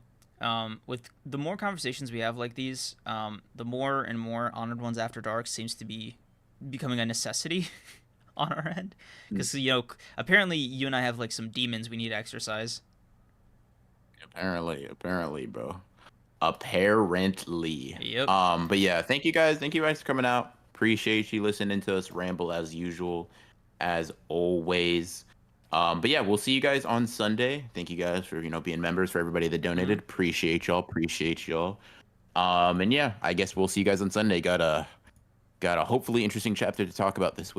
With the more conversations we have like these, the more and more Honored Ones After Dark seems to be becoming a necessity on our end, Mm. because apparently you and I have like some demons we need to exercise. Apparently, bro. Apparently. Yep. But yeah, thank you guys. Thank you guys for coming out. Appreciate you listening to us ramble as usual, as always. But yeah, we'll see you guys on Sunday. Thank you guys for being members. For everybody that Mhm. donated, appreciate y'all. Appreciate y'all. And yeah, I guess we'll see you guys on Sunday. Got a hopefully interesting chapter to talk about this week.